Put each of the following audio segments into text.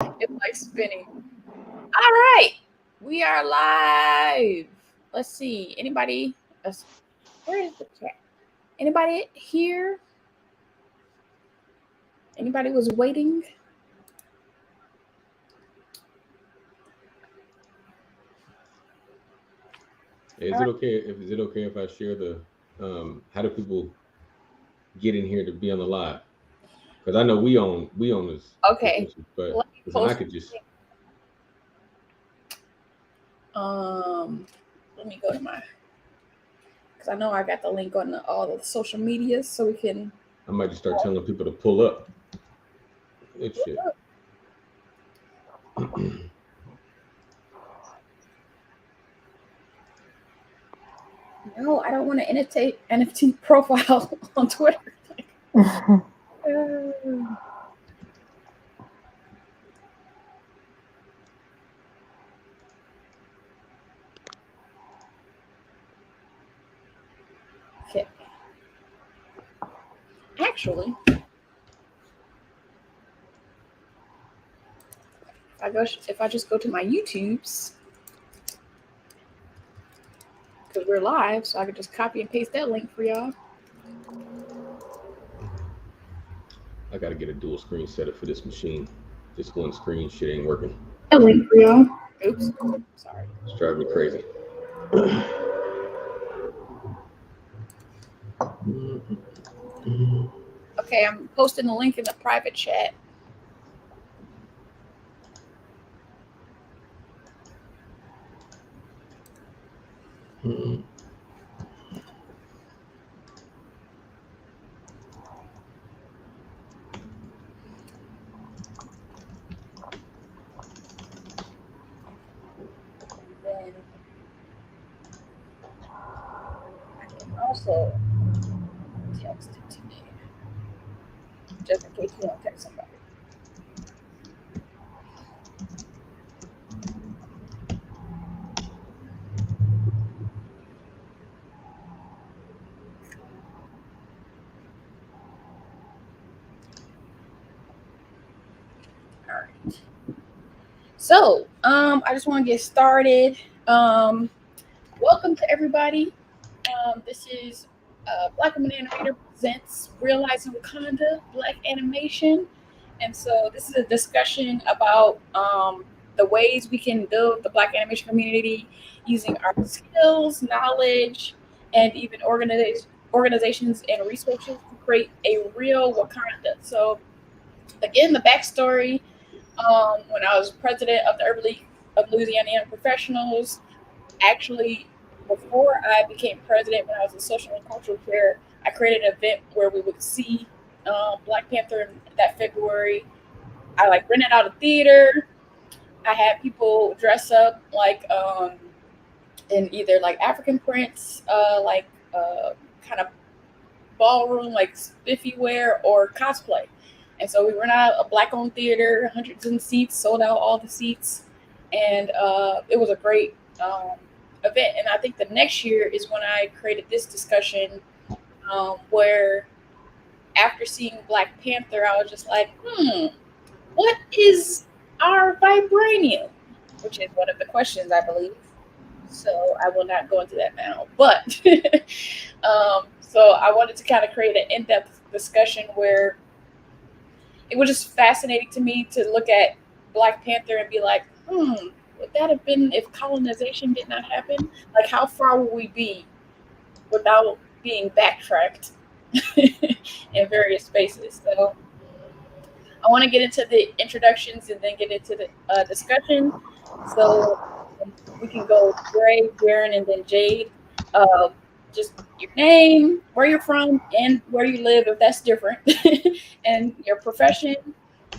It's like spinning. All right, we are live. Let's see. Anybody? Where is the chat? Anybody here? Anybody was waiting? Is it okay if I share the how do people get in here to be on the live? Because I know we own this Okay. issue, but Let me listen, I post. could just Um, Let me go to my because I know I got the link on all the social medias, so we can. I might just start telling people to pull up. Good shit. No, I don't want to NFT profile on Twitter. Okay. Actually, if I just go to my YouTubes, because we're live, so I could just copy and paste that link for y'all. I got to get a dual screen setup for this machine. This one screen shit ain't working. That link for y'all. Oops, sorry. It's driving me crazy. Okay, I'm posting the link in the private chat. Then I can also text it to me, just in case you want to text somebody. All right. So, I just want to get started. Welcome to everybody. This is BlkWmnAnimator presents Realizing Wakanda, Black Animation. And so this is a discussion about the ways we can build the Black animation community using our skills, knowledge, and even organizations and resources to create a real Wakanda. So again, the backstory, when I was president of the Urban League of Louisiana Young Professionals, actually before I became president, when I was in social and cultural care, I created an event where we would see Black Panther in that February. I like rented out a theater. I had people dress up like in either like African prints, kind of ballroom, like spiffy wear, or cosplay. And so we rent out a black-owned theater, hundreds of seats, sold out all the seats, and it was a great event. And I think the next year is when I created this discussion, where after seeing Black Panther, I was just like, what is our vibranium? Which is one of the questions, I believe. So I will not go into that now. But so I wanted to kind of create an in-depth discussion where it was just fascinating to me to look at Black Panther and be like, would that have been if colonization did not happen? Like, how far would we be without being backtracked in various spaces? So I want to get into the introductions and then get into the discussion. So we can go Gray, Darren, and then Jade. Uh, just your name, where you're from, and where you live, if that's different, and your profession.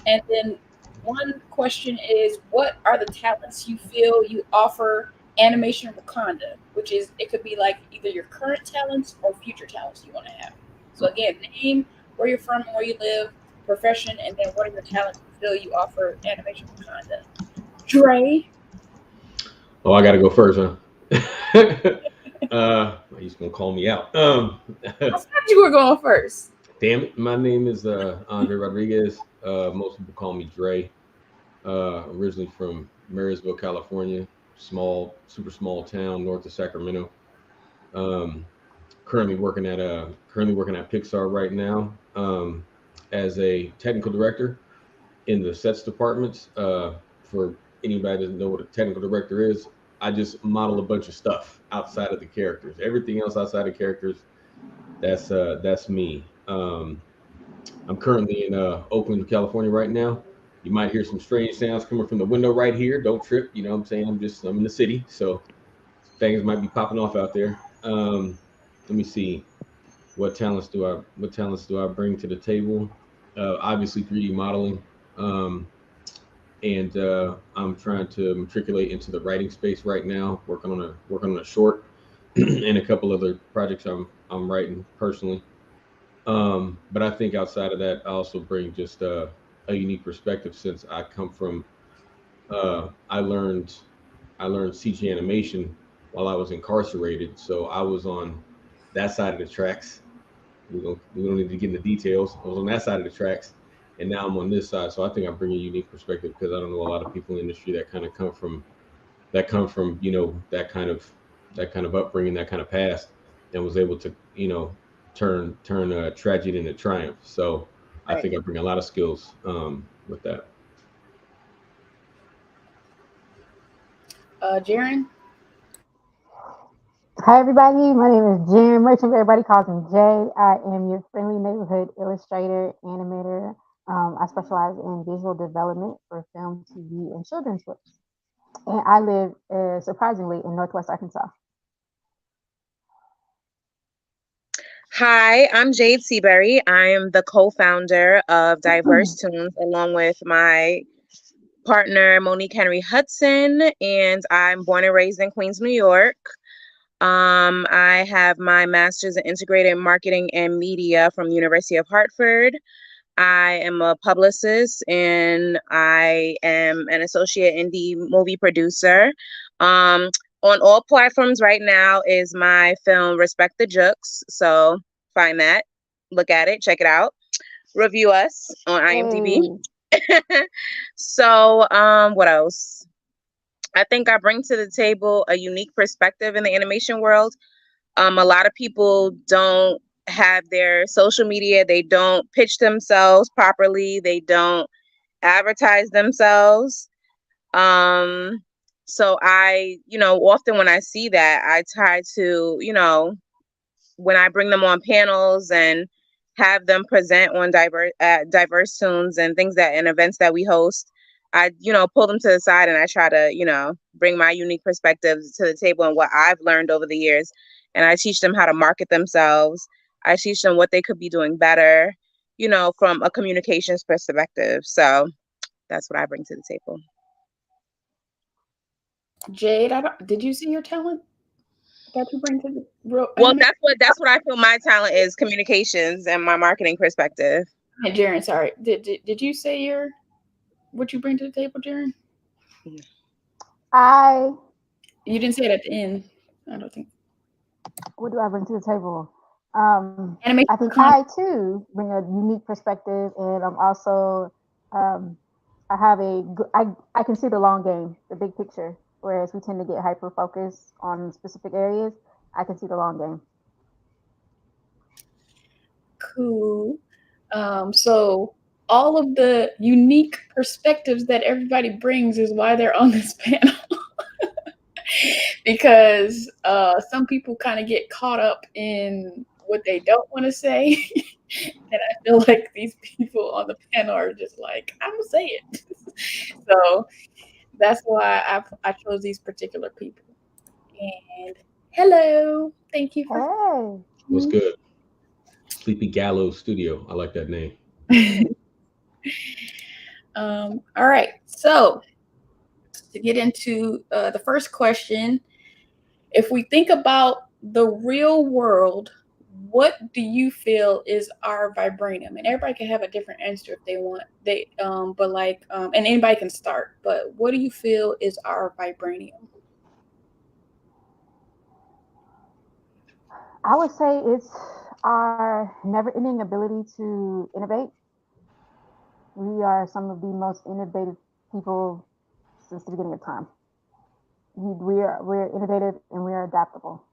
And then one question is, what are the talents you feel you offer Animation Wakanda? Which is, it could be like either your current talents or future talents you want to have. So again, name, where you're from, and where you live, profession, and then what are your talents you feel you offer Animation Wakanda? Dre. Oh, I got to go first, huh? He's gonna call me out. I thought you were going first. Damn it, my name is Andre Rodriguez. Most people call me Dre. Originally from Marysville, California, super small town north of Sacramento. Um, currently working at Pixar right now as a technical director in the sets departments. For anybody that doesn't know what a technical director is, I just model a bunch of stuff outside of the characters. Everything else outside of characters, that's me. I'm currently in Oakland, California right now. You might hear some strange sounds coming from the window right here. Don't trip. You know what I'm saying? I'm in the city, so things might be popping off out there. Let me see. What talents do I bring to the table? Obviously 3D modeling. Um, and I'm trying to matriculate into the writing space right now, working on a short and a couple other projects I'm writing personally. But I think outside of that, I also bring just a unique perspective since I come from uh, I learned I learned CG animation while I was incarcerated, so I was on that side of the tracks. We don't need to get into details. I was on that side of the tracks, and now I'm on this side. So I think I bring a unique perspective because I don't know a lot of people in the industry that kind of come from that kind of upbringing, that kind of past, and was able to turn tragedy into triumph. So I Right. think I bring a lot of skills with that. Jaren? Hi everybody, my name is Jen Merchant. Everybody calls me Jay. I am your friendly neighborhood illustrator, animator. I specialize in visual development for film, TV, and children's books. And I live surprisingly in Northwest Arkansas. Hi, I'm Jade Seaberry. I am the co-founder of Diverse Tunes along with my partner Monique Henry Hudson, and I'm born and raised in Queens, New York. I have my master's in integrated marketing and media from University of Hartford. I am a publicist and I am an associate indie movie producer. Um, on all platforms right now is my film Respect the Jooks. So find that, look at it, check it out, review us on IMDb. Hey, So what else? I think I bring to the table a unique perspective in the animation world. A lot of people don't have their social media, they don't pitch themselves properly, they don't advertise themselves. Um, so often when I see that, I try to, when I bring them on panels and have them present on diverse tunes and things that and events that we host, I pull them to the side and I try to bring my unique perspectives to the table and what I've learned over the years, and I teach them how to market themselves. I teach them what they could be doing better, from a communications perspective. So that's what I bring to the table. Jade, did you see your talent that you bring to the real Well, anime? that's what I feel my talent is, communications and my marketing perspective. Hey, Jaren, sorry. Did you say what you bring to the table, Jaren? I You didn't say it at the end. I don't think. what do I bring to the table? I Animation think con. I too bring a unique perspective, and I'm also um, I have I can see the long game, the big picture, whereas we tend to get hyper focused on specific areas. I can see the long game. Cool. So all of the unique perspectives that everybody brings is why they're on this panel. Because some people kind of get caught up in what they don't want to say. And I feel like these people on the panel are just like, I'm going to say it. So that's why I chose these particular people. And hello. Thank you for. Hey. What's good? Sleepy Gallows Studio. I like that name. All right. So to get into the first question, if we think about the real world, what do you feel is our vibranium? And everybody can have a different answer if they want. And anybody can start. But what do you feel is our vibranium? I would say it's our never ending ability to innovate. We are some of the most innovative people since the beginning of time. We're innovative and we are adaptable,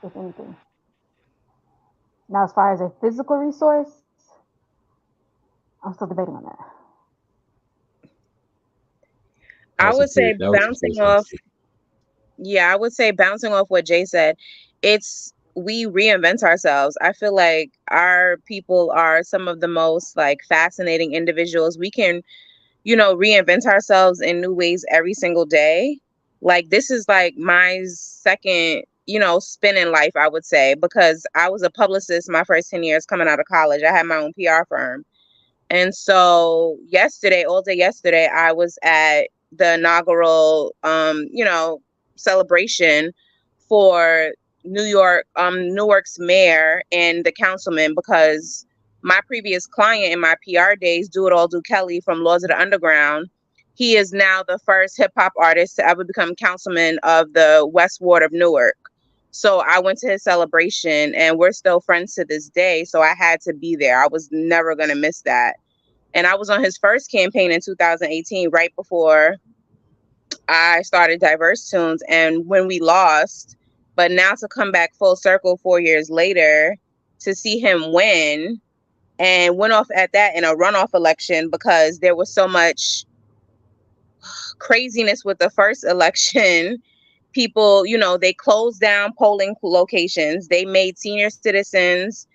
if anything. Now, as far as a physical resource, I'm still debating on that. I would say That was some bouncing serious off. honesty. Yeah, I would say bouncing off what Jay said, it's we reinvent ourselves. I feel like our people are some of the most like fascinating individuals. We can, reinvent ourselves in new ways every single day. Like this is like my second, spin in life, I would say, because I was a publicist my first 10 years coming out of college. I had my own PR firm. And so yesterday, all day yesterday, I was at the inaugural, celebration for Newark's mayor and the councilman, because my previous client in my PR days, Do It All Do Kelly from Laws of the Underground, he is now the first hip hop artist to ever become councilman of the West Ward of Newark. So I went to his celebration and we're still friends to this day. So I had to be there. I was never going to miss that. And I was on his first campaign in 2018, right before I started Diverse Tunes. And when we lost, but now to come back full circle 4 years later to see him win and went off at that in a runoff election because there was so much craziness with the first election. People, they closed down polling locations. They made senior citizens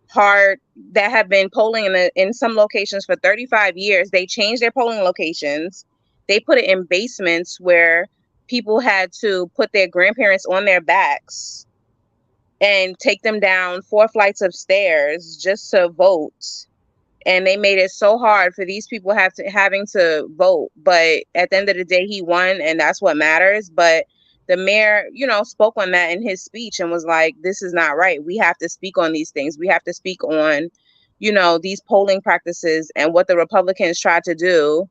hard that have been polling in some locations for 35 years. They changed their polling locations. They put it in basements where people had to put their grandparents on their backs and take them down 4 flights of stairs just to vote. And they made it so hard for these people having to vote. But at the end of the day, he won, and that's what matters. But the mayor, spoke on that in his speech and was like, this is not right. We have to speak on these things. We have to speak on, these polling practices and what the Republicans tried to do,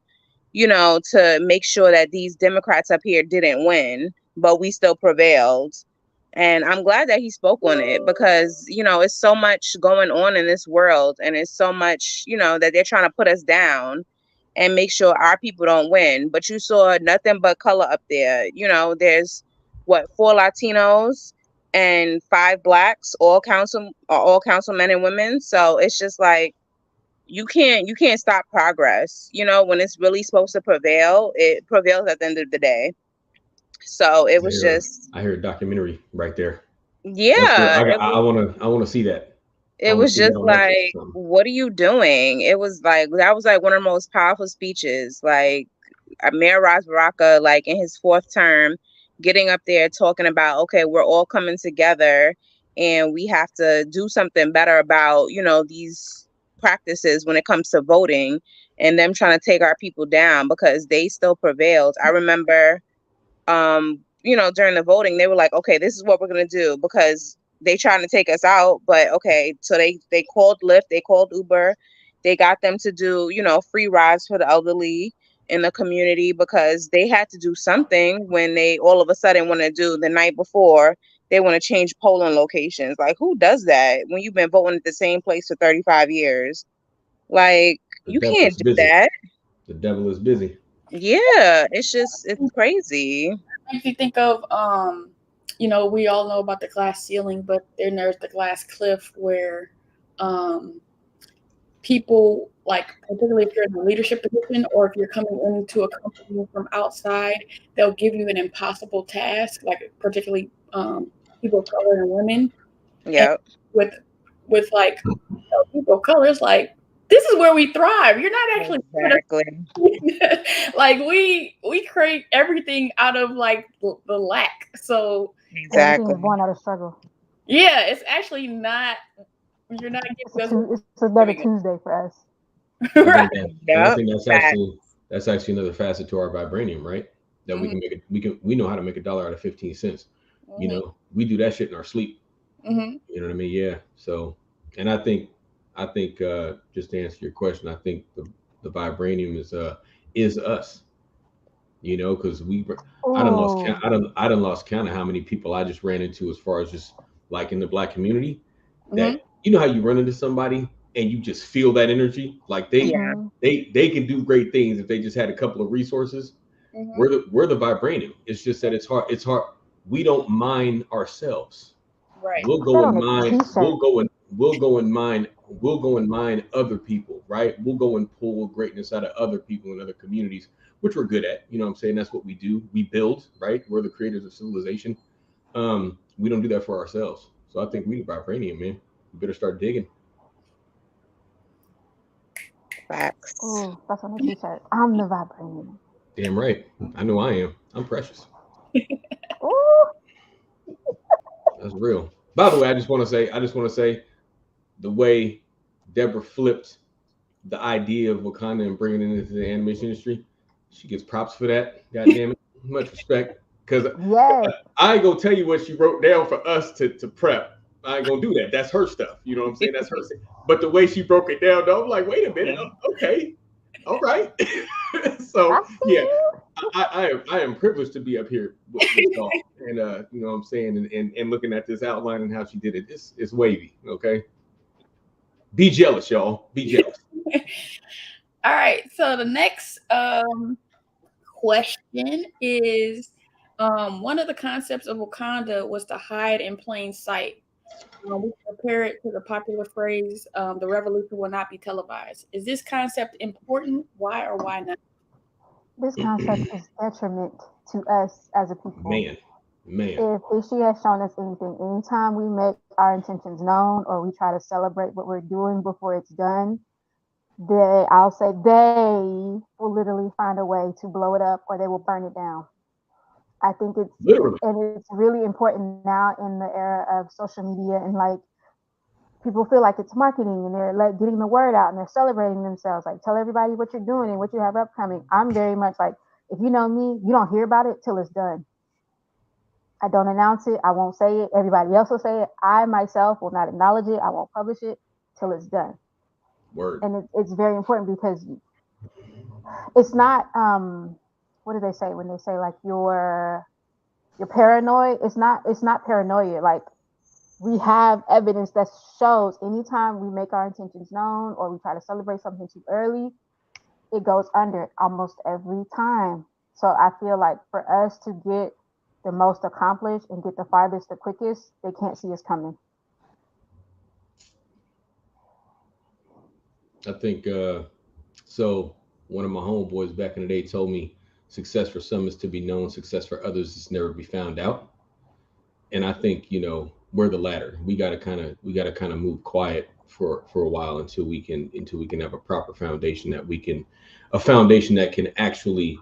to make sure that these Democrats up here didn't win, but we still prevailed. And I'm glad that he spoke on it because, it's so much going on in this world and it's so much, that they're trying to put us down and make sure our people don't win. But you saw nothing but color up there. There's 4 Latinos and 5 Blacks, all councilmen and women. So it's just like, you can't stop progress. When it's really supposed to prevail, it prevails at the end of the day. So it was just, I hear a documentary right there. That's good. yeah, I want to see that. I it want to was see that just on Netflix or like, something. what are you doing? It was like, that was like one of the most powerful speeches. Like Mayor Ras Baraka, like in his 4th term, getting up there talking about, okay, we're all coming together and we have to do something better about, these practices when it comes to voting, and them trying to take our people down because they still prevailed. I remember, during the voting, they were like, okay, this is what we're going to do because they trying to take us out. But okay, so they called Lyft, they called Uber, they got them to do, free rides for the elderly in the community because they had to do something when they all of a sudden want to do the night before, they want to change polling locations. Like, who does that when you've been voting at the same place for 35 years? Like, The you devil can't is do busy. that. The devil is busy. Yeah, it's crazy. Makes me think of we all know about the glass ceiling, but then there's the glass cliff where um people, like particularly if you're in a leadership position or if you're coming into a company from outside, they'll give you an impossible task, like particularly people of color and women. And Yep. with like people of color, it's like, this is where we thrive. You're not actually Exactly. like we create everything out of like the lack. So Everything Exactly. is born out of struggle. yeah, it's actually not, you're not giving us It's another giving it. Tuesday for us. I Right. think that, and I Yep. think Fact. that's actually another facet to our vibranium, right? That we Mhm. can make it. We know how to make $1 out of 15 cents. Mhm. We do that shit in our sleep. Mhm. You know what I mean? Yeah. So, and I think just to answer your question, I think the vibranium is us. Because I done lost count. Oh, I done lost count of how many people I just ran into as far as just like in the black community. Mhm. That you know how you run into somebody and you just feel that energy. Like they can do great things if they just had a couple of resources. We're the vibranium. It's just that it's hard. It's hard. We don't mine ourselves. Right. We'll go and mine. We'll go and mine other people, right? We'll go and pull greatness out of other people in other communities, which we're good at. You know what I'm saying? That's what we do. We build, right? We're the creators of civilization. We don't do that for ourselves. So I think we need vibranium, man. You better start digging. Facts. Oh, that's on the t-shirt. I'm the vibranium. Damn right. I know I am. I'm precious. Ooh. That's real. By the way, I just want to say the way Deborah flipped the idea of Wakanda and bringing it into the animation industry, she gets props for that. God damn it. Much respect. Because I ain't gonna tell you what she wrote down for us to prep. I ain't gonna do that. That's her stuff. You know what I'm saying? That's her stuff. But the way she broke it down, though, I'm like, wait a minute. Okay. All right. So yeah, I am privileged to be up here with y'all, and you know what I'm saying, and looking at this outline and how she did it. It's wavy. Okay. Be jealous, y'all. Be jealous. All right. So the next question is, one of the concepts of Wakanda was to hide in plain sight. We compare it to the popular phrase, the revolution will not be televised. Is this concept important? Why or why not? This concept is detriment to us as a people. Man. If history has shown us anything, anytime we make our intentions known or we try to celebrate what we're doing before it's done, they will literally find a way to blow it up or they will burn it down. I think it's really important now in the era of social media, and like people feel like it's marketing and they're like getting the word out and they're celebrating themselves. Like, tell everybody what you're doing and what you have upcoming. I'm very much like, if you know me, you don't hear about it till it's done. I don't announce it. I won't say it. Everybody else will say it. I myself will not acknowledge it. I won't publish it till it's done. Word. And it's very important because it's not what do they say when they say like you're paranoid? It's not paranoia. Like, we have evidence that shows anytime we make our intentions known or we try to celebrate something too early, it goes under almost every time. So I feel like for us to get the most accomplished and get the farthest the quickest, they can't see us coming. I think so. One of my homeboys back in the day told me, success for some is to be known, success for others is never to be found out. And I think, you know, we're the latter. We gotta kind of move quiet for a while until we can have a proper foundation a foundation that can actually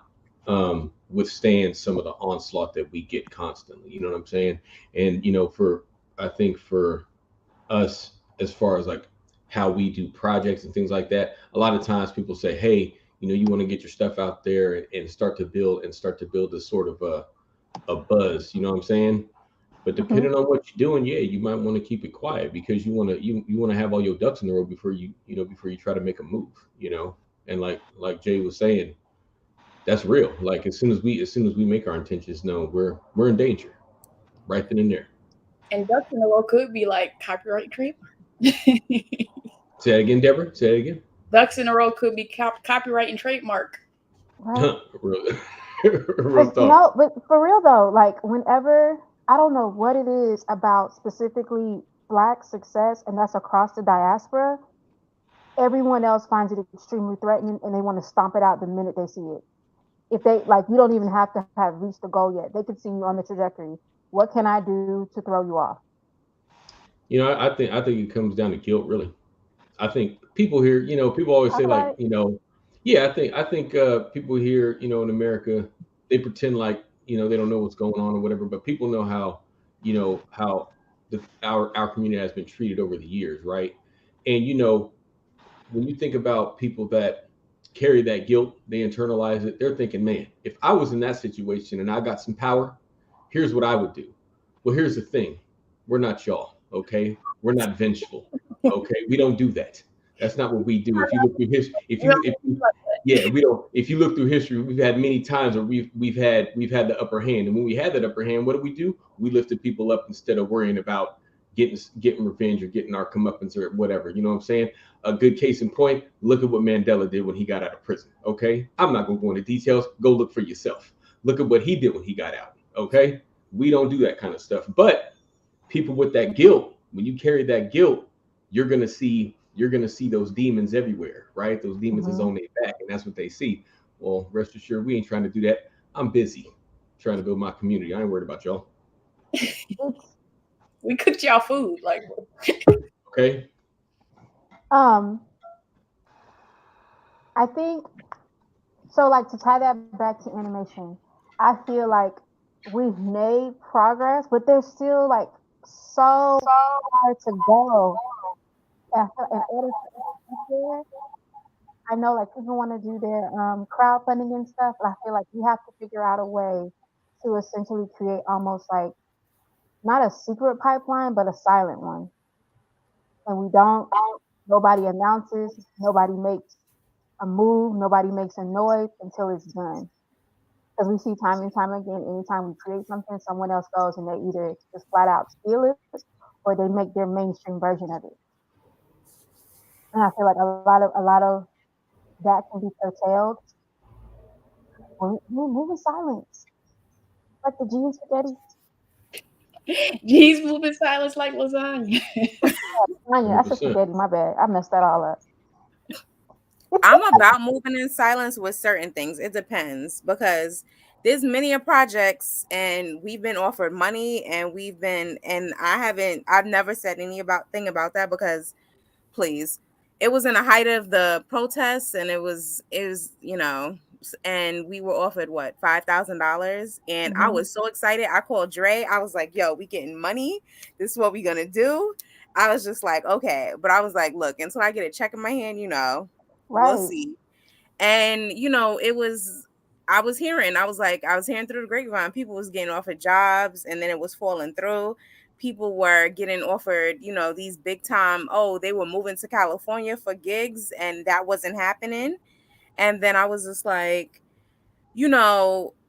withstand some of the onslaught that we get constantly. You know what I'm saying? And you know, I think for us, as far as like how we do projects and things like that, a lot of times people say, hey, you know, you want to get your stuff out there and start to build this sort of a buzz. You know what I'm saying? But depending on what you're doing, yeah, you might want to keep it quiet because you want to have all your ducks in a row before you try to make a move, you know. And like Jay was saying, that's real. Like as soon as we make our intentions known, we're in danger, right then and there. And ducks in a row could be like copyright trademark. Say that again, Deborah. Say it again. Ducks in a row could be copyright and trademark. Right. Real no, but for real though, like whenever, I don't know what it is about specifically Black success, and that's across the diaspora, everyone else finds it extremely threatening and they want to stomp it out the minute they see it. If they, like, you don't even have to have reached the goal yet. They can see you on the trajectory. What can I do to throw you off? You know, I think it comes down to guilt, really. I think people here, you know, people always say like, you know, yeah, I think people here, you know, in America, they pretend like, you know, they don't know what's going on or whatever, but people know how, you know, how our community has been treated over the years, right? And you know, when you think about people that carry that guilt, they internalize it. They're thinking, man, if I was in that situation and I got some power, here's what I would do. Well, here's the thing: we're not y'all, okay? We're not vengeful, okay? We don't do that. That's not what we do. If you look through history, if you look through history, we've had many times where we've had the upper hand, and when we had that upper hand, what do? We lifted people up instead of worrying about, getting revenge or getting our comeuppance or whatever. You know what I'm saying? A good case in point, look at what Mandela did when he got out of prison. Okay. I'm not gonna go into details. Go look for yourself. Look at what he did when he got out. Okay. We don't do that kind of stuff. But people with that guilt, when you carry that guilt, you're gonna see those demons everywhere, right? Those demons is on their back, and that's what they see. Well, rest assured, we ain't trying to do that. I'm busy trying to build my community. I ain't worried about y'all. We cooked y'all food, like. Okay. I think so. Like, to tie that back to animation, I feel like we've made progress, but there's still like so far to go. In order to get there, I know like people want to do their crowdfunding and stuff, but I feel like we have to figure out a way to essentially create almost like not a secret pipeline, but a silent one. And we don't, nobody announces, nobody makes a move, nobody makes a noise until it's done. Because we see time and time again, anytime we create something, someone else goes and they either just flat out steal it or they make their mainstream version of it. And I feel like a lot of that can be curtailed when we move in silence, like the G spaghetti. G's moving silence like lasagna. That's a spaghetti. My bad. I messed that all up. I'm about moving in silence with certain things. It depends, because there's many projects and we've been offered money and I've never said thing about that, because please, it was in the height of the protests and it was, and we were offered what, $5,000, and I was so excited. I called Dre. I was like, yo, we getting money. This is what we gonna do. I was just like, okay. But I was like, look, until I get a check in my hand, we'll see. And I was hearing through the grapevine, people was getting offered jobs and then it was falling through. People were getting offered, these big time, they were moving to California for gigs and that wasn't happening. And then I was just like,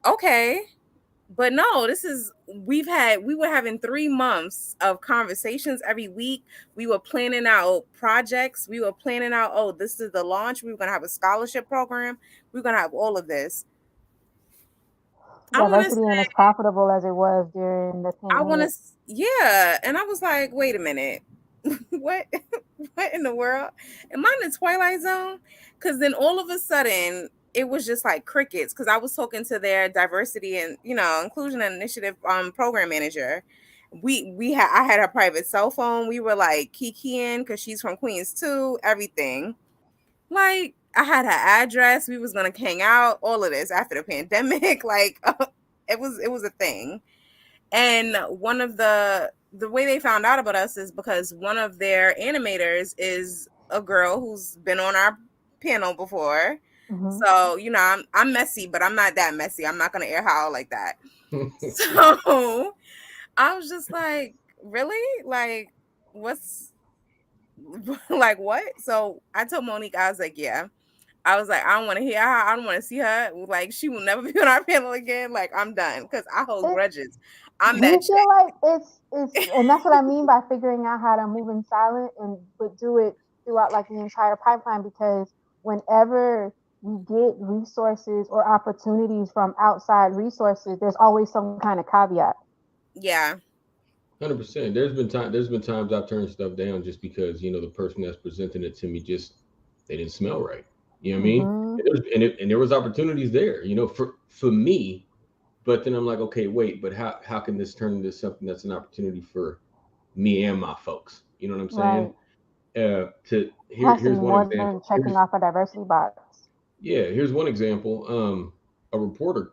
okay. But no, we were having 3 months of conversations every week. We were planning out projects. We were planning out, this is the launch. We were going to have a scholarship program. We were going to have all of this. Diversity ain't as profitable as it was during the pandemic. Yeah. And I was like, wait a minute. What in the world? Am I in the Twilight Zone? Because then all of a sudden, it was just like crickets, because I was talking to their diversity and inclusion initiative program manager. I had her private cell phone. We were like kikiing because she's from Queens too. Everything, like I had her address. We was gonna hang out. All of this after the pandemic, like it was a thing. And one of the way they found out about us is because one of their animators is a girl who's been on our panel before. So, I'm messy, but I'm not that messy. I'm not going to air howl like that. So I was just like, really? Like, what's like, what? So I told Monique, I was like, yeah. I was like, I don't want to hear her. I don't want to see her. Like, she will never be on our panel again. Like, I'm done because I hold grudges. Do you feel like it's and that's what I mean by figuring out how to move in silent but do it throughout like the entire pipeline, because whenever we get resources or opportunities from outside resources, there's always some kind of caveat. Yeah. 100%. There's been times I've turned stuff down just because, the person that's presenting it to me they didn't smell right. You know what I mean? And there was opportunities there, for me. But then I'm like, okay, wait, but how can this turn into something that's an opportunity for me and my folks? You know what I'm saying? Right. Here's one example. Checking off a diversity box. Yeah, here's one example. A reporter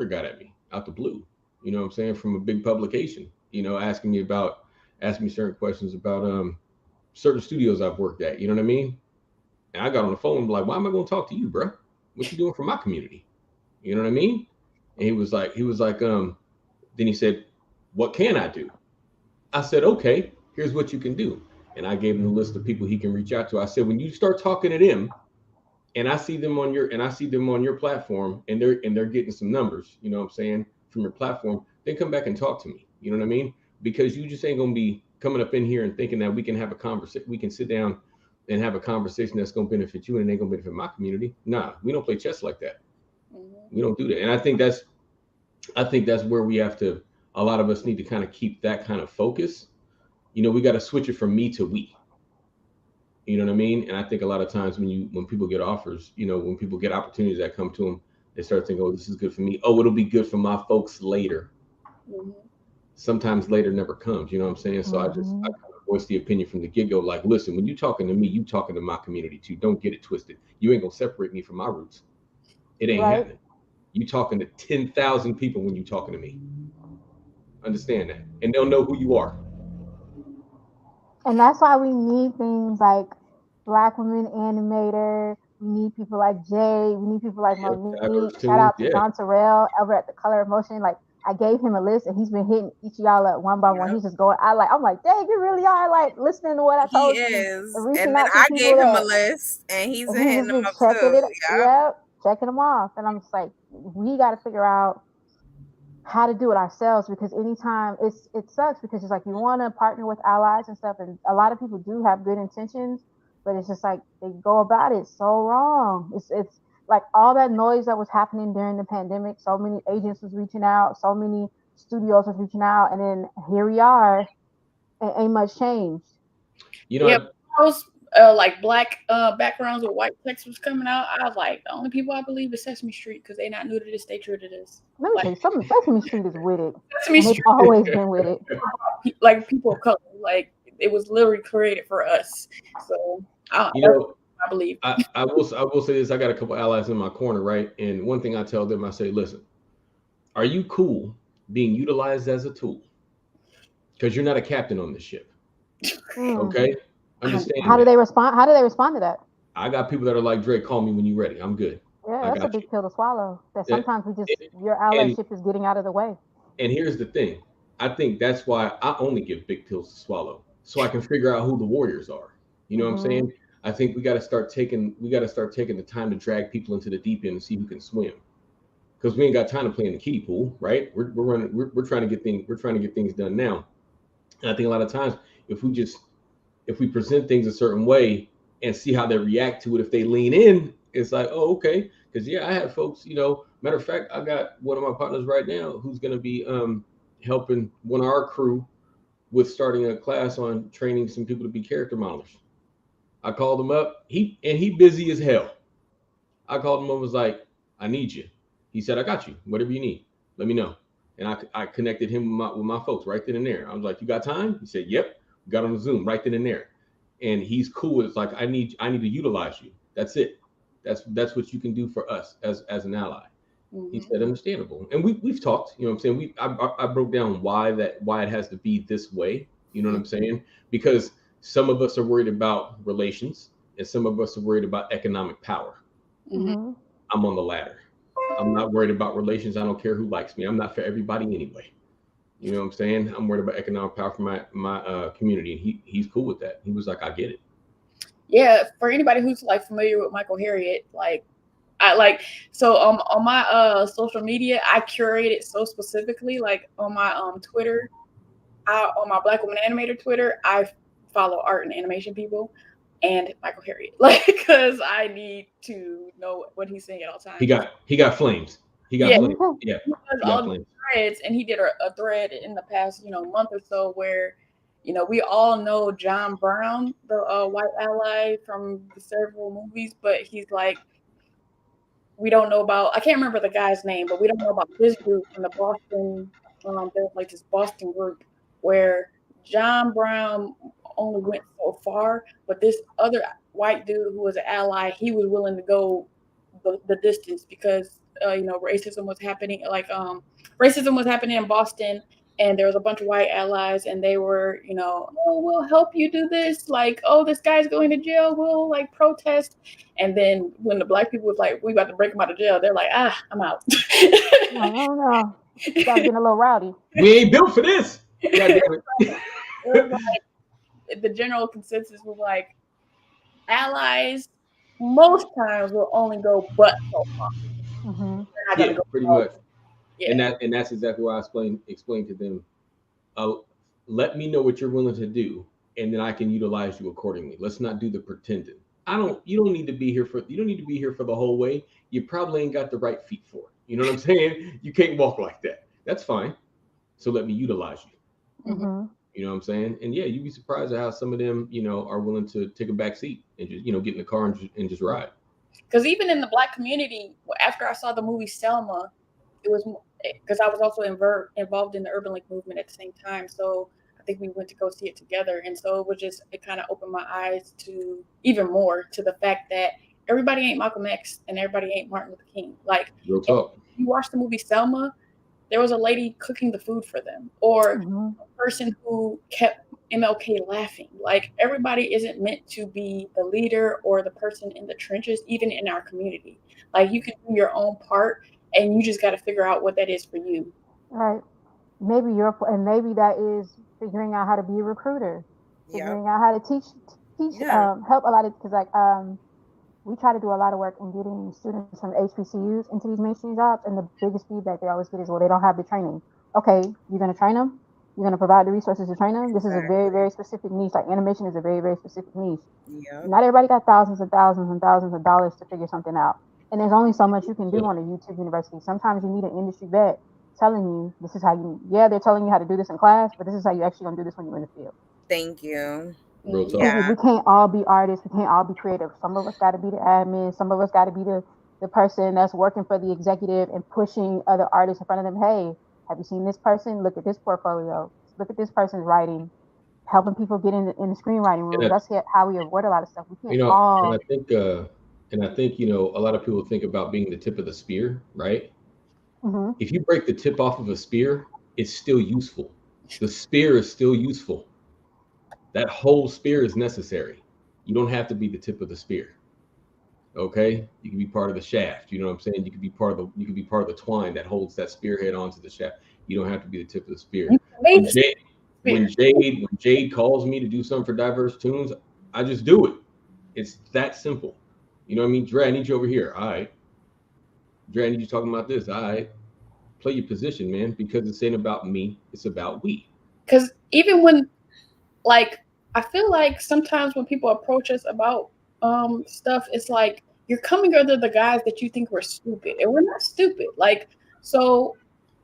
got at me out the blue. You know what I'm saying? From a big publication. Asking me certain questions about certain studios I've worked at. You know what I mean? And I got on the phone and like, why am I going to talk to you, bro? What you doing for my community? You know what I mean? And he was like, then he said, what can I do? I said, okay, here's what you can do. And I gave him the list of people he can reach out to. I said, when you start talking to them and I see them on your platform and they're getting some numbers, you know what I'm saying, from your platform, then come back and talk to me. You know what I mean? Because you just ain't going to be coming up in here and thinking that we can have a conversation, we can sit down and have a conversation that's going to benefit you and it ain't going to benefit my community. Nah, we don't play chess like that. We don't do that. And I think that's where we have to, a lot of us need to kind of keep that kind of focus. We got to switch it from me to we. You know what I mean? And I think a lot of times when people get offers, when people get opportunities that come to them, they start thinking, oh, this is good for me. Oh, it'll be good for my folks later. Sometimes later never comes. You know what I'm saying? So I kind of voice the opinion from the get-go. Like, listen, when you talking to me, you talking to my community too. Don't get it twisted. You ain't gonna separate me from my roots. It ain't happening. You talking to 10,000 people when you talking to me. Understand that, and they'll know who you are. And that's why we need things like BlkWmnAnimator. We need people like Jade. We need people like Monique. Shout out to John Terrell over at the Color of Motion. Like, I gave him a list and he's been hitting each of y'all up one by one. He's just going, I'm like, dang, you really are like listening to what I told you. He is. And then I gave him a list and he's hitting them up too. Yep, checking them off. And I'm just like, we got to figure out how to do it ourselves, because anytime it sucks, because it's like you want to partner with allies and stuff, and a lot of people do have good intentions, but it's just like they go about it so wrong. It's like all that noise that was happening during the pandemic, so many agents was reaching out, so many studios was reaching out, and then here we are, and ain't much changed. Those like black backgrounds with white text was coming out. I was like, the only people I believe is Sesame Street, because they not new to this, they true to this. Let me tell you something. Sesame Street is with it. Sesame Street they've always been with it. Like people of color, like it was literally created for us. So I believe. I will say this. I got a couple allies in my corner, right? And one thing I tell them, I say, listen, are you cool being utilized as a tool? Because you're not a captain on this ship. Okay? Understand. How do they respond? How do they respond to that? I got people that are like, Drake, call me when you're ready. I'm good. Yeah, that's a big pill to swallow. That sometimes your allyship is getting out of the way. And here's the thing. I think that's why I only give big pills to swallow, so I can figure out who the warriors are. You know what I'm saying? I think we got to start taking the time to drag people into the deep end and see who can swim. Because we ain't got time to play in the kiddie pool, right? We're trying to get things done now. And I think a lot of times if we present things a certain way and see how they react to it, if they lean in, it's like, oh, okay. Because I have folks, matter of fact, I got one of my partners right now who's going to be helping one of our crew with starting a class on training some people to be character modelers. I called him up. He busy as hell. I called him up and was like, I need you. He said, I got you. Whatever you need, let me know. And I connected him with my folks right then and there. I was like, you got time? He said, yep. Got on the Zoom right then and there. And he's cool. It's like, I need to utilize you. That's it. That's what you can do for us as an ally. He said, understandable. And we've talked, you know what I'm saying? I broke down why it has to be this way. You know what I'm saying? Because some of us are worried about relations and some of us are worried about economic power. I'm on the latter. I'm not worried about relations. I don't care who likes me. I'm not for everybody anyway. You know what I'm saying? I'm worried about economic power for my community. And he's cool with that. He was like, I get it. Yeah, for anybody who's like familiar with Michael Harriot, on my social media, I curate it so specifically. Like on my Twitter, on my BlkWmnAnimator Twitter, I follow art and animation people and Michael Harriot, because I need to know what he's saying at all times. He got flames. He got flames. Yeah, he does all the threads, and he did a thread in the past month or so where we all know John Brown, the white ally from several movies, but he's like, we don't know about, I can't remember the guy's name, but we don't know about this group from the Boston, there's like this Boston group where John Brown only went so far, but this other white dude who was an ally, he was willing to go the distance because, racism was happening, racism was happening in Boston. And there was a bunch of white allies, and they were, oh, we'll help you do this. Like, oh, this guy's going to jail. We'll protest. And then when the black people was like, we about to break him out of jail, they're like, I'm out. I don't know. It's getting a little rowdy. We ain't built for this. It was like, the general consensus was like, allies most times will only go but so far. Yeah, pretty much. Yeah. And that's exactly why I explained to them. let me know what you're willing to do, and then I can utilize you accordingly. Let's not do the pretending. You don't need to be here for, you don't need to be here for the whole way. You probably ain't got the right feet for it. You know what I'm saying? You can't walk like that. That's fine. So let me utilize you. Mm-hmm. You know what I'm saying? And yeah, you'd be surprised at how some of them, are willing to take a back seat and just, get in the car and just ride. Because even in the Black community, after I saw the movie Selma, it was because I was also involved in the Urban Link movement at the same time. So I think we went to go see it together. And so it kind of opened my eyes to even more to the fact that everybody ain't Malcolm X and everybody ain't Martin Luther King. Like, real talk. if you watch the movie Selma, there was a lady cooking the food for them, or a person who kept MLK laughing. Like, everybody isn't meant to be the leader or the person in the trenches, even in our community. Like, you can do your own part, and you just got to figure out what that is for you. Right. Maybe maybe that is figuring out how to be a recruiter, figuring out how to teach, help a lot of, because we try to do a lot of work in getting students from HBCUs into these mainstream jobs, and the biggest feedback they always get is, well, they don't have the training. Okay, you're going to train them? You're going to provide the resources to train them? This is a very, very specific niche. Like, animation is a very, very specific niche. Yeah. Not everybody got thousands and thousands and thousands of dollars to figure something out. And there's only so much you can do on a YouTube university. Sometimes you need an industry vet telling you this is how they're telling you how to do this in class, but this is how you actually going to do this when you're in the field. Thank you. Real talk. Yeah. We can't all be artists. We can't all be creative. Some of us got to be the admin. Some of us got to be the person that's working for the executive and pushing other artists in front of them. Hey, have you seen this person? Look at this portfolio. Look at this person's writing. Helping people get in the screenwriting room. That's how we avoid a lot of stuff. We can't all. And I think a lot of people think about being the tip of the spear, right? Mm-hmm. If you break the tip off of a spear, it's still useful. The spear is still useful. That whole spear is necessary. You don't have to be the tip of the spear. Okay, you can be part of the shaft. You know what I'm saying? You can be part of the twine that holds that spearhead onto the shaft. You don't have to be the tip of the spear. When Jade calls me to do something for Diverse Tunes, I just do it. It's that simple. You know what I mean? Dre, I need you over here. All right. Dre, I need you talking about this. All right. Play your position, man, because it's ain't about me. It's about we. Because even when, like, I feel like sometimes when people approach us about stuff, it's like you're coming under the guys that you think we're stupid, and we're not stupid. Like, so,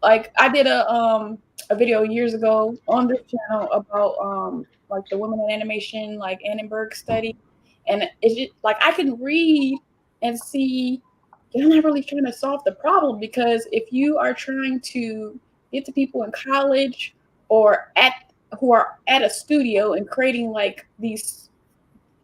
like, I did a video years ago on this channel about like the women in animation, like Annenberg study, and it's just like I can read and see you're not really trying to solve the problem, because if you are trying to get to people in college or who are at a studio and creating like these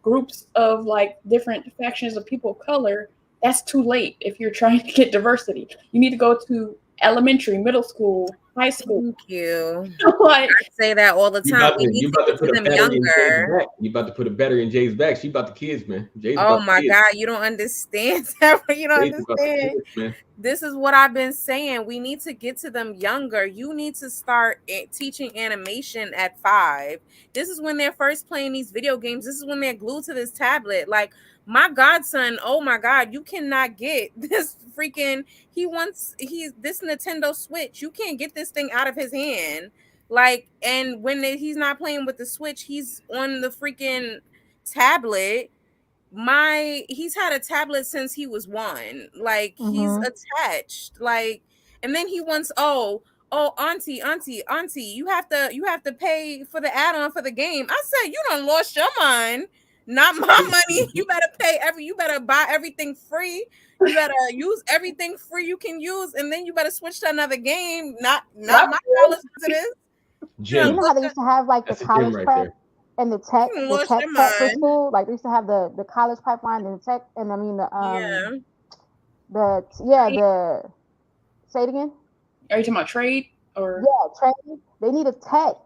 groups of like different factions of people of color, that's too late. If you're trying to get diversity, you need to go to elementary, middle school, high school. Thank you. Like, I say that all the time. We need to get to them younger. You about to put a battery in Jay's back. She about the kids, man. Oh my God, you don't understand. You don't understand. Kids, this is what I've been saying. We need to get to them younger. You need to start teaching animation at 5. This is when they're first playing these video games. This is when they're glued to this tablet. Like, my godson, oh my God, you cannot get this freaking, this Nintendo Switch. You can't get this thing out of his hand. Like, and when he's not playing with the Switch, he's on the freaking tablet. He's had a tablet since he was 1. Like, he's attached. Like, and then he wants, oh, auntie, you have to pay for the add-on for the game. I said, you done lost your mind. Not my money. You better you better buy everything free. You better use everything free you can use, and then you better switch to another game. Not my dollars to this. You know how they used to have like the college prep and the tech prep for school? Like, they used to have the college pipeline and the tech, and I mean the say it again. Are you talking about trade or? Yeah, trade. They need a tech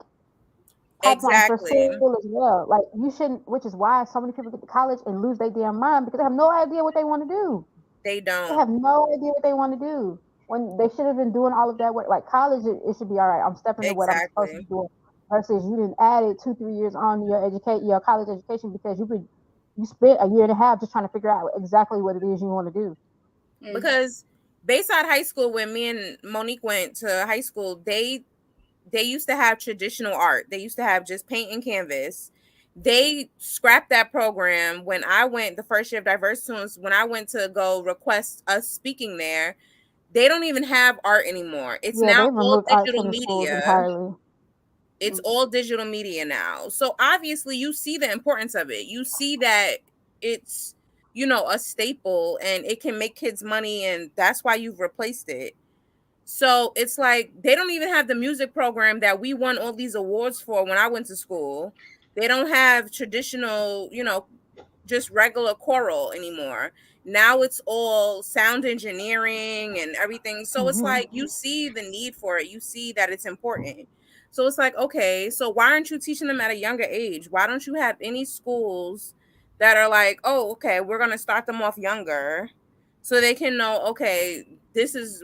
pipeline for school as well. Like, you shouldn't, which is why so many people get to college and lose their damn mind, because they have no idea what they want to do. They don't. They have no idea what they want to do. When they should have been doing all of that work. Like, college, it should be all right. I'm stepping to what I'm supposed to be doing. Versus you didn't add it 2-3 years on your college education, because you spent a year and a half just trying to figure out exactly what it is you want to do. Because Bayside High School, when me and Monique went to high school, they used to have traditional art. They used to have just paint and canvas. They scrapped that program when I went the first year of Diverse Tunes. When I went to go request us speaking there, they don't even have art anymore. It's Yeah, now they've all removed arts digital from the schools media. entirely. It's all digital media now. So obviously you see the importance of it. You see that it's, you know, a staple and it can make kids money, and that's why you've replaced it. So it's like they don't even have the music program that we won all these awards for when I went to school. They don't have traditional, you know, just regular choral anymore. Now it's all sound engineering and everything. So it's like you see the need for it. You see that it's important. So it's like, okay, so why aren't you teaching them at a younger age? Why don't you have any schools that are like, oh, okay, we're going to start them off younger so they can know, okay,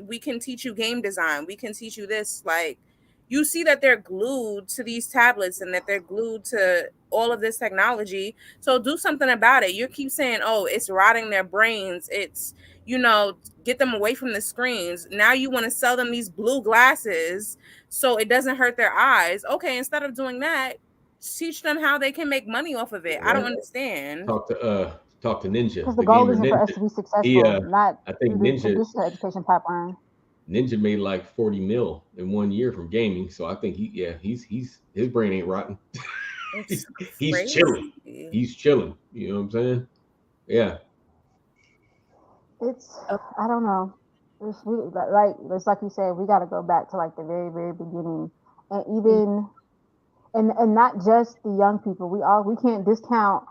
we can teach you game design. We can teach you this. Like, you see that they're glued to these tablets and that they're glued to all of this technology. So do something about it. You keep saying, oh, it's rotting their brains. It's, you know, get them away from the screens. Now you want to sell them these blue glasses so it doesn't hurt their eyes. Okay, instead of doing that, teach them how they can make money off of it. Right. I don't understand. Talk to Ninja. Because the goal isn't for us to be successful, not I think through the Ninja traditional education pipeline. Ninja made like 40 mil in 1 year from gaming. So I think he's his brain ain't rotten. he's chilling. He's chilling. You know what I'm saying? Yeah. It's I don't know. It's like you said, we got to go back to like the very, very beginning, and even and not just the young people. We can't discount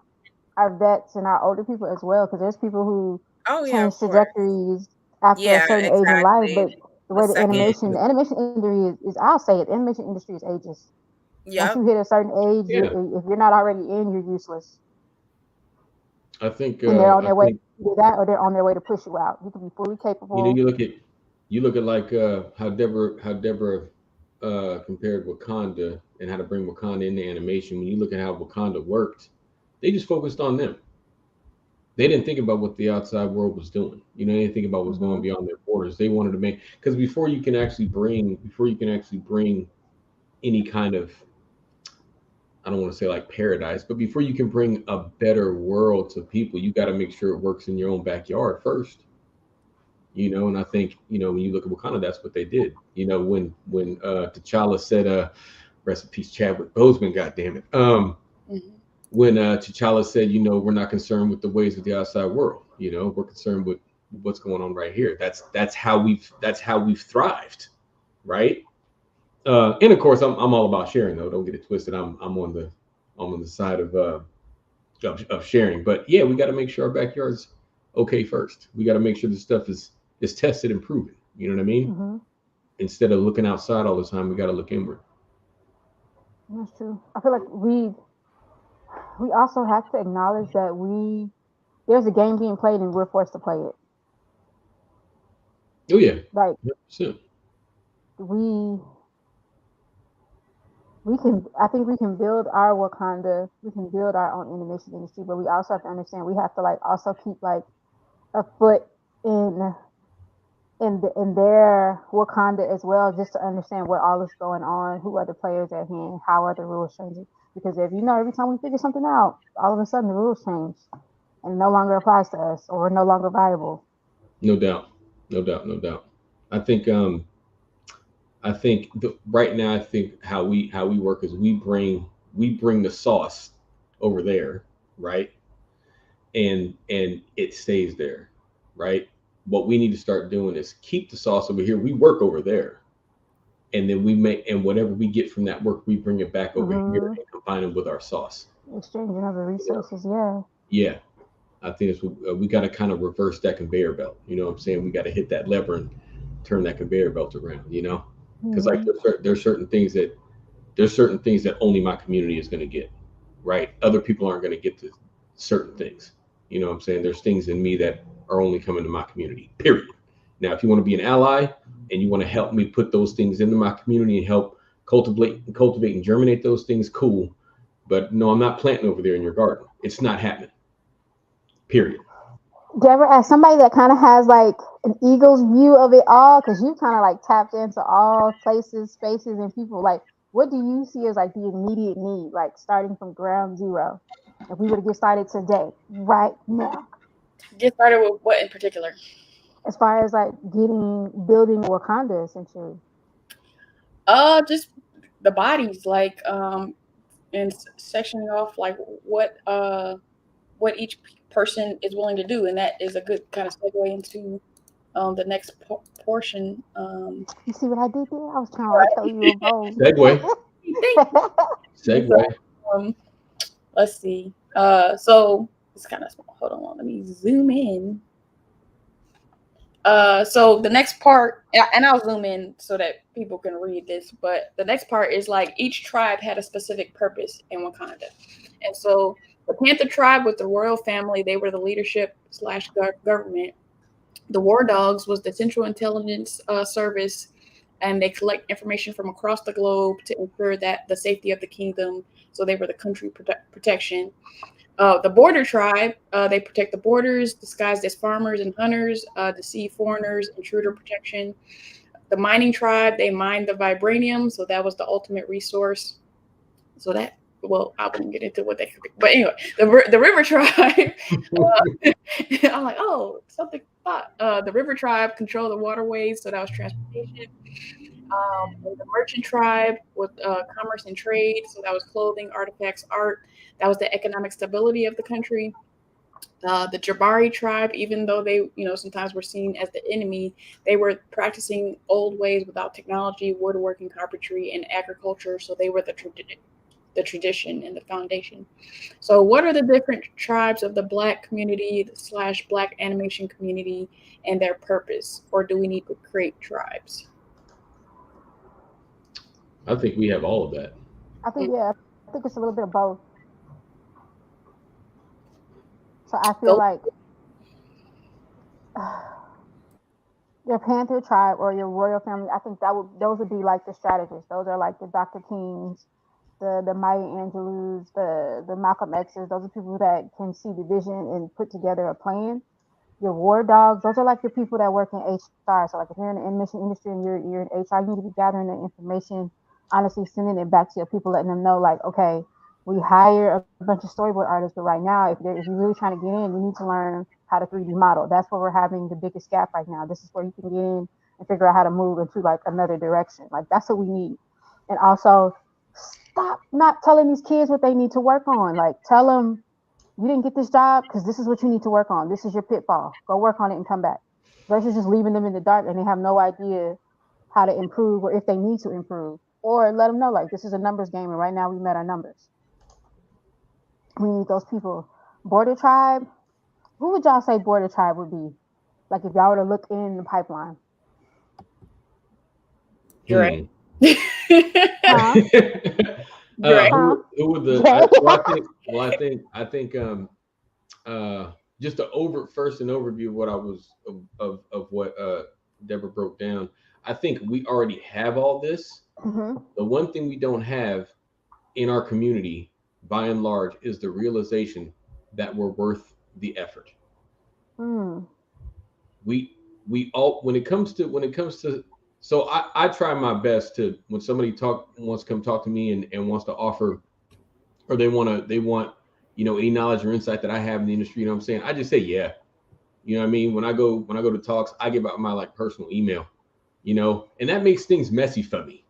our vets and our older people as well, because there's people who change trajectories after a certain age in life. But the way the animation industry is, I'll say it, the animation industry is ageist. Once you hit a certain age, if you're not already in, you're useless. I think and they're on their way to do that, or they're on their way to push you out. You can be fully capable. You know, you look at like how Deborah compared Wakanda and how to bring Wakanda into animation. When you look at how Wakanda worked, they just focused on them. They didn't think about what the outside world was doing. You know, they didn't think about what's going beyond their borders. They wanted to make, because before you can actually bring any kind of, I don't want to say like paradise, but before you can bring a better world to people, you got to make sure it works in your own backyard first. You know, and I think, you know, when you look at Wakanda, that's what they did. You know, when T'Challa said, rest in peace, Chadwick Boseman, goddamn it. When T'Challa said, you know, we're not concerned with the ways of the outside world. You know, we're concerned with what's going on right here. That's how we've thrived, right? And of course, I'm all about sharing, though. Don't get it twisted. I'm on the side of sharing. But yeah, we got to make sure our backyard's okay first. We got to make sure the stuff is tested and proven. You know what I mean? Instead of looking outside all the time, we got to look inward. That's true. I feel like we also have to acknowledge that there's a game being played and we're forced to play it. Oh yeah. Like 100%. I think we can build our Wakanda, we can build our own animation industry, but we also have to understand we have to like also keep like a foot in their Wakanda as well, just to understand what all is going on, who are the players at hand, how are the rules changing. Because if you know, every time we figure something out, all of a sudden the rules change and no longer applies to us, or we're no longer viable. No doubt. I think right now, I think how we work is we bring the sauce over there, right? And it stays there, right? What we need to start doing is keep the sauce over here. We work over there, and then and whatever we get from that work, we bring it back over here and combine it with our sauce. Exchanging of the resources, Yeah. I think it's we got to kind of reverse that conveyor belt. You know what I'm saying? We got to hit that lever and turn that conveyor belt around. You know, because like there's certain things that only my community is going to get, right? Other people aren't going to get to certain things. You know what I'm saying? There's things in me that are only coming to my community, period. Now, if you want to be an ally and you want to help me put those things into my community and help cultivate and germinate those things, cool. But no, I'm not planting over there in your garden. It's not happening, period. Deborah, as somebody that kind of has like an eagle's view of it all, because you kind of like tapped into all places, spaces, and people. Like, what do you see as like the immediate need, like starting from ground zero? If we were to get started today, right now, Get started with what in particular? as far as like building Wakanda essentially. Just the bodies, like and sectioning off like what each person is willing to do, and that is a good kind of segue into the next portion. You see what I did there? I was trying to like throw Right. you a bone. Segue. Thank you. And Segue. so, let's see. So it's kind of small. Hold on, let me zoom in. So the next part, and I'll zoom in so that people can read this, but the next part is like each tribe had a specific purpose in Wakanda. And so the Panther tribe was the royal family, they were the leadership slash government. The War Dogs was the Central Intelligence Service, and they collect information from across the globe to ensure that the safety of the kingdom. So they were the country protection. The Border Tribe, they protect the borders, disguised as farmers and hunters, deceive foreigners, intruder protection. The Mining Tribe, they mined the vibranium, so that was the ultimate resource. So that, well, I wouldn't get into what they could be. But anyway, the River Tribe, I'm like, oh, something thought. The River Tribe control the waterways, so that was transportation. The Merchant Tribe with commerce and trade, so that was clothing, artifacts, art. That was the economic stability of the country. The Jabari tribe, even though they, sometimes were seen as the enemy, they were practicing old ways without technology, woodworking, carpentry, and agriculture. So they were the tradition and the foundation. So, what are the different tribes of the Black community slash Black animation community and their purpose, or do we need to create tribes? I think we have all of that. I think it's a little bit of both. So I feel like your Panther tribe or your royal family, I think those would be like the strategists. Those are like the Dr. Kings, the Maya Angelou's, the Malcolm X's. Those are people that can see the vision and put together a plan. Your war dogs, those are like your people that work in HR. So like if you're in the animation industry and you're in HR, you need to be gathering the information, honestly sending it back to your people, letting them know like, okay, we hire a bunch of storyboard artists, but right now, if you're really trying to get in, you need to learn how to 3D model. That's where we're having the biggest gap right now. This is where you can get in and figure out how to move into like another direction. Like that's what we need. And also, stop not telling these kids what they need to work on. Like tell them you didn't get this job because this is what you need to work on. This is your pitfall. Go work on it and come back. Versus just leaving them in the dark and they have no idea how to improve or if they need to improve. Or let them know like this is a numbers game and right now we met our numbers. We need those people. Border tribe. Who would y'all say border tribe would be? Like if y'all were to look in the pipeline. You're right. Huh? Who would the? I think just first an overview of what I was of what Deborah broke down. I think we already have all this. Mm-hmm. The one thing we don't have in our community, by and large, is the realization that we're worth the effort. We all when it comes to so I try my best to when somebody wants to come talk to me and wants to offer or they want any knowledge or insight that I have in the industry, you know what I'm saying? I just say yeah. You know what I mean? When I go to talks, I give out my like personal email, and that makes things messy for me.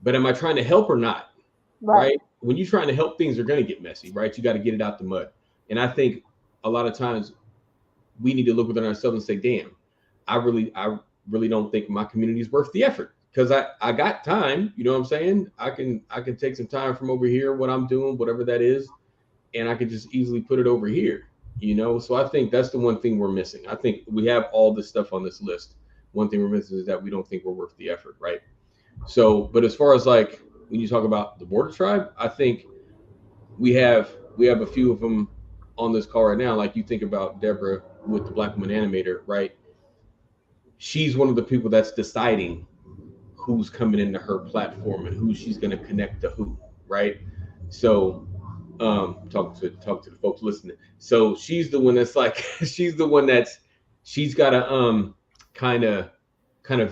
But am I trying to help or not? Right? When you're trying to help, things are going to get messy, right? You got to get it out the mud. And I think a lot of times we need to look within ourselves and say, damn, I really don't think my community is worth the effort because I got time, you know what I'm saying? I can take some time from over here, what I'm doing, whatever that is, and I can just easily put it over here, So I think that's the one thing we're missing. I think we have all this stuff on this list. One thing we're missing is that we don't think we're worth the effort, right? So, but as far as like when you talk about the border tribe, I think we have a few of them on this call right now. Like you think about Deborah with the BlkWmnAnimator, right? She's one of the people that's deciding who's coming into her platform and who she's going to connect to who, right? So, talk to the folks listening. So she's the one that's like, she's got to kind of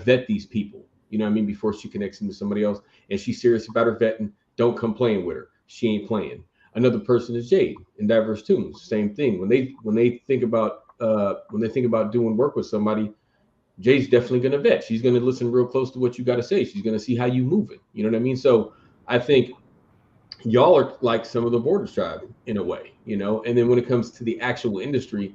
vet these people. You know what I mean? Before she connects them to somebody else, and she's serious about her vetting. Don't come playing with her. She ain't playing. Another person is Jade in Diverse Tunes. Same thing. When they think about doing work with somebody, Jade's definitely going to vet. She's going to listen real close to what you got to say. She's going to see how you moving. You know what I mean? So I think y'all are like some of the Borders tribe in a way, you know. And then when it comes to the actual industry,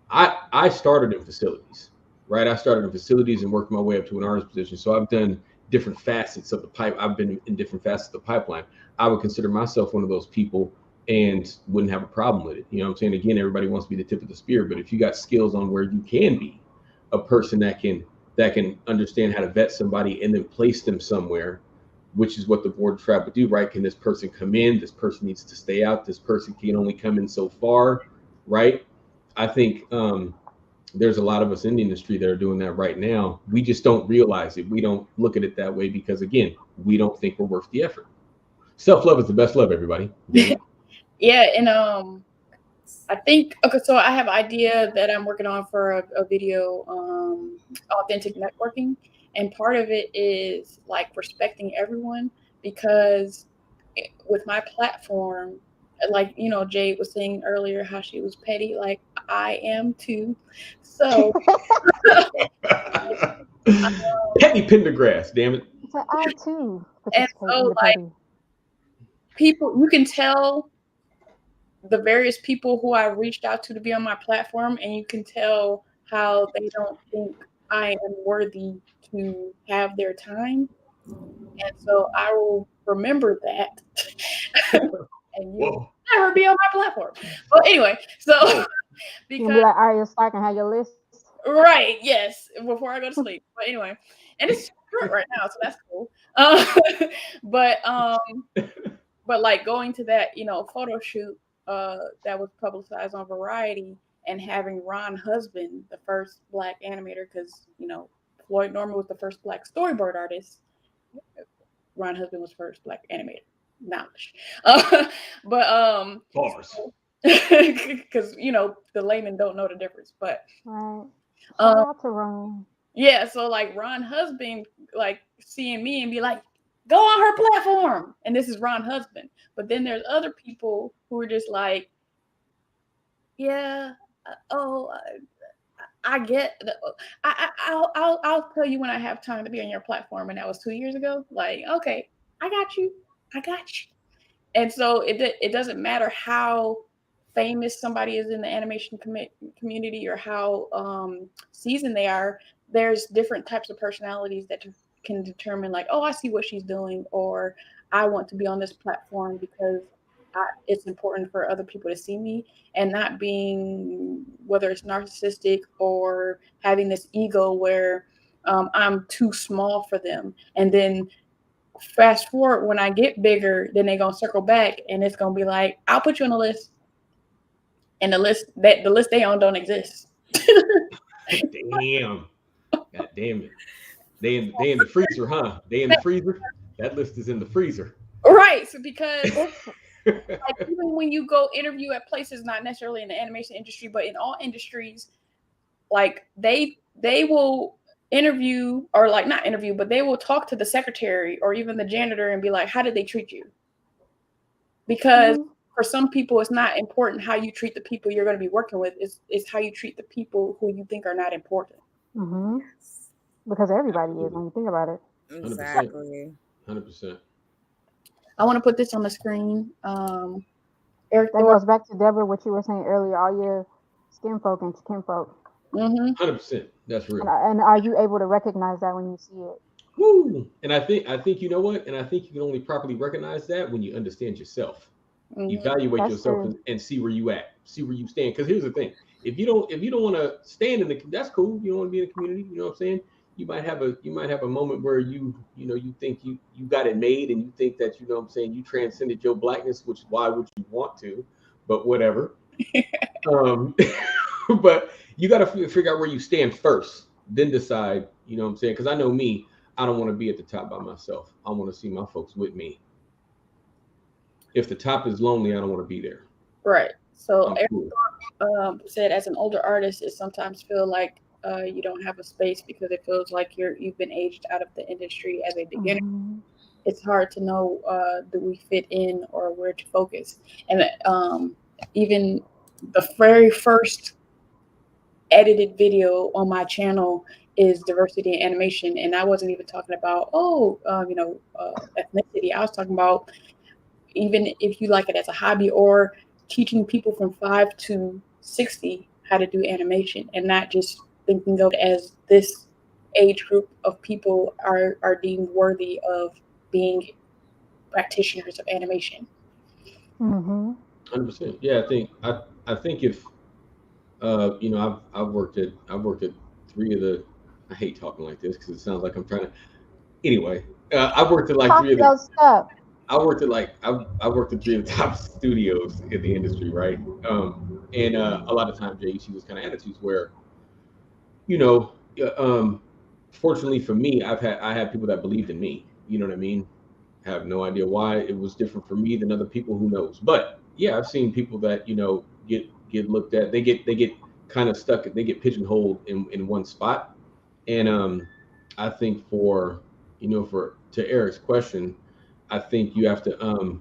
I started in facilities, right? I started in facilities and worked my way up to an artist position. So I've done different facets of the pipe. I've been in different facets of the pipeline. I would consider myself one of those people and wouldn't have a problem with it. You know what I'm saying? Again, everybody wants to be the tip of the spear, but if you got skills on where you can be a person that can understand how to vet somebody and then place them somewhere, which is what the board tribe would do, right? Can this person come in? This person needs to stay out. This person can only come in so far, right? I think there's a lot of us in the industry that are doing that right now. We just don't realize it. We don't look at it that way because, again, we don't think we're worth the effort. Self-love is the best love, everybody. Yeah, and I think, okay, so I have an idea that I'm working on for a video, authentic networking. And part of it is like respecting everyone, because with my platform, like, you know, Jade was saying earlier how she was petty, like I am too. So Petty Pendergrass, damn it. So I too and participate in so the like petty. people, you can tell the various people who I reached out to be on my platform, and you can tell how they don't think I am worthy to have their time. And so I will remember that. And you never be on my platform. But anyway, so You'll be because like, all right, so I can have your list. right, yes, before I go to sleep. But anyway, and it's short right now, so that's cool. But like going to that, you know, photo shoot that was publicized on Variety, and having Ron Husband, the first Black animator, because, you know, Floyd Norman was the first Black storyboard artist. Ron Husband was first Black animator. Knowledge. But bars. because, you know, the laymen don't know the difference. But Right. Shout out to Ron. yeah, so like Ron Husband, like seeing me and be like, go on her platform. And this is Ron Husband. But then there's other people who are just like, yeah, I get. I'll tell you when I have time to be on your platform, and that was 2 years ago. Like, okay, I got you. And so it doesn't matter how famous somebody is in the animation community or how seasoned they are. There's different types of personalities that can determine, like, oh, I see what she's doing, or I want to be on this platform because it's important for other people to see me, and not being, whether it's narcissistic or having this ego where I'm too small for them. And then fast forward, when I get bigger, then they're gonna circle back and it's gonna be like, I'll put you on the list. And the list they on don't exist. Damn. God damn it. They in the freezer, huh? They in the freezer? That list is in the freezer. Right. So because like, even when you go interview at places, not necessarily in the animation industry, but in all industries, like they will interview, or like not interview, but they will talk to the secretary or even the janitor and be like, how did they treat you? Because for some people, it's not important how you treat the people you're going to be working with. It's how you treat the people who you think are not important. Mm-hmm. Because everybody is, when you think about it. Exactly. 100%. I want to put this on the screen. Eric, that goes back to Deborah, what you were saying earlier, all your skin folk and kinfolk. 100%. That's real. And are you able to recognize that when you see it? Woo! And I think you know what? And I think you can only properly recognize that when you understand yourself. Evaluate yourself and see where you at, see where you stand. Because here's the thing: if you don't want to stand in the, that's cool. You don't want to be in the community. You know what I'm saying? You might have a moment where you think you got it made, and you think that, you know what I'm saying, you transcended your blackness, which why would you want to? But whatever. But you got to figure out where you stand first, then decide. You know what I'm saying? Because I know me, I don't want to be at the top by myself. I want to see my folks with me. If the top is lonely, I don't want to be there. Right. So Eric said, as an older artist, it sometimes feel like you don't have a space because it feels like you've been aged out of the industry as a beginner. Mm-hmm. It's hard to know do we fit in or where to focus. And even the very first edited video on my channel is diversity in animation, and I wasn't even talking about ethnicity. I was talking about even if you like it as a hobby or teaching people from 5 to 60 how to do animation, and not just thinking of it as this age group of people are deemed worthy of being practitioners of animation. Mm-hmm. 100%. Yeah, I think if I've worked at three of the. I hate talking like this because it sounds like I'm trying to. Anyway, I've worked at like Talk three of the. your stuff. I worked at three of the top studios in the industry, right? And a lot of times, Jay, you see those kind of attitudes where, you know, fortunately for me, I had people that believed in me. You know what I mean? Have no idea why it was different for me than other people. Who knows? But yeah, I've seen people that get looked at. They get kind of stuck. They get pigeonholed in one spot. And I think for to Eric's question, I think you have to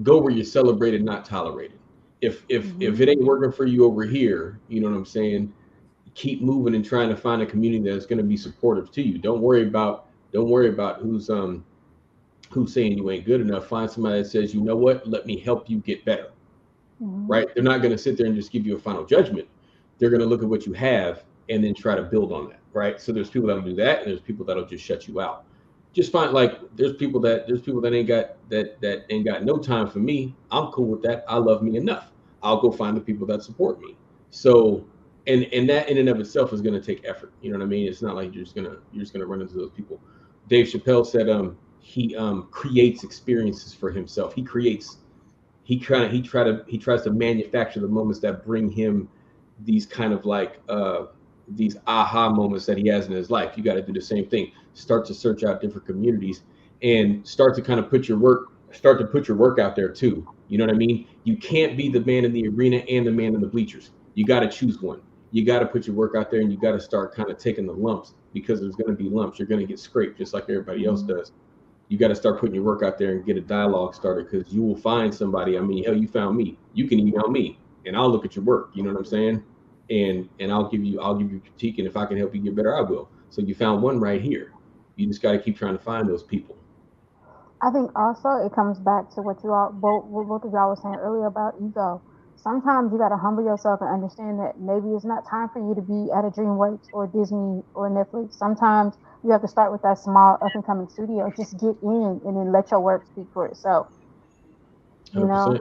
go where you're celebrated, not tolerated. If Mm-hmm. it ain't working for you over here, you know what I'm saying? Keep moving and trying to find a community that's going to be supportive to you. Don't worry about who's saying you ain't good enough. Find somebody that says, you know what, let me help you get better. Mm-hmm. Right? They're not going to sit there and just give you a final judgment. They're going to look at what you have and then try to build on that. Right? So there's people that'll do that, and there's people that'll just shut you out. Just find like there's people that ain't got no time for me. I'm cool with that. I love me enough. I'll go find the people that support me. So and that in and of itself is going to take effort. You know what I mean? It's not like you're just gonna run into those people. Dave Chappelle said he creates experiences for himself. He tries to manufacture the moments that bring him these kind of like these aha moments that he has in his life. You got to do the same thing. Start to search out different communities and start to kind of put your work out there too. You know what I mean? You can't be the man in the arena and the man in the bleachers. You got to choose one. You got to put your work out there, and you got to start kind of taking the lumps, because there's going to be lumps. You're going to get scraped just like everybody else Mm-hmm. does. You got to start putting your work out there and get a dialogue started, because you will find somebody. I mean, hell, you found me. You can email me and I'll look at your work. You know what I'm saying? And I'll give you critique, and if I can help you get better, I will. So you found one right here. You just got to keep trying to find those people. I think also it comes back to what you all both of y'all were saying earlier about ego. Sometimes you got to humble yourself and understand that maybe it's not time for you to be at a DreamWorks or Disney or Netflix. Sometimes you have to start with that small up and coming studio. Just get in and then let your work speak for itself. You know,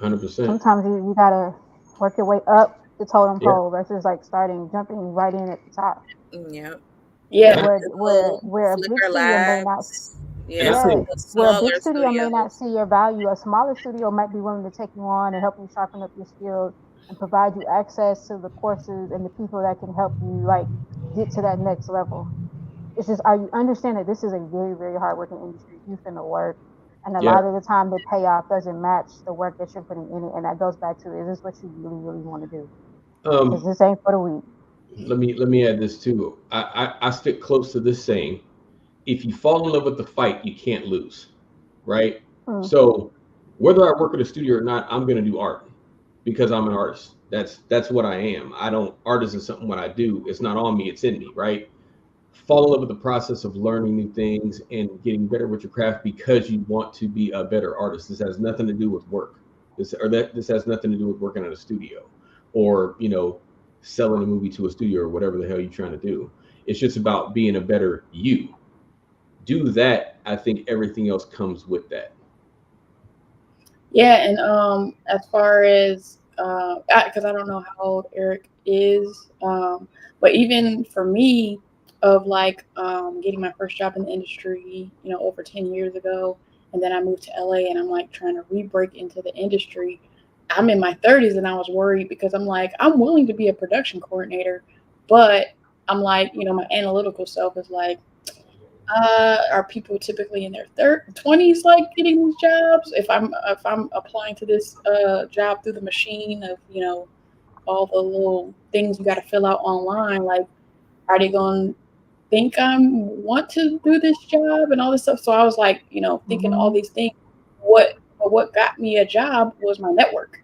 100%. 100%. sometimes you gotta work your way up the totem Yeah. pole versus like jumping right in at the top. Yeah. Yeah, And I, Where a big Flicker studio may not. labs. and Yeah, I some of Yes, think the where a smaller big studio may not studios. see your value, a smaller studio might be willing to take you on and help you sharpen up your skills and provide you access to the courses and the people that can help you like get to that next level. It's just are you understand that this is a very, very hard working industry. You finna work. And a yeah. lot of the time the payoff doesn't match the work that you're putting in it. And that goes back to is this what you really, really want to do? Because Um, this ain't for the weak. let me add this too. I stick close to this saying: if you fall in love with the fight, you can't lose, right? Mm, So whether I work at a studio or not, I'm going to do art because I'm an artist. That's what I am. I don't art isn't something what I do. It's not on me. It's in me, right? Fall in love with the process of learning new things and getting better with your craft because you want to be a better artist. This has nothing to do with work. This has nothing to do with working at a studio or selling a movie to a studio or whatever the hell you're trying to do. It's just about being a better you. Do that. I think everything else comes with that. yeah, and as far as because I don't know how old Eric is, but even for me, of like getting my first job in the industry, over 10 years ago, and then I moved to LA, and I'm like trying to re-break into the industry. I'm in my 30s, and I was worried because I'm like I'm willing to be a production coordinator, but I'm like my analytical self is like are people typically in their 20s like getting these jobs? If I'm applying to this job through the machine of all the little things you got to fill out online. Like, are they going to think I want to do this job and all this stuff? So I was like, thinking all these things. What got me a job was my network,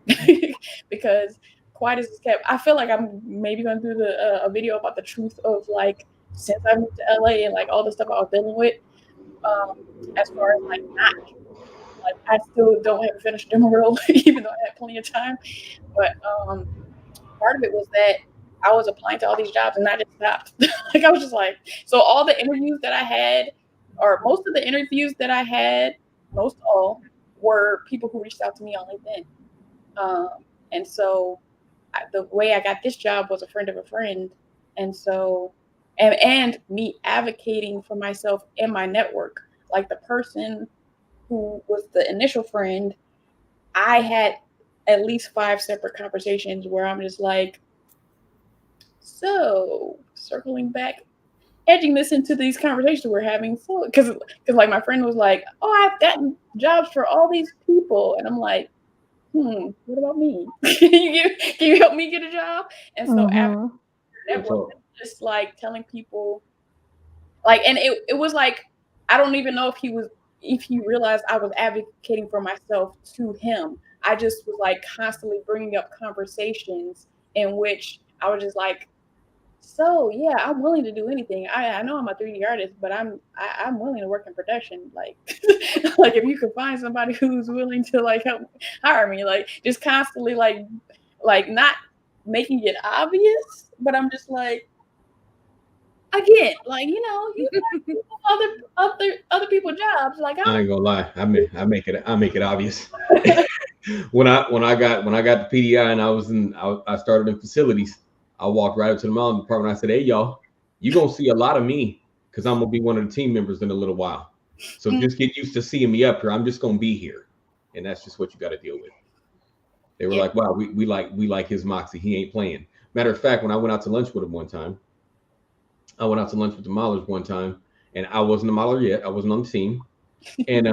because quiet as it's kept, I feel like I'm maybe going to do a video about the truth of like since I moved to LA and like all the stuff I was dealing with. As far as like not like I still don't have a finished demo reel, even though I had plenty of time. But part of it was that I was applying to all these jobs and I just stopped. Like I was just like, so all the interviews that I had, or most of the interviews that I had, most all were people who reached out to me on LinkedIn. And so the way I got this job was a friend of a friend. And so, and me advocating for myself in my network, like the person who was the initial friend, I had at least 5 separate conversations where I'm just like, so circling back, edging this into these conversations we're having. So, because like my friend was like, oh, I've gotten jobs for all these people. And I'm like, what about me? Can you help me get a job? And so after that was just like telling people, like, and it was like, I don't even know if he realized I was advocating for myself to him. I just was like constantly bringing up conversations in which I was just like, so yeah, I'm willing to do anything. I know I'm a 3D artist, but I'm willing to work in production. Like, like if you could find somebody who's willing to like help hire me, like just constantly like not making it obvious, but I'm just like, again, like you other people jobs. Like I ain't gonna lie, I make it obvious. when I got the PDI and I started in facilities, I walked right up to the modeling department. I said, hey y'all, you gonna see a lot of me because I'm gonna be one of the team members in a little while. So just get used to seeing me up here. I'm just gonna be here, and that's just what you got to deal with. They were like, wow, we like his moxie. He ain't playing. Matter of fact, when I went out to lunch with him one time, I went out to lunch with the modelers one time, and I wasn't a modeler yet. I wasn't on the team, and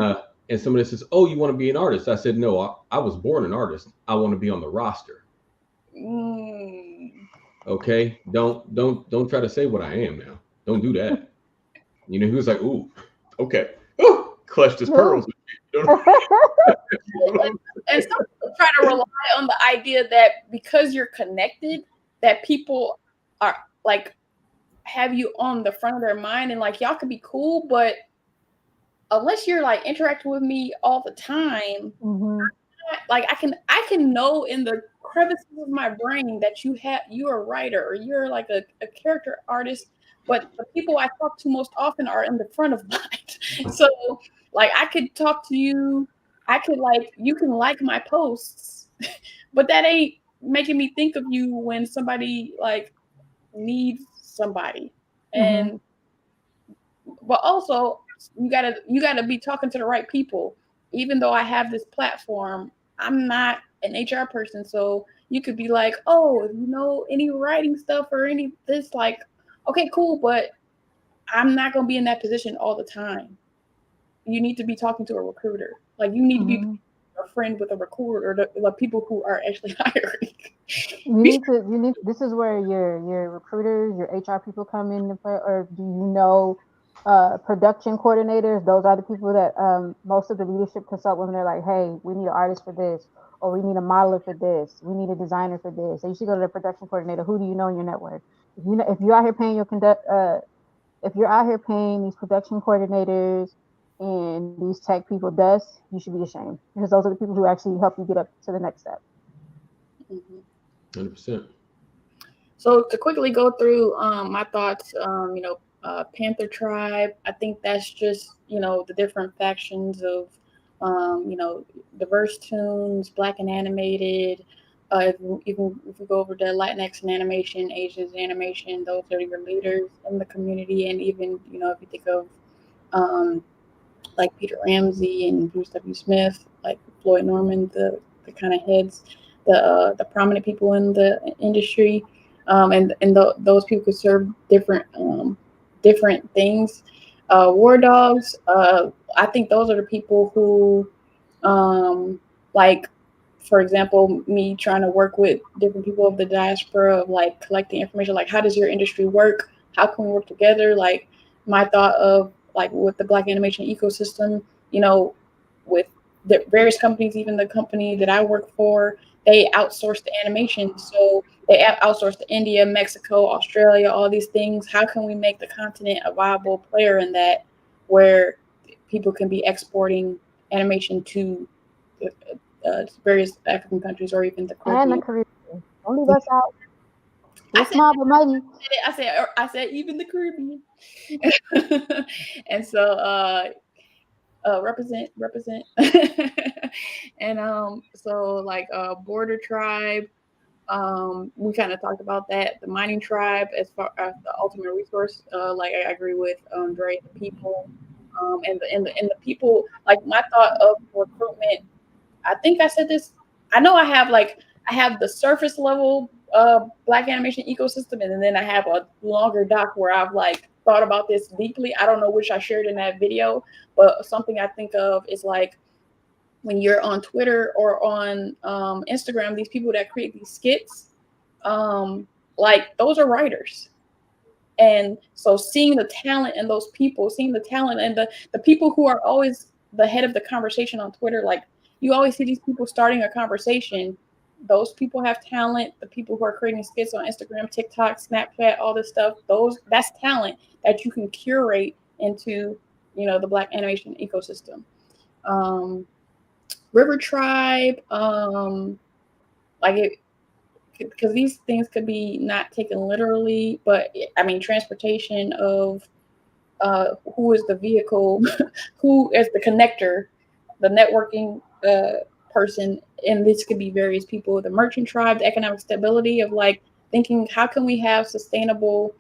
somebody says, "Oh, you want to be an artist?" I said, "No, I was born an artist. I want to be on the roster." Okay, don't try to say what I am now. Don't do that. He was like, "Ooh, okay." Ooh, clutched his pearls. And some people try to rely on the idea that because you're connected, that people are like have you on the front of their mind, and like y'all could be cool, but unless you're like interacting with me all the time, like I can know in the crevices of my brain that you're a writer or you're like a character artist, but the people I talk to most often are in the front of mine. So like I could talk to you, you can like my posts, but that ain't making me think of you when somebody like needs somebody. And but also you gotta be talking to the right people. Even though I have this platform, I'm not an HR person, so you could be like, oh, any writing stuff or any this, like, okay, cool, but I'm not gonna be in that position all the time. You need to be talking to a recruiter. Like you need to be a friend with a recruiter, or the people who are actually hiring. This is where your recruiters, your HR people come into play, or do you know production coordinators? Those are the people that most of the leadership consult when they're like, hey, we need an artist for this, or we need a modeler for this, we need a designer for this. So you should go to the production coordinator. Who do you know in your network? If you're out here paying if you're out here paying these production coordinators and these tech people dust, you should be ashamed, because those are the people who actually help you get up to the next step. 100%. So to quickly go through my thoughts, Panther Tribe, I think that's just, the different factions of, diverse tunes, Black and animated. If we go over to Latinx and animation, Asians animation, those are your leaders in the community. And even, if you think of like Peter Ramsey and Bruce W. Smith, like Floyd Norman, the kind of heads, the prominent people in the industry. Those people could serve different things. War dogs, I think those are the people who like for example, me trying to work with different people of the diaspora of like collecting information, like how does your industry work? How can we work together? Like my thought of like with the Black animation ecosystem, you know, with the various companies, even the company that I work for, they outsource the animation. So they outsource to India, Mexico, Australia, all these things. How can we make the continent a viable player in that where people can be exporting animation to various African countries or even the And the Caribbean? Caribbean. Don't leave us out. I We're said, small but mighty. I said even the Caribbean. And so represent and so like border tribe, we kind of talked about that, the mining tribe as far as the ultimate resource. Like I agree with Dre, the people, and the people, like my thought of recruitment, I think I said this. I know I have the surface level Black animation ecosystem, and then I have a longer doc where I've like thought about this deeply. I don't know which I shared in that video, but something I think of is like when you're on Twitter or on Instagram, these people that create these skits, like those are writers. And so seeing the talent in those people, seeing the talent and the people who are always the head of the conversation on Twitter, like you always see these people starting a conversation. Those people have talent. The people who are creating skits on Instagram, TikTok, Snapchat, all this stuff, that's talent that you can curate into, you know, the Black animation ecosystem. River Tribe, like it, because these things could be not taken literally, but I mean, transportation of who is the vehicle, who is the connector, the networking person, and this could be various people, the merchant tribe, the economic stability of like thinking, how can we have sustainable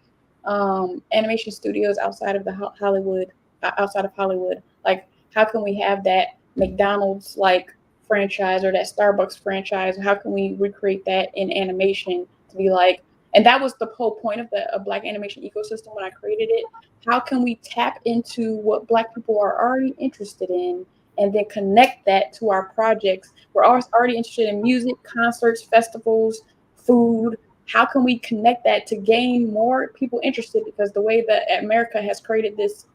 animation studios outside of the Hollywood, outside of Hollywood? Like, how can we have that McDonald's like franchise or that Starbucks franchise? How can we recreate that in animation to be like, and that was the whole point of the Black animation ecosystem when I created it. How can we tap into what Black people are already interested in and then connect that to our projects? We're already interested in music, concerts, festivals, food. How can we connect that to gain more people interested? Because the way that America has created this,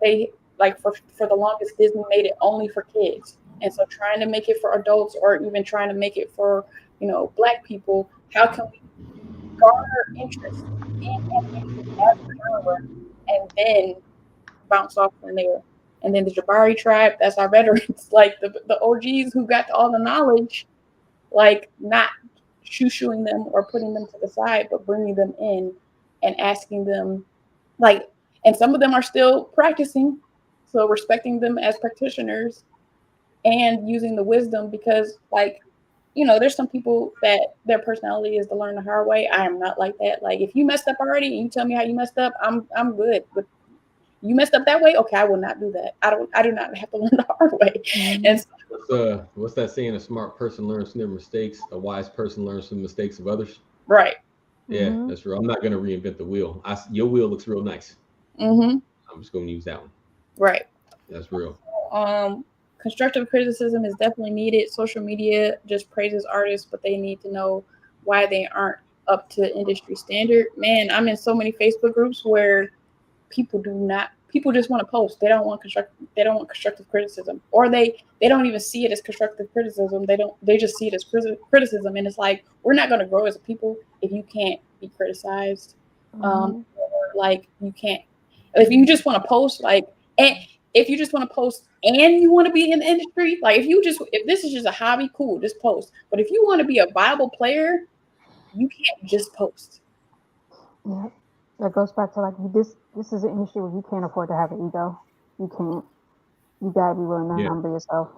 they like for the longest, Disney made it only for kids, and so trying to make it for adults or even trying to make it for, you know, Black people. How can we garner interest in animation as a genre and then bounce off from there? And then the Jabari tribe, that's our veterans, like the OGs who got all the knowledge, like not shoo-shooing them or putting them to the side, but bringing them in and asking them, like, and some of them are still practicing, so respecting them as practitioners and using the wisdom, because like, you know, there's some people that their personality is to learn the hard way. I am not like that. Like if you messed up already and you tell me how you messed up, I'm good. But you messed up that way, okay, I will not do that. I do not have to learn the hard way. Mm-hmm. And so, What's that saying? A smart person learns from their mistakes. A wise person learns from the mistakes of others. right. Yeah, Mm-hmm. that's real. I'm not going to reinvent the wheel. Your wheel looks real nice. Mm-hmm. I'm just going to use that one. Right. That's real. Constructive criticism is definitely needed. Social media just praises artists, but they need to know why they aren't up to industry standard. Man, I'm in so many Facebook groups where people just want to post. They don't want constructive criticism, or they don't even see it as constructive criticism. They just see it as criticism, and it's like, we're not going to grow as a people if you can't be criticized. Mm-hmm. Or like you can't, if you just want to post, like, and if you just want to post and you want to be in the industry, like if this is just a hobby, cool, just post. But if you want to be a viable player, you can't just post. Yeah, that goes back to like this is an industry where you can't afford to have an ego. You can't. You gotta be willing to humble yourself.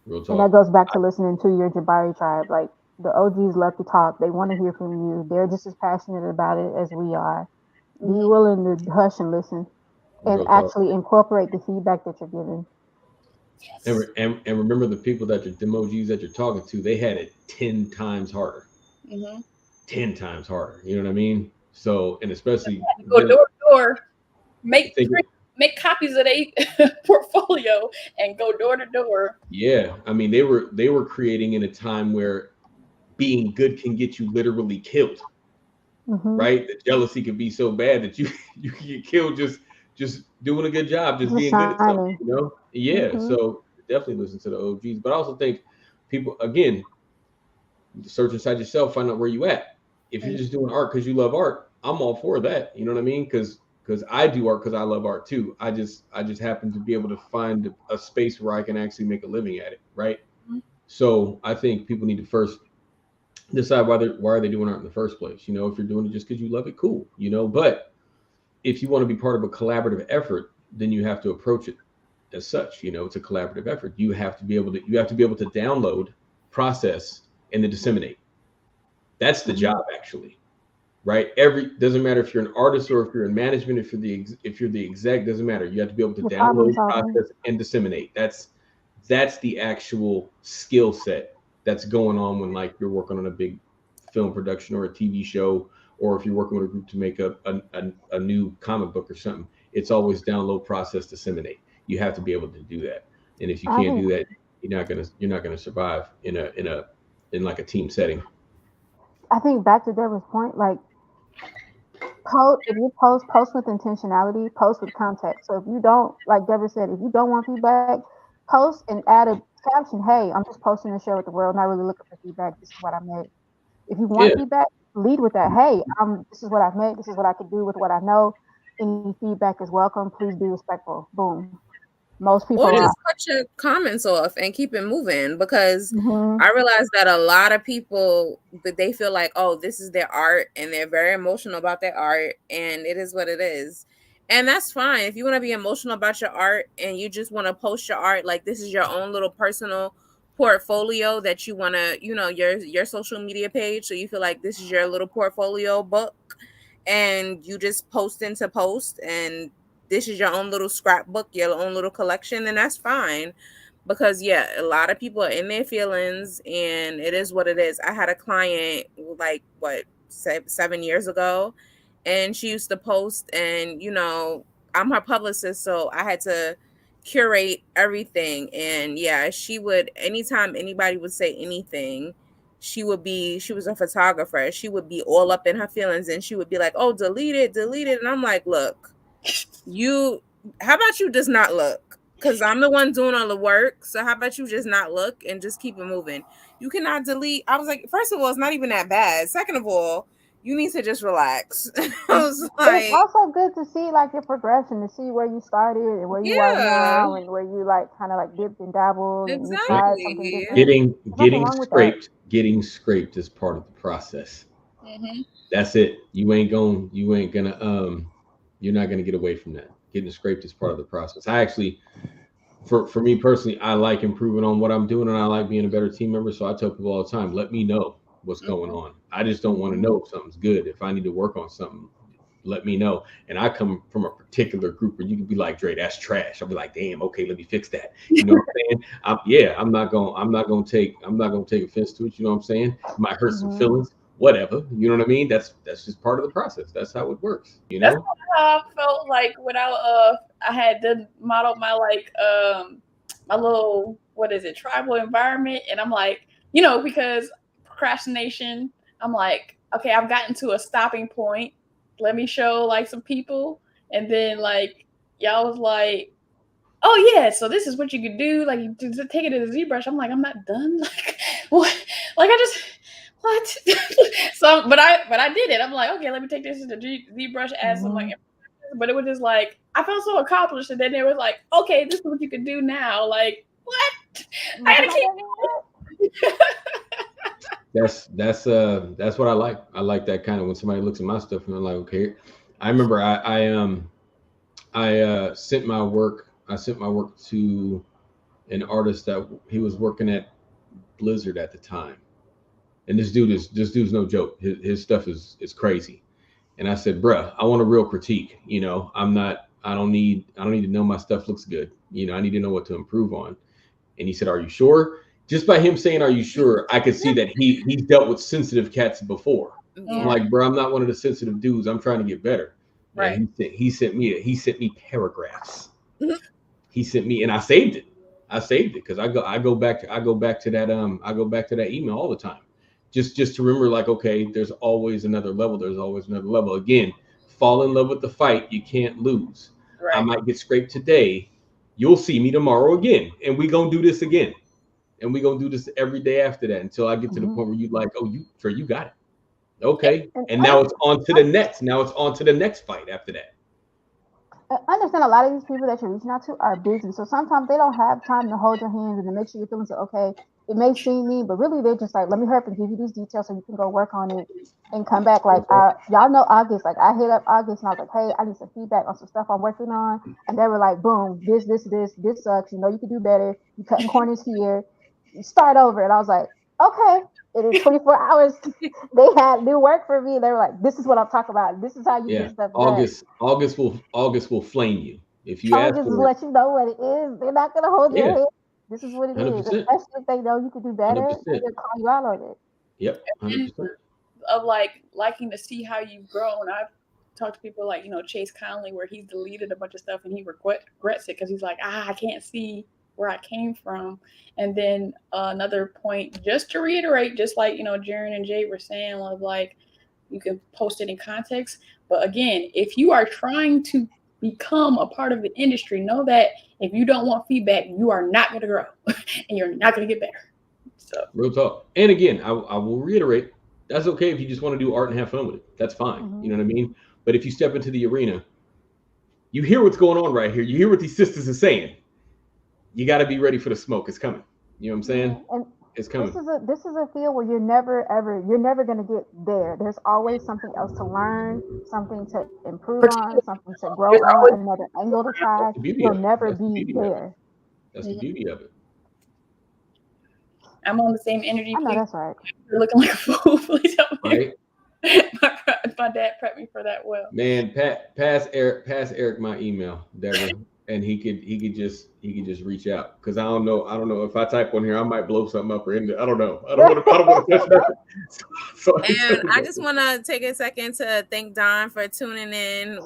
Real talk. And that goes back to listening to your Jabari tribe. Like the OGs love to talk. They want to hear from you. They're just as passionate about it as we are. Be willing to hush and listen, and actually incorporate the feedback that you're giving. Yes. And remember, the people that the emojis that you're talking to, they had it 10 times harder. 10 times harder. You know what I mean? So, and especially go door to door, make make copies of their portfolio and go door to door. Yeah, I mean they were creating in a time where being good can get you literally killed, right? The jealousy can be so bad that you you can get killed just doing a good job, just being good at something, you know? Yeah, so definitely listen to the OGs, but I also think people, again, search inside yourself, find out where you at. If you're just doing art because you love art, I'm all for that. You know what I mean? Because I do art because I love art too. I just happen to be able to find a space where I can actually make a living at it, right? So I think people need to first decide why are they doing art in the first place. You know, if you're doing it just because you love it, cool. You know, but if you want to be part of a collaborative effort, then you have to approach it as such. You know, it's a collaborative effort. You have to be able to download, process, and then disseminate. That's the job, actually, right? Doesn't matter if you're an artist or if you're in management, if you're the exec, doesn't matter. You have to be able to download, process, and disseminate. That's the actual skill set that's going on when, like, you're working on a big film production or a TV show, or if you're working with a group to make a new comic book or something. It's always download, process, disseminate. You have to be able to do that, and if you can't do that, you're not gonna survive in like a team setting. I think back to Deborah's point, like, if you post with intentionality, post with context. So if you don't, like Deborah said, if you don't want feedback, post and add a caption. Hey, I'm just posting to share with the world, not really looking for feedback. This is what I made. If you want feedback, lead with that. Hey, this is what I've made. This is what I could do with what I know. Any feedback is welcome. Please be respectful. Boom. Most people or just cut your comments off and keep it moving, because I realize that a lot of people, that they feel like, oh, this is their art, and they're very emotional about their art, and it is what it is. And that's fine. If you want to be emotional about your art and you just want to post your art, like, this is your own little personal portfolio that you want to, you know, your social media page, so you feel like this is your little portfolio book, and you just post into post, and this is your own little scrapbook, your own little collection, then that's fine. Because a lot of people are in their feelings, and it is what it is. I had a client, like, 7 years ago, and she used to post, and, you know, I'm her publicist, so I had to curate everything. And she would, anytime anybody would say anything, she was a photographer, she would be all up in her feelings, and she would be like, oh, delete it. And I'm like, look, how about you just not look? Because I'm the one doing all the work. So how about you just not look and just keep it moving? You cannot delete. I was like, first of all, it's not even that bad. Second of all, you need to just relax. I was like, it's also good to see, like, your progression, to see where you started and where you are now, and where you, like, kind of like dipped and dabbled, and you tried something different. Getting scraped is part of the process. That's it. You're not gonna get away from that. Getting scraped is part of the process. I actually, for me personally, I like improving on what I'm doing, and I like being a better team member. So I tell people all the time, let me know what's going on. I just don't want to know if something's good. If I need to work on something, let me know. And I come from a particular group where you can be like, Dre, that's trash. I'll be like, damn, okay, let me fix that. You know what I'm saying? I'm not gonna take offense to it. You know what I'm saying? It might hurt some feelings. Whatever, you know what I mean? That's just part of the process. That's how it works, you know. That's how I felt like when I had to model my, like, my little, tribal environment, and I'm like, you know, because procrastination, I'm like, okay, I've gotten to a stopping point. Let me show, like, some people, and then, like, y'all was like, oh yeah, so this is what you could do, like, you take it as a ZBrush. I'm like, I'm not done, like, what? Like, I just. What? So, but I did it. I'm like, okay, let me take this as a ZBrush, add some, like, but it was just like, I felt so accomplished, and then it was like, okay, this is what you can do now. Like, what? I gotta keep. That's what I like. I like that kind of, when somebody looks at my stuff and I'm like, okay. I remember I sent my work to an artist that he was working at Blizzard at the time. And this dude's no joke. His stuff is crazy. And I said, bruh, I want a real critique. You know, I don't need to know my stuff looks good. You know, I need to know what to improve on. And he said, are you sure? Just by him saying, are you sure? I could see that he's dealt with sensitive cats before. I'm like, bro, I'm not one of the sensitive dudes. I'm trying to get better. Right. He sent me paragraphs. He sent me, and I saved it. Because I go back to that email all the time, just to remember, like, okay, there's always another level. There's always another level. Again, fall in love with the fight. You can't lose. Right. I might get scraped today. You'll see me tomorrow again, and we gonna do this again, and we gonna do this every day after that until I get to the point where you like, oh, you got it. Okay, and now it's on to the next. Now it's on to the next fight after that. I understand a lot of these people that you're reaching out to are busy, so sometimes they don't have time to hold your hands and to make sure your feelings are okay. It may seem mean, but really they're just like, let me hurry up and give you these details so you can go work on it and come back. Like, y'all know August. Like, I hit up August and I was like, hey, I need some feedback on some stuff I'm working on, and they were like, boom, this sucks. You know, you could do better. You cutting corners here. You start over, and I was like, okay. And in 24 hours, they had new work for me. They were like, "This is what I'm talking about. This is how you get stuff done." August will flame you if you ask August for will it. let you know what it is. They're not gonna hold your Yeah, hand. This is what it is. 100%. Especially if they know you could do better, 100%. they'll call you out on it. Yep, 100%. Of like liking to see how you've grown. I've talked to people like, Chase Conley, where he's deleted a bunch of stuff and he regrets it because he's like, I can't see where I came from. And then another point, just to reiterate, just like, Jaren and Jay were saying, of like, you can post it in context. But again, if you are trying to become a part of the industry, know that if you don't want feedback, you are not going to grow and you're not going to get better. So real talk. And again, I will reiterate, that's okay if you just want to do art and have fun with it. That's fine. Mm-hmm. You know what I mean? But if you step into the arena, you hear what's going on right here. You hear what these sisters are saying. You got to be ready for the smoke. It's coming. You know what I'm saying? And it's coming. This is a field where you're never going to get there. There's always something else to learn, something to improve on, something to grow on, another angle to try. You'll never be there. That's the beauty of it. I'm on the same energy. I know that's right. You're looking like a fool. Please help me. Right. My dad prepped me for that well. Man, pass Eric my email, Deborah, and he could just reach out, because I don't know if I type on here I might blow something up or end it. I don't know. I don't want to touch that. And I just want to take a second to thank Don for tuning in.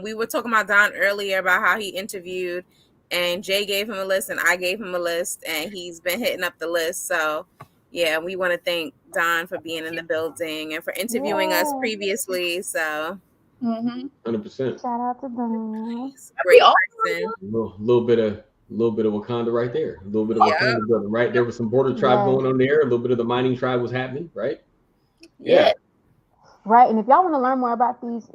We were talking about Don earlier about how he interviewed, and Jay gave him a list and I gave him a list, and he's been hitting up the list. So yeah, we want to thank Don for being in the building and for interviewing us previously. So 100%. Shout out to Don. Great person. A little bit of Wakanda right there. A little bit of Wakanda brother, right? There was some border tribe going on there. A little bit of the mining tribe was happening, right? Yeah. Right. And if y'all want to learn more about these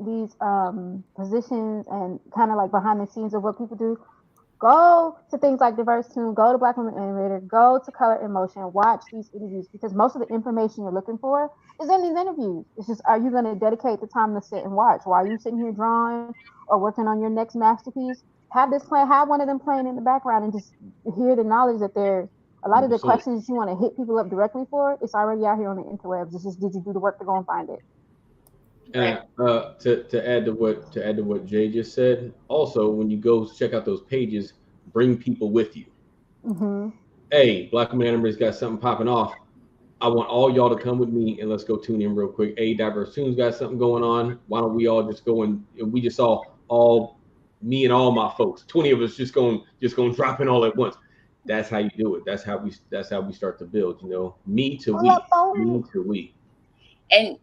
positions and kind of like behind the scenes of what people do, go to things like Diverse Tune, go to BlkWmnAnimator, go to Color in Motion, watch these interviews, because most of the information you're looking for is in these interviews. It's just, are you going to dedicate the time to sit and watch while you sitting here drawing or working on your next masterpiece? Have one of them playing in the background and just hear the knowledge that there's a lot of the questions you want to hit people up directly for. It's already out here on the interwebs. It's just, did you do the work to go and find it? And to add to what Jay just said, also when you go check out those pages, bring people with you. Mm-hmm. Hey, BlkWmnAnimator's got something popping off. I want all y'all to come with me and let's go tune in real quick. Hey, Diverse Tune's got something going on. Why don't we all just go and we just all me and all my folks, 20 of us just going drop in all at once. That's how you do it. That's how we start to build. Me to we. And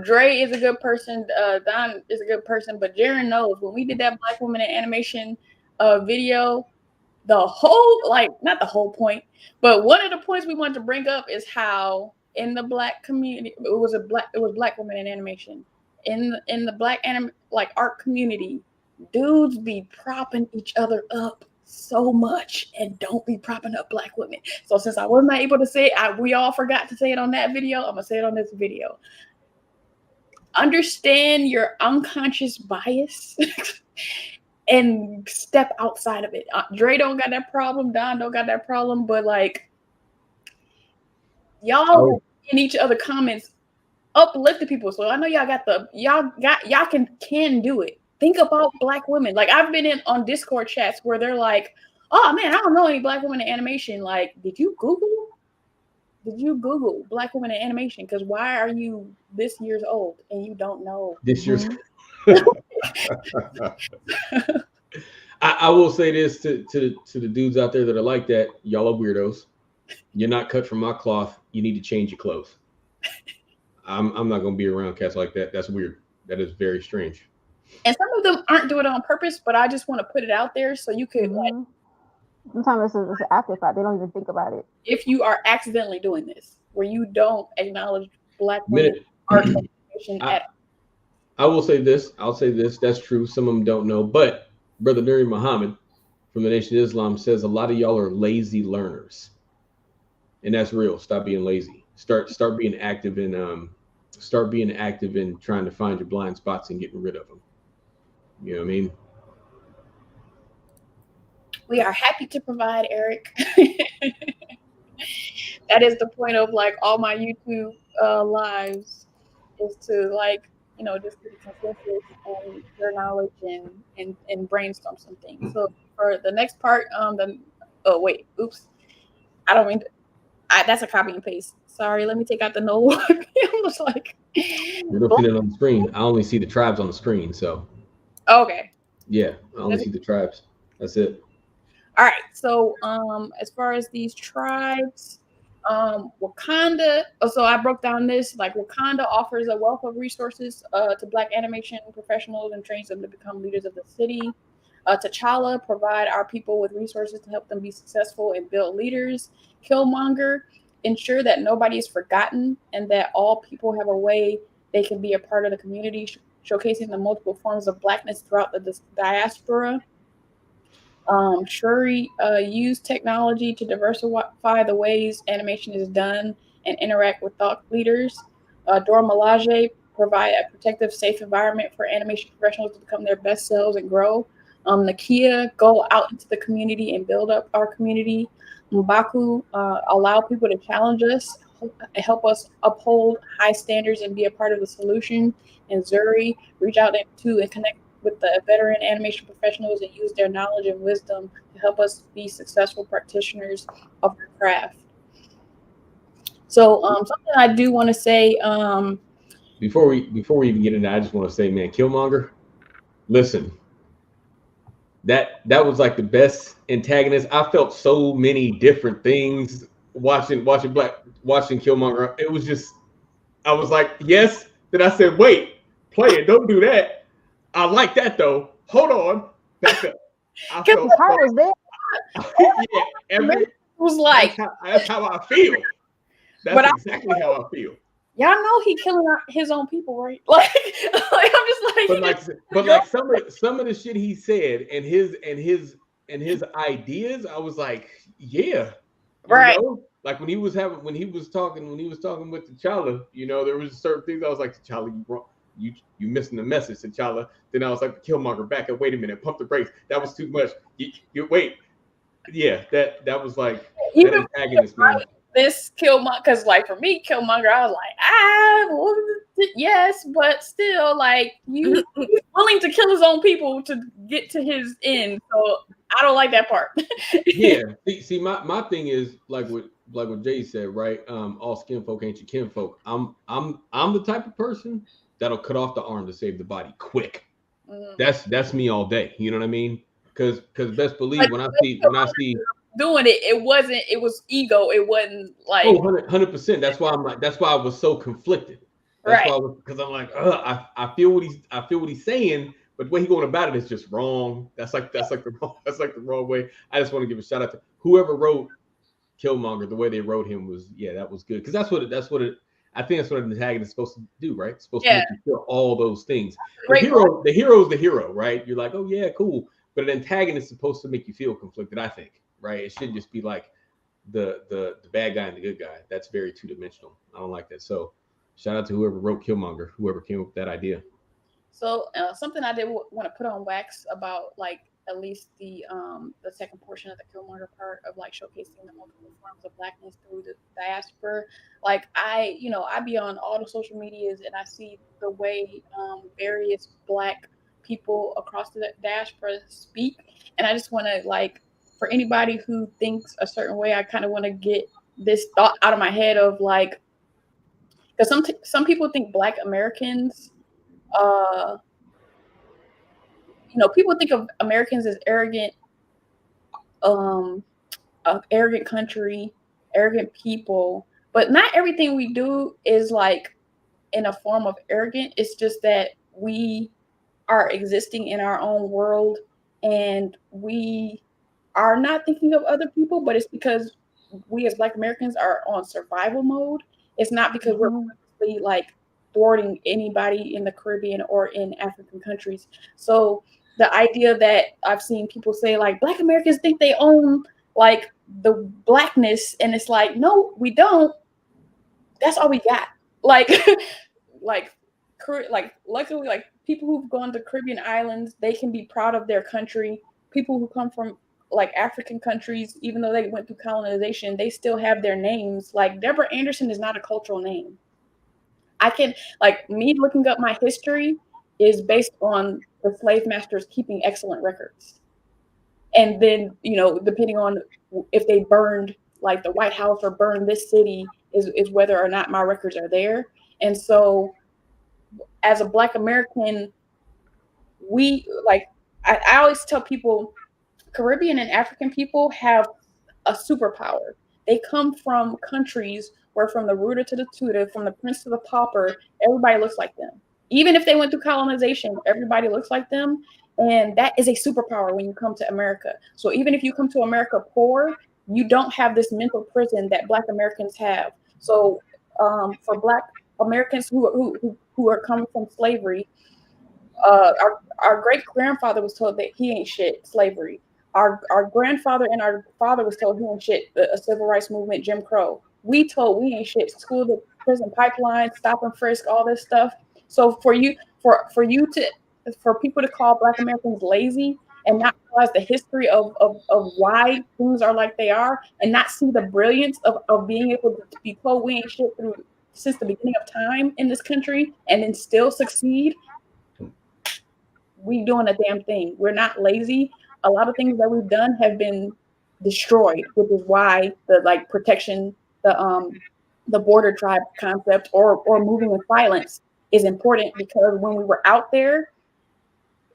Dre is a good person. Don is a good person, but Jaren knows when we did that Black Women in Animation video, the whole, not the whole point, but one of the points we wanted to bring up is how in the Black community, it was Black Women in Animation. In the Black art community, dudes be propping each other up so much and don't be propping up Black women. So since I was not able to say it, we all forgot to say it on that video, I'm gonna say it on this video. Understand your unconscious bias and step outside of it. Dre don't got that problem, Don don't got that problem, but y'all in each other comments uplifted people. So I know y'all can do it. Think about Black women. I've been on Discord chats where they're like, oh man, I don't know any Black women in animation. Did you Google Black women in animation? Because why are you this year's old and you don't know? This year's I will say this to the dudes out there that are like that. Y'all are weirdos. You're not cut from my cloth. You need to change your clothes. I'm not gonna be around cats like that. That's weird. That is very strange. And some of them aren't doing it on purpose, but I just want to put it out there so you could like, Sometimes it's an afterthought. They don't even think about it. if you are accidentally doing this, where you don't acknowledge Black women Minute. art education at I will say this. I'll say this. That's true. Some of them don't know, but Brother Nuri Muhammad from the Nation of Islam says a lot of y'all are lazy learners, and that's real. Stop being lazy. Start being active in trying to find your blind spots and getting rid of them. You know what I mean? We are happy to provide, Eric. That is the point of like all my YouTube lives, is to like, you know, just get a consensus and your knowledge and brainstorm some things. So for the next part, I don't mean to, that's a copy and paste. Sorry, let me take out the no. I'm just like, You don't see it on the screen. I only see the tribes on the screen. So okay. yeah, I only see the tribes. That's it. All right. So as far as these tribes, Wakanda. So I broke down this, like Wakanda offers a wealth of resources to Black animation professionals and trains them to become leaders of the city. T'Challa provide our people with resources to help them be successful and build leaders. Killmonger ensure that nobody is forgotten and that all people have a way they can be a part of the community, showcasing the multiple forms of Blackness throughout the diaspora. Shuri used technology to diversify the ways animation is done and interact with thought leaders. Dora Milaje provide a protective, safe environment for animation professionals to become their best selves and grow. Nakia go out into the community and build up our community. Mbaku allow people to challenge us, help us uphold high standards and be a part of the solution. And Zuri reach out to and connect with the veteran animation professionals and use their knowledge and wisdom to help us be successful practitioners of our craft. So something I do want to say before we even get into that, I just want to say, man, Killmonger, listen, that was like the best antagonist. I felt so many different things watching Killmonger. It was just, I was like, yes. Then I said, wait, play it, don't do that. I like that though. Hold on, back up. I felt was there. yeah, every was like that's how I feel. That's exactly how I feel. Y'all know he killing his own people, right? Like I'm just like, but like some of the shit he said and his ideas, I was like, yeah, right. Know? Like when he was talking with T'Challa, you know, there was certain things I was like, T'Challa, you wrong. You missing the message, T'Challa. Then I was like, Killmonger, back up, wait a minute, pump the brakes. That was too much. You wait. Yeah, that was like that antagonist, man. This Killmonger, because like for me, Killmonger, I was like, yes, but still, like he's willing to kill his own people to get to his end. So I don't like that part. Yeah. See, my thing is like what Jay said, right? All skin folk ain't your kinfolk. I'm the type of person that'll cut off the arm to save the body quick. That's me all day. You know what I mean? Because best believe when I see doing it, it was ego. It wasn't like 100%. That's why I was so conflicted. That's why because I'm like, I feel what he's saying, but the way he's going about it is just wrong. That's like the wrong way. I just want to give a shout out to whoever wrote Killmonger. The way they wrote him was that was good because that's what it. I think that's what an antagonist is supposed to do, right? It's supposed to make you feel all those things. The hero is the hero, right? You're like, oh yeah, cool. But an antagonist is supposed to make you feel conflicted, I think, right? It shouldn't just be like the bad guy and the good guy. That's very two-dimensional. I don't like that. So shout out to whoever wrote Killmonger, whoever came up with that idea. So something I did want to put on wax about like at least the second portion of the Killmonger part of like showcasing the multiple forms of Blackness through the diaspora. Like I be on all the social medias and I see the way various Black people across the diaspora speak, and I just want to like for anybody who thinks a certain way, I kind of want to get this thought out of my head of like, because some people think Black Americans people think of Americans as arrogant, arrogant country, arrogant people, but not everything we do is like in a form of arrogant. It's just that we are existing in our own world and we are not thinking of other people, but it's because we as Black Americans are on survival mode. It's not because we're purposely like thwarting anybody in the Caribbean or in African countries. So the idea that I've seen people say like Black Americans think they own like the Blackness, and it's like, no, we don't. That's all we got. Like, like, luckily, like people who've gone to Caribbean islands, they can be proud of their country. People who come from like African countries, even though they went through colonization, they still have their names. Like Deborah Anderson is not a cultural name. I can like me looking up my history is based on the slave masters keeping excellent records. And then, depending on if they burned like the White House or burned this city is whether or not my records are there. And so as a Black American, we like, I always tell people Caribbean and African people have a superpower. They come from countries where from the rooter to the tutor, from the prince to the pauper, everybody looks like them. Even if they went through colonization, everybody looks like them. And that is a superpower when you come to America. So even if you come to America poor, you don't have this mental prison that Black Americans have. So for Black Americans who are coming from slavery, our great grandfather was told that he ain't shit, slavery. Our grandfather and our father was told he ain't shit, a civil rights movement, Jim Crow. We told we ain't shit, school to prison pipeline, stop and frisk, all this stuff. So for people to call Black Americans lazy and not realize the history of why things are like they are, and not see the brilliance of being able to be told we ain't shit through since the beginning of time in this country and then still succeed, we doing a damn thing. We're not lazy. A lot of things that we've done have been destroyed, which is why the like protection, the border tribe concept or moving in silence is important, because when we were out there,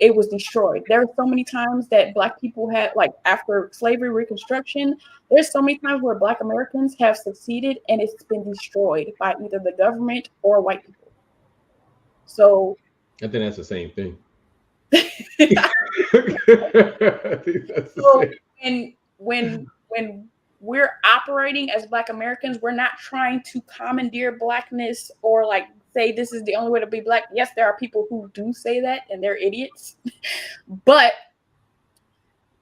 it was destroyed. There are so many times that Black people had, like after slavery Reconstruction, there's so many times where Black Americans have succeeded and it's been destroyed by either the government or white people. So I think that's the same thing. So when we're operating as Black Americans, we're not trying to commandeer Blackness or like say this is the only way to be Black. Yes, there are people who do say that and they're idiots, but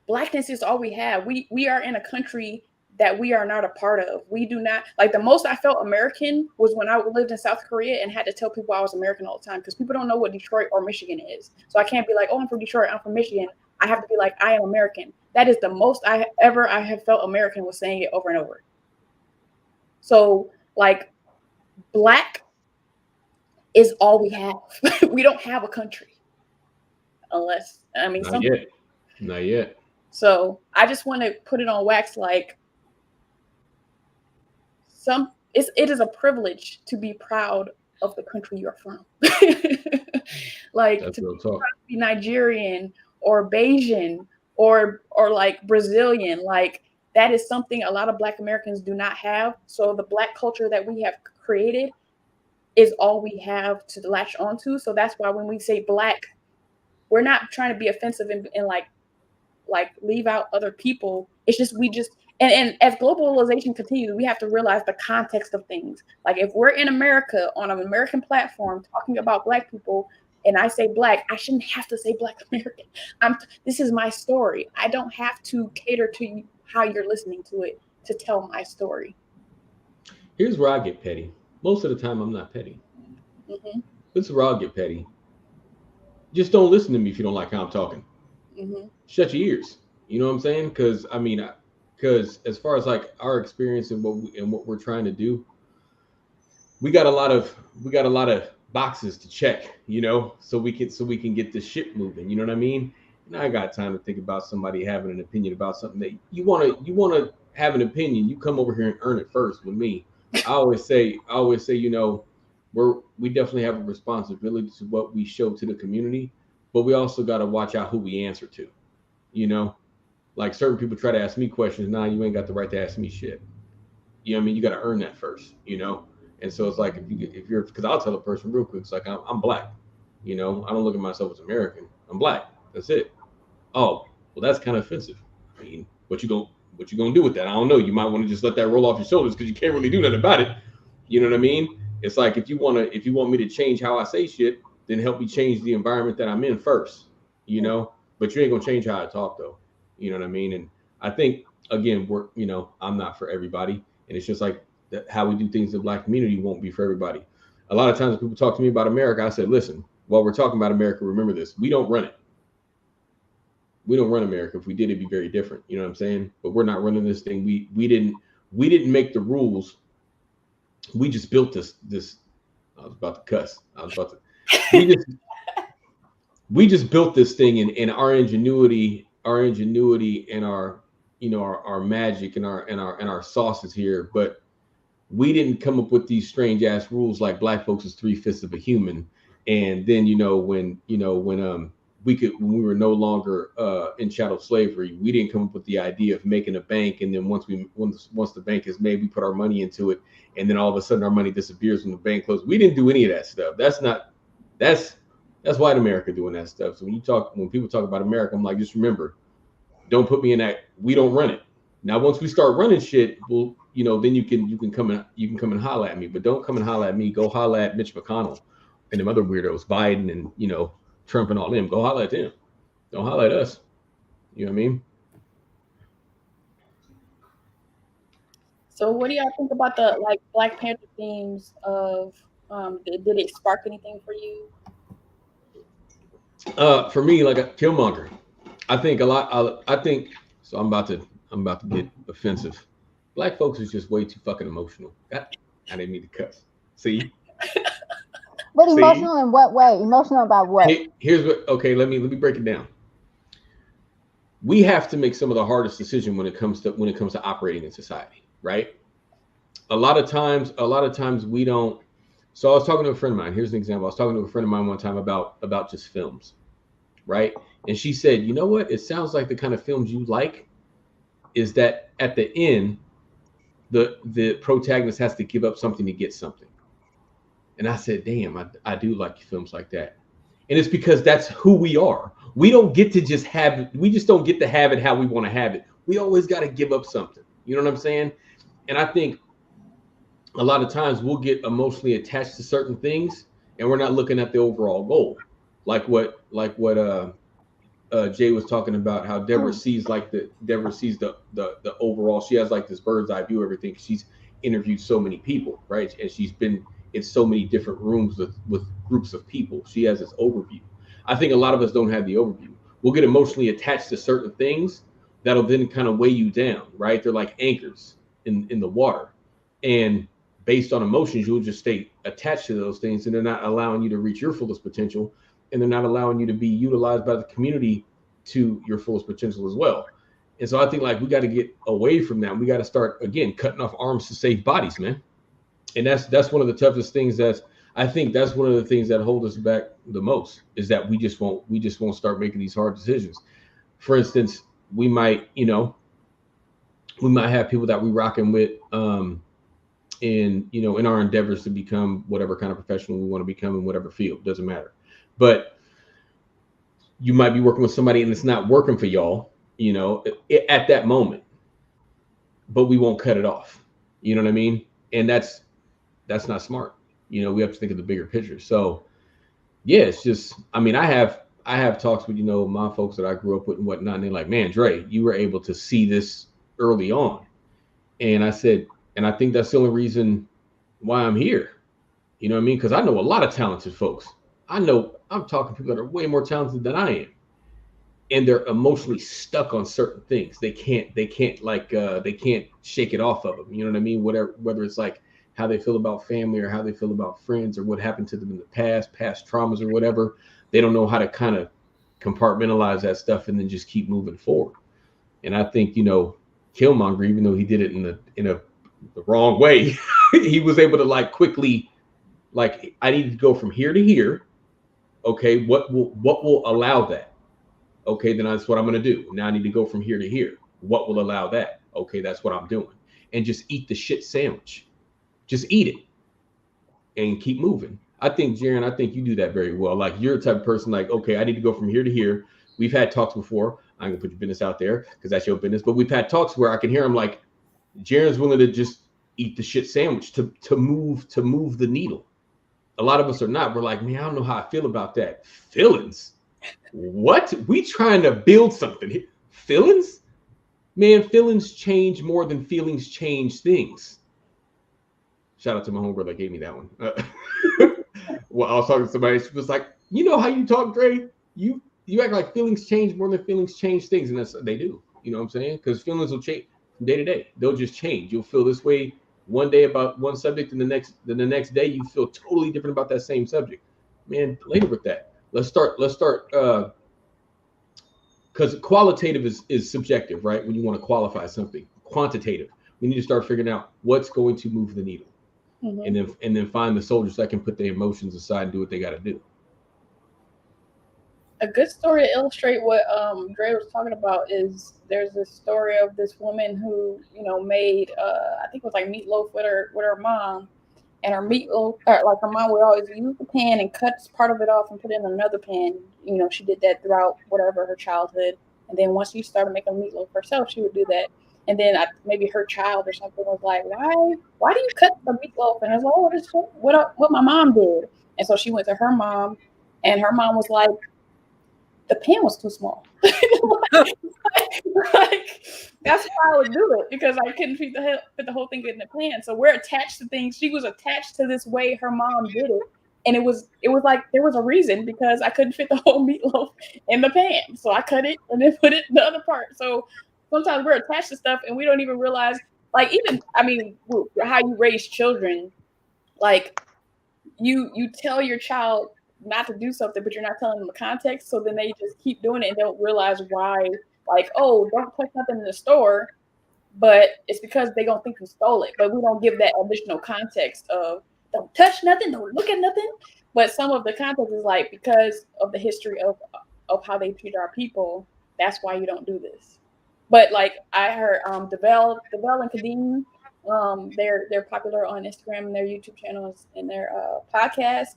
Blackness is all we have. We are in a country that we are not a part of. We do not, like, the most I felt American was when I lived in South Korea and had to tell people I was American all the time, because people don't know what Detroit or Michigan is. So I can't be like, oh, I'm from Detroit, I'm from Michigan. I have to be like, I am American. That is the most I have felt American, was saying it over and over. So like Black is all we have. We don't have a country. Unless, I mean, not yet. So I just want to put it on wax, like it is a privilege to be proud of the country you're from. Like that's to be Nigerian or Bayesian or like Brazilian, like that is something a lot of Black Americans do not have. So the Black culture that we have created is all we have to latch onto. So that's why when we say Black, we're not trying to be offensive and like leave out other people. It's just and as globalization continues, we have to realize the context of things. Like if we're in America on an American platform talking about Black people and I say Black, I shouldn't have to say Black American. This is my story. I don't have to cater to you, how you're listening to it, to tell my story. Here's where I get petty. Most of the time I'm not petty. Mm-hmm. This is where I'll get petty. Just don't listen to me if you don't like how I'm talking. Mm-hmm. Shut your ears. You know what I'm saying? Because as far as like our experience and what we're trying to do, we got a lot of boxes to check, so we can get this ship moving. You know what I mean? And I got time to think about somebody having an opinion about something that you want to have an opinion. You come over here and earn it first with me. I always say, we definitely have a responsibility to what we show to the community. but we also got to watch out who we answer to. You know, like certain people try to ask me questions. Nah, you ain't got the right to ask me shit. You know what I mean? You got to earn that first, you know? And so it's like, if you're, because I'll tell a person real quick, it's like, I'm black, you know? I don't look at myself as American. I'm black. That's it. Oh, well, that's kind of offensive. I mean, what you gonna do with that? I don't know. You might want to just let that roll off your shoulders because you can't really do nothing about it. You know what I mean? It's like, if you want me to change how I say shit, then help me change the environment that I'm in first, you know? But you ain't gonna change how I talk though. You know what I mean? And I think, again, I'm not for everybody. And it's just like how we do things in the Black community won't be for everybody. A lot of times when people talk to me about America, I said, listen, while we're talking about America, remember this. We don't run it. We don't run America. If we did, it'd be very different. You know what I'm saying? But we're not running this thing. We didn't make the rules. We just built this. I was about to cuss. We just built this thing, and our ingenuity and our magic and our sauces here. But we didn't come up with these strange ass rules like black folks is 3/5 of a human. And then when we were no longer in chattel slavery, we didn't come up with the idea of making a bank, and then once the bank is made, we put our money into it, and then all of a sudden our money disappears when the bank closes. We didn't do any of that stuff. That's white America doing that stuff. So when people talk about America, I'm like, just remember, don't put me in that. We don't run it. Now, once we start running shit, well, then you can come and holler at me, but don't come and holler at me. Go holler at Mitch McConnell and them other weirdos, Biden and Trump and all them. Go holler at them. Don't holler at us. You know what I mean? So what do y'all think about the Black Panther themes of did it spark anything for you? For me, like a Killmonger, I think a lot. I think so. I'm about to get offensive. Black folks is just way too fucking emotional. I didn't mean to cuss. See? But emotional in what way? Emotional about what? Here's what. Okay, let me break it down. We have to make some of the hardest decisions when it comes to operating in society, right? A lot of times we don't. So I was talking to a friend of mine. Here's an example. I was talking to a friend of mine one time about just films, right? And she said, you know what? It sounds like the kind of films you like is that at the end, the protagonist has to give up something to get something. And I said, damn, I do like films like that. And it's because that's who we are. We don't get to just have it. We just don't get to have it how we want to have it. We always got to give up something. You know what I'm saying? And I think a lot of times we'll get emotionally attached to certain things and we're not looking at the overall goal. Like what Jay was talking about, how Deborah sees the overall. She has like this bird's eye view of everything. She's interviewed so many people, right? And she's been in so many different rooms with groups of people. She has this overview. I think a lot of us don't have the overview. We'll get emotionally attached to certain things that'll then kind of weigh you down, right? They're like anchors in the water. And based on emotions, you'll just stay attached to those things, and they're not allowing you to reach your fullest potential, and they're not allowing you to be utilized by the community to your fullest potential as well. And so I think like we got to get away from that. We got to start again cutting off arms to save bodies, man. And that's one of the toughest things. I think that's one of the things that hold us back the most, is that we just won't start making these hard decisions. For instance, we might have people that we rocking with in our endeavors to become whatever kind of professional we want to become in whatever field, doesn't matter. But you might be working with somebody and it's not working for y'all, at that moment, but we won't cut it off. You know what I mean? And that's not smart. We have to think of the bigger picture. So yeah, it's just, I mean, I have talks with, my folks that I grew up with and whatnot, and they're like, man, Dre, you were able to see this early on. And I said, and I think that's the only reason why I'm here. You know what I mean? Because I know a lot of talented folks. I'm talking to people that are way more talented than I am. And they're emotionally stuck on certain things. They can't shake it off of them. You know what I mean? Whether it's like how they feel about family or how they feel about friends or what happened to them in the past traumas or whatever. They don't know how to kind of compartmentalize that stuff and then just keep moving forward. And I think, Killmonger, even though he did it in the wrong way, he was able to quickly, I needed to go from here to here. Okay, what will allow that? Okay, then that's what I'm going to do. Now I need to go from here to here. What will allow that? Okay, that's what I'm doing. And just eat the shit sandwich. Just eat it and keep moving. I think, Jaron, I think you do that very well. Like you're the type of person like, okay, I need to go from here to here. We've had talks before. I'm gonna put your business out there because that's your business. But we've had talks where I can hear him like, Jaron's willing to just eat the shit sandwich to move the needle. A lot of us are not. We're like, man, I don't know how I feel about that. Feelings? What? We trying to build something here. Feelings? Man, feelings change more than feelings change things. Shout out to my homegirl that gave me that one. Well, I was talking to somebody. She was like, "You know how you talk, Dre? You act like feelings change more than feelings change things, and that's they do. You know what I'm saying? Because feelings will change from day to day. They'll just change. You'll feel this way one day about one subject, and the next day you feel totally different about that same subject. Man, later with that. Let's start. Because qualitative is subjective, right? When you want to qualify something, quantitative, we need to start figuring out what's going to move the needle. And then find the soldiers that can put their emotions aside and do what they got to do. A good story to illustrate what Dre was talking about is there's this story of this woman who made I think it was like meatloaf with her mom, and her meatloaf like her mom would always use the pan and cut part of it off and put it in another pan. She did that throughout whatever her childhood, and then once she started making meatloaf herself, she would do that. And then maybe her child or something was like, why do you cut the meatloaf? And I was like, oh, this is what my mom did. And so she went to her mom, and her mom was like, the pan was too small. like, that's why I would do it, because I couldn't fit the whole thing in the pan. So we're attached to things. She was attached to this way her mom did it. And it was like there was a reason, because I couldn't fit the whole meatloaf in the pan. So I cut it and then put it in the other part. So sometimes we're attached to stuff and we don't even realize, like, even, I mean, how you raise children, like you tell your child not to do something, but you're not telling them the context. So then they just keep doing it and don't realize why, like, oh, don't touch nothing in the store. But it's because they don't think you stole it. But we don't give that additional context of don't touch nothing, don't look at nothing. But some of the context is like, because of the history of how they treat our people, that's why you don't do this. But like I heard Devel and Kadeem, they're popular on Instagram and their YouTube channels and their podcast.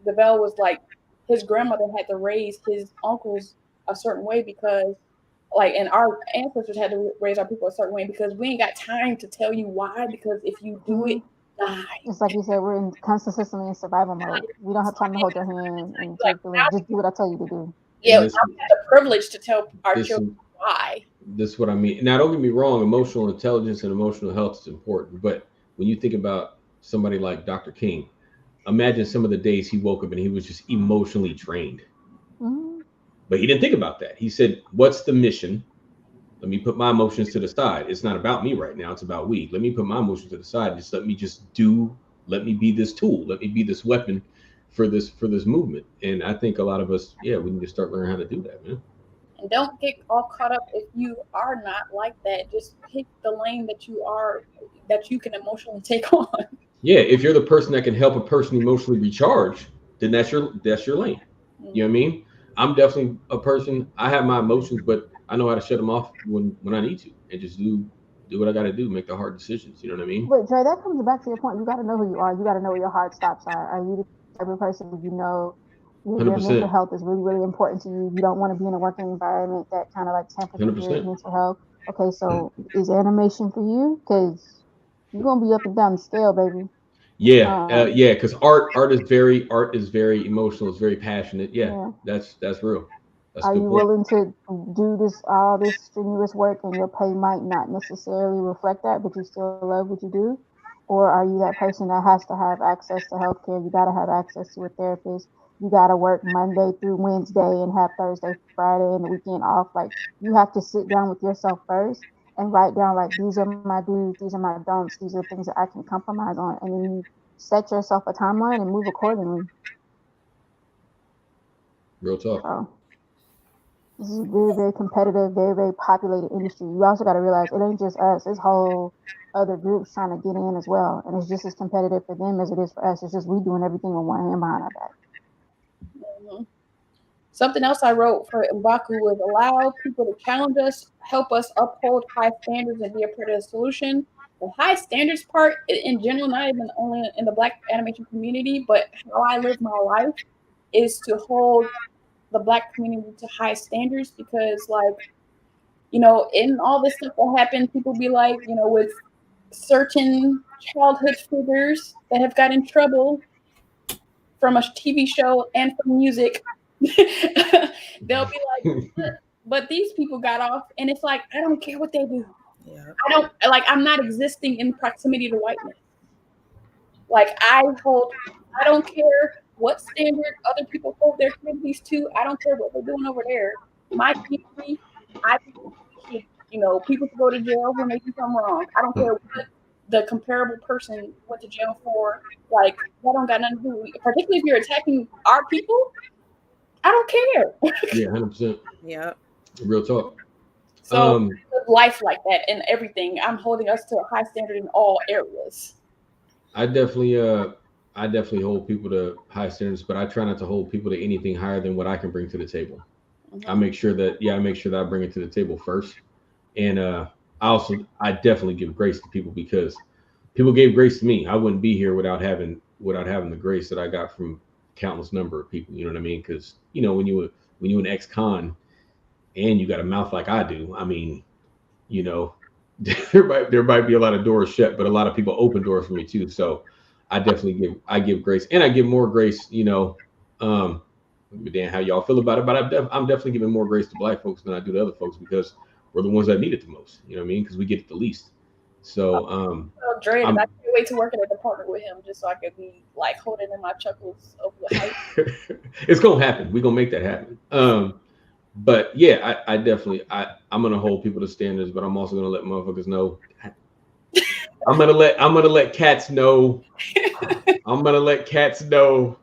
Devel was like, his grandmother had to raise his uncles a certain way because, like, and our ancestors had to raise our people a certain way because we ain't got time to tell you why. Because if you do it, die. It's like you said, we're consistently in survival mode. We don't have time to hold your hand and like, just do what I tell you to do. Yeah, we have the privilege to tell our children why. This is what I mean. Now, don't get me wrong. Emotional intelligence and emotional health is important, but when you think about somebody like Dr. King, imagine some of the days he woke up and he was just emotionally drained. Mm-hmm. But he didn't think about that. He said, what's the mission? Let me put my emotions to the side. It's not about me right now. It's about we. Let me put my emotions to the side. Just let me be this tool. Let me be this weapon for this movement. And I think a lot of us, we need to start learning how to do that, man. And don't get all caught up if you are not like that. Just pick the lane that you can emotionally take on. Yeah, if you're the person that can help a person emotionally recharge, then that's your lane. Mm-hmm. You know what I mean? I'm definitely a person. I have my emotions, but I know how to shut them off when I need to, and just do what I got to do, make the hard decisions. You know what I mean? But Dre, that comes back to your point. You got to know who you are. You got to know where your hard stops are. Are you the type of person that your mental health is really, really important to you? You don't want to be in a working environment that kind of like tampers with your mental health. Okay, so is animation for you? Because you're gonna be up and down the scale, baby. Yeah, because art is very emotional. It's very passionate. Yeah. That's real. Are you willing to do all this strenuous work and your pay might not necessarily reflect that, but you still love what you do? Or are you that person that has to have access to healthcare? You got to have access to a therapist. You got to work Monday through Wednesday and have Thursday, Friday, and the weekend off. Like, you have to sit down with yourself first and write down, like, these are my do's, these are my don'ts, these are the things that I can compromise on. And then you set yourself a timeline and move accordingly. Real talk. So, this is a very, very competitive, very, very populated industry. You also got to realize it ain't just us. It's whole other groups trying to get in as well. And it's just as competitive for them as it is for us. It's just we doing everything with one hand behind our back. Something else I wrote for Mbaku was allow people to challenge us, help us uphold high standards, and be a part of the solution. The high standards part, in general, not even only in the Black animation community, but how I live my life is to hold the Black community to high standards because, like, in all this stuff that happened, people be like, with certain childhood figures that have got in trouble from a TV show and from music, they'll be like, but these people got off, and it's like, I don't care what they do. Yeah. I'm not existing in proximity to whiteness. Like, I don't care what standard other people hold their communities to. I don't care what they're doing over there. My community, I think we should, people should go to jail when they do something wrong. I don't care what the comparable person went to jail for. Like, that don't got nothing to do with it. Particularly if you're attacking our people, I don't care. Yeah, 100%. Yeah. Real talk. So life like that and everything, I'm holding us to a high standard in all areas. I definitely hold people to high standards, but I try not to hold people to anything higher than what I can bring to the table. Mm-hmm. I make sure that I bring it to the table first, and I definitely give grace to people because people gave grace to me. I wouldn't be here without having the grace that I got from countless number of people. You know what I mean? Because when you an ex-con and you got a mouth like I do, I mean, there might be a lot of doors shut, but a lot of people open doors for me too. So I definitely give grace, and I give more grace. Dan, how y'all feel about it? But I'm definitely giving more grace to Black folks than I do to other folks because we're the ones that need it the most. You know what I mean? Because we get it the least. So Dre, I can't wait to work in a department with him just so I could be like holding in my chuckles over the hype. It's gonna happen. We're gonna make that happen. But yeah, I definitely I'm gonna hold people to standards, but I'm also gonna let motherfuckers know. I'm gonna let cats know. I'm gonna let cats know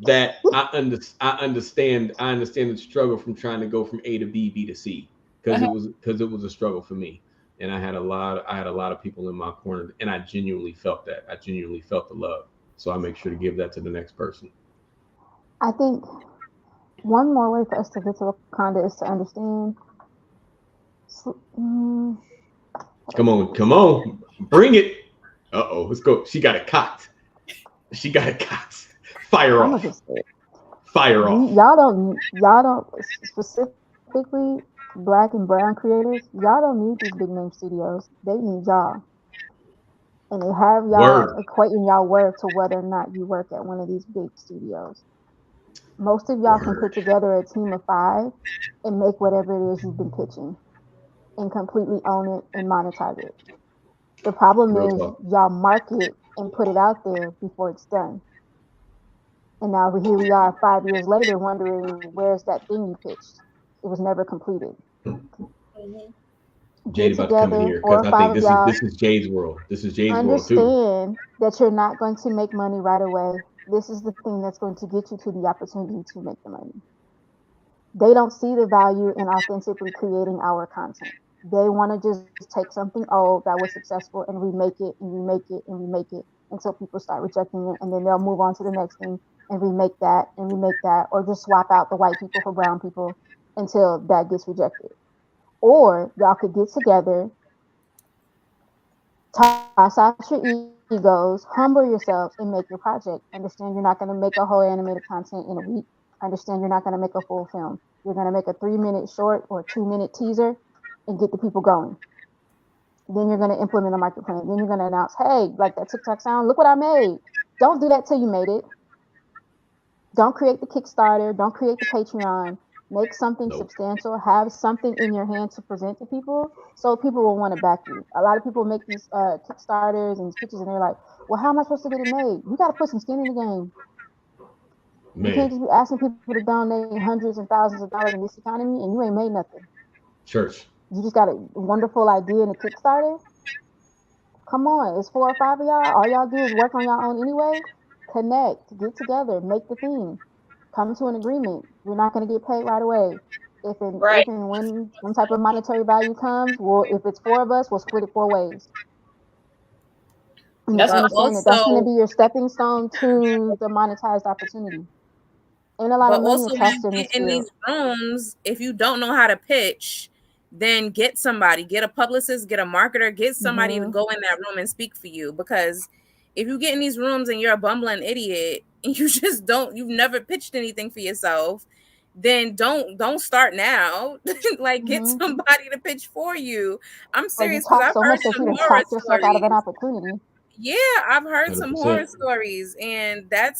that I understand the struggle from trying to go from A to B to C because it was a struggle for me, and I had a lot of people in my corner, and I genuinely felt that. I genuinely felt the love, so I make sure to give that to the next person. I think one more way for us to get to Wakanda is to understand. Come on, bring it. Let's go. She got it cocked. Fire off. Fire off. Y'all don't specifically Black and brown creators. Y'all don't need these big name studios. They need y'all, and they have y'all equating y'all worth to whether or not you work at one of these big studios. Most of y'all can put together a team of 5 and make whatever it is you've been pitching and completely own it and monetize it. The problem is y'all market and put it out there before it's done. And now here we are 5 years later wondering where's that thing you pitched? It was never completed. Jade about to come in here because I think this is Jade's world. This is Jade's world too. Understand that you're not going to make money right away. This is the thing that's going to get you to the opportunity to make the money. They don't see the value in authentically creating our content. They want to just take something old that was successful and remake it and remake it and remake it until people start rejecting it, and then they'll move on to the next thing and remake that, or just swap out the white people for brown people until that gets rejected. Or y'all could get together, toss out your egos, humble yourselves, and make your project. Understand you're not going to make a whole animated content in a week. Understand you're not going to make a full film. You're going to make a 3-minute short or 2-minute teaser and get the people going. Then you're going to implement a market plan. Then you're going to announce, hey, like that TikTok sound, look what I made. Don't do that till you made it. Don't create the Kickstarter. Don't create the Patreon. Make something substantial. Have something in your hand to present to people so people will want to back you. A lot of people make these Kickstarters and these pitches and they're like, well, how am I supposed to get it made? You got to put some skin in the game. Man. You can't just be asking people to donate hundreds and thousands of dollars in this economy and you ain't made nothing. Church. You just got a wonderful idea in a Kickstarter. Come on, it's 4 or 5 of y'all. All y'all do is work on your own anyway. Connect, get together, make the thing. Come to an agreement. You're not going to get paid right away. If and when some type of monetary value comes, if it's 4 of us, we'll split it 4 ways. And just understand that that's going to be your stepping stone to the monetized opportunity. Ain't a lot But of money also, to when trust you in this get in field. these rooms, if you don't know how to pitch, then get somebody, get a publicist, get a marketer, get somebody to go in that room and speak for you. Because if you get in these rooms and you're a bumbling idiot and you've never pitched anything for yourself, then don't start now. Like, get somebody to pitch for you. I'm Or you serious, because talk I've so heard much that some you done horror talked yourself out of an stories. opportunity. Yeah, I've heard some horror 100%. stories, and that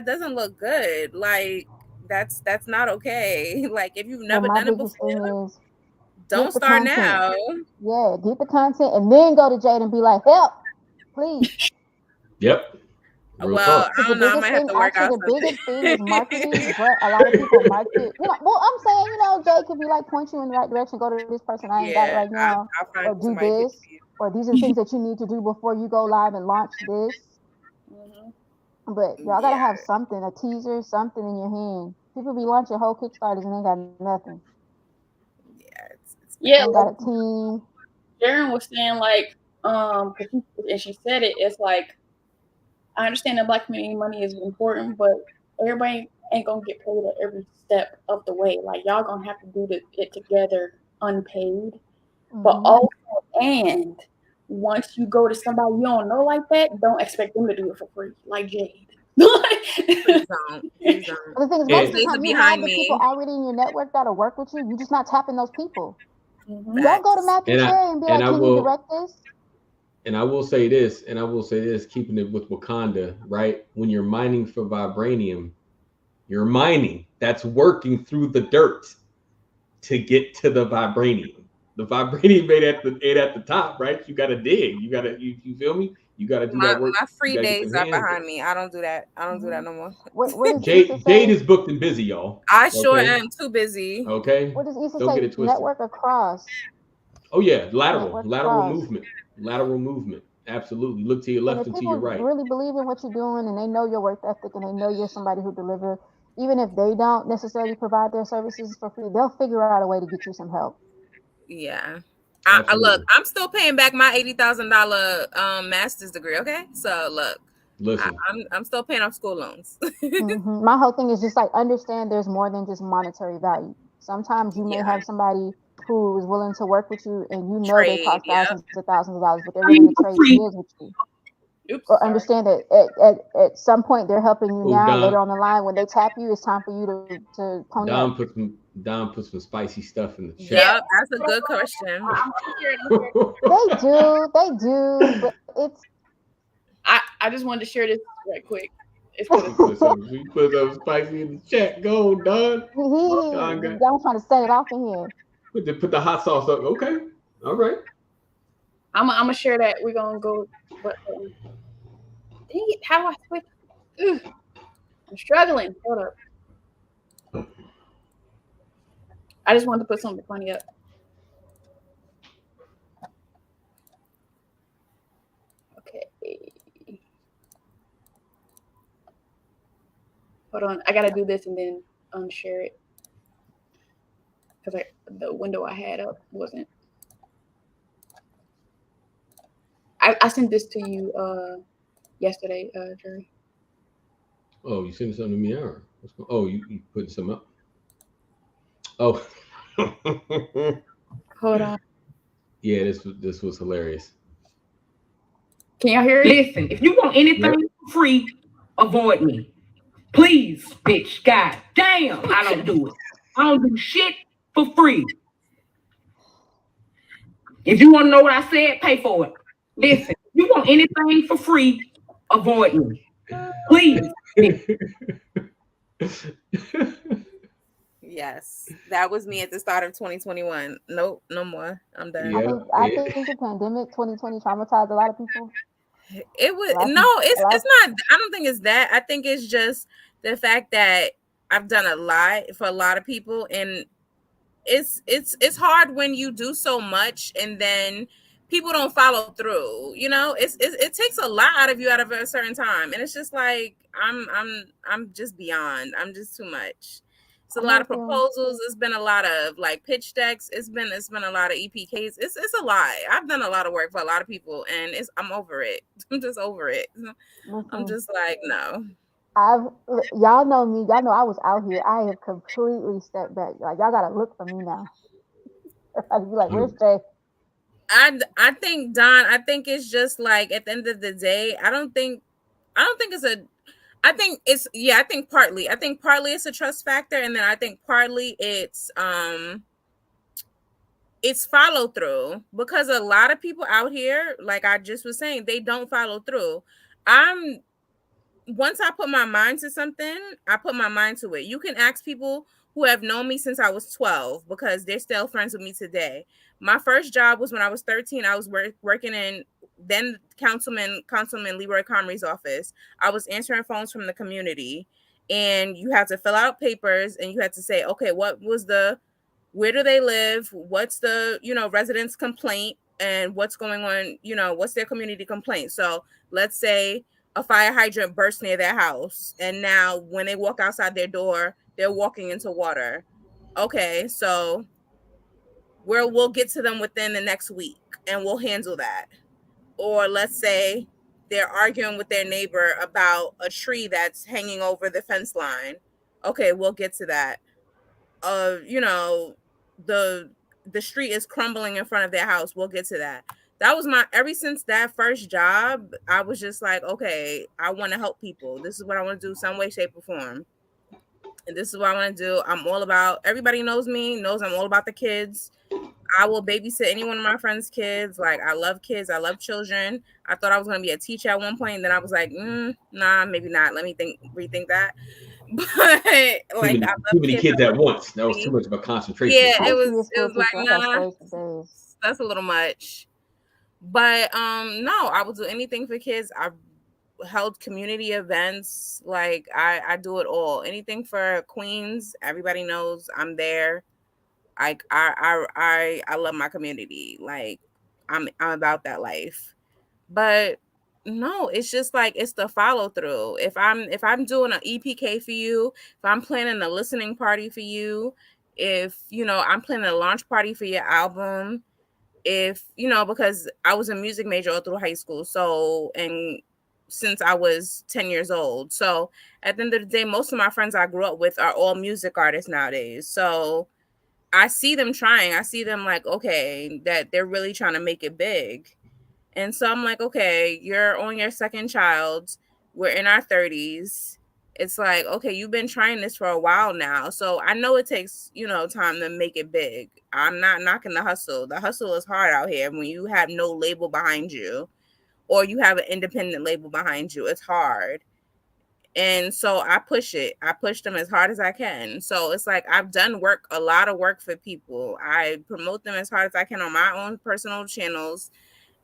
doesn't look good. Like, that's not okay. Like, if you've So never my done it biggest thing before, is don't get the start content. now. Yeah, get the content and then go to Jade and be like, help, please. Yep. Real Well, talk. I Because the don't know. I might biggest have thing, to work actually, out the biggest thing is marketing. something. But a lot of people market, well, I'm saying, Jade could be like, point you in the right direction, go to this person, I ain't got it Yeah, right now, I'll or find do somebody to pitch this, for you. or these are the things that you need to do before you go live and launch this. But y'all gotta Yeah, have something, a teaser, something in your hand. People be launching whole Kickstarters and ain't got nothing. yeah, it's bad. Yeah, Ain't got a team. Sharon was saying like, and she said it. It's like, I understand that Black community money is important, but everybody ain't gonna get paid at every step of the way. Like, y'all gonna have to do it together, unpaid. But also, and once you go to somebody you don't know like that, don't expect them to do it for free, like Jade. Please don't. Please don't. But the thing is, Those most of the days are time, you have behind the people me. already in your network that'll work with you. You're just not tapping those people. Don't go to Facts. Matthew And Cherry and be like, I can you will direct this? and I will say this, keeping it with Wakanda, right? When you're mining for vibranium, you're mining. That's working through the dirt to get to the vibranium. The vibranium ain't at the top, right? You gotta dig. You feel me? You gotta do that work. My You free gotta get days them are hands behind dirty. me. I don't do that. I don't do that no more. What does Issa Jade say? is booked and busy, y'all. I sure Okay. am too busy. Okay. What does Issa Don't say? get it twisted. Network across. Oh yeah, lateral Network across. movement. Lateral movement. Absolutely. Look to your And left if and to people your right. really believe in what you're doing and they know your work ethic and they know you're somebody who delivers, even if they don't necessarily provide their services for free, they'll figure out a way to get you some help. Yeah. I look, Absolutely. I'm still paying back my $80,000 master's degree. Okay, so look, Listen. I'm still paying off school loans. My whole thing is just like, understand there's more than just monetary value. Sometimes you may Yeah. have somebody who is willing to work with you and you know they Trade. cost Yep. thousands of dollars, but they're willing to trade skills with you. Oops, Or sorry. understand that at some point they're helping you now. Later on the line, when they tap you, it's time for you to pony up. Don put some spicy stuff in the chat. Yep, that's a good question. They do, but it's. I just wanted to share this right quick. It's because He put some spicy in the chat. Go, Don. I'm trying to set it off in here. Put the hot sauce up. Okay. All right. I'm gonna share that. We're gonna go. But dang it, how do I switch? Ugh, I'm struggling. Hold up. I just wanted to put something funny up. Okay. Hold on. I gotta do this and then unshare it because the window I had up wasn't. I sent this to you yesterday, Jerry. Oh, you sending something to me, Aaron? Oh, you putting some up? Oh. Hold on. Yeah, this was hilarious. Can y'all hear it? Listen, if you want anything for free, avoid me. Please, bitch. God damn, I don't do it. I don't do shit for free. If you want to know what I said, pay for it. Listen, if you want anything for free, avoid me. Please. Yes, that was me at the start of 2021. Nope, no more. I'm done. Yeah. I think the pandemic 2020 traumatized a lot of people. It was it's not. I don't think it's that. I think it's just the fact that I've done a lot for a lot of people, and it's hard when you do so much and then people don't follow through. It takes a lot out of you out of a certain time, and it's just like I'm just beyond. I'm just too much. It's a lot of proposals. It's been a lot of like pitch decks. It's been a lot of EPKs. It's a lot. I've done a lot of work for a lot of people, and I'm over it. I'm just over it. I'm just like, no. Y'all know me. Y'all know I was out here. I have completely stepped back. Like y'all gotta look for me now. I'd be like, where's Jay? I think Don, I think it's just like at the end of the day, I don't think it's a I think it's I think partly it's a trust factor, and then I think partly it's follow through, because a lot of people out here, like I just was saying, they don't follow through. Once I put my mind to something, I put my mind to it. You can ask people who have known me since I was 12 because they're still friends with me today. My first job was when I was 13. I was working in then Councilman Leroy Comrie's office. I was answering phones from the community, and you had to fill out papers, and you had to say, okay, where do they live? What's the, resident's complaint, and what's going on, what's their community complaint? So let's say a fire hydrant burst near their house, and now when they walk outside their door, they're walking into water. Okay, so we'll get to them within the next week, and we'll handle that. Or let's say they're arguing with their neighbor about a tree that's hanging over the fence line. Okay, we'll get to that. The street is crumbling in front of their house. We'll get to that. That was ever since that first job, I was just like, okay, I want to help people. This is what I want to do, some way, shape, or form. And this is what I want to do. I'm all about, everybody knows me, knows I'm all about the kids. I will babysit any one of my friends' kids. Like, I love kids. I love children. I thought I was going to be a teacher at one point. And then I was like, nah, maybe not. Let me rethink that. But like, too many kids at once. That was too much of a concentration. Yeah, it was like, nah, that's a little much. But no, I will do anything for kids. I've held community events. Like, I do it all. Anything for Queens. Everybody knows I'm there. Like, I love my community. Like, I'm about that life. But no, it's just like, it's the follow through. If I'm doing an EPK for you, if I'm planning a listening party for you, if I'm planning a launch party for your album, if because I was a music major all through high school, so, and since I was 10 years old, so at the end of the day, most of my friends I grew up with are all music artists nowadays. So I see them trying. I see them like, okay, that they're really trying to make it big. And so I'm like, okay, you're on your second child. We're in our 30s. It's like, okay, you've been trying this for a while now. So I know it takes, time to make it big. I'm not knocking the hustle. The hustle is hard out here when you have no label behind you, or you have an independent label behind you. It's hard. And so I push it. I push them as hard as I can. So it's like, I've done a lot of work for people. I promote them as hard as I can on my own personal channels.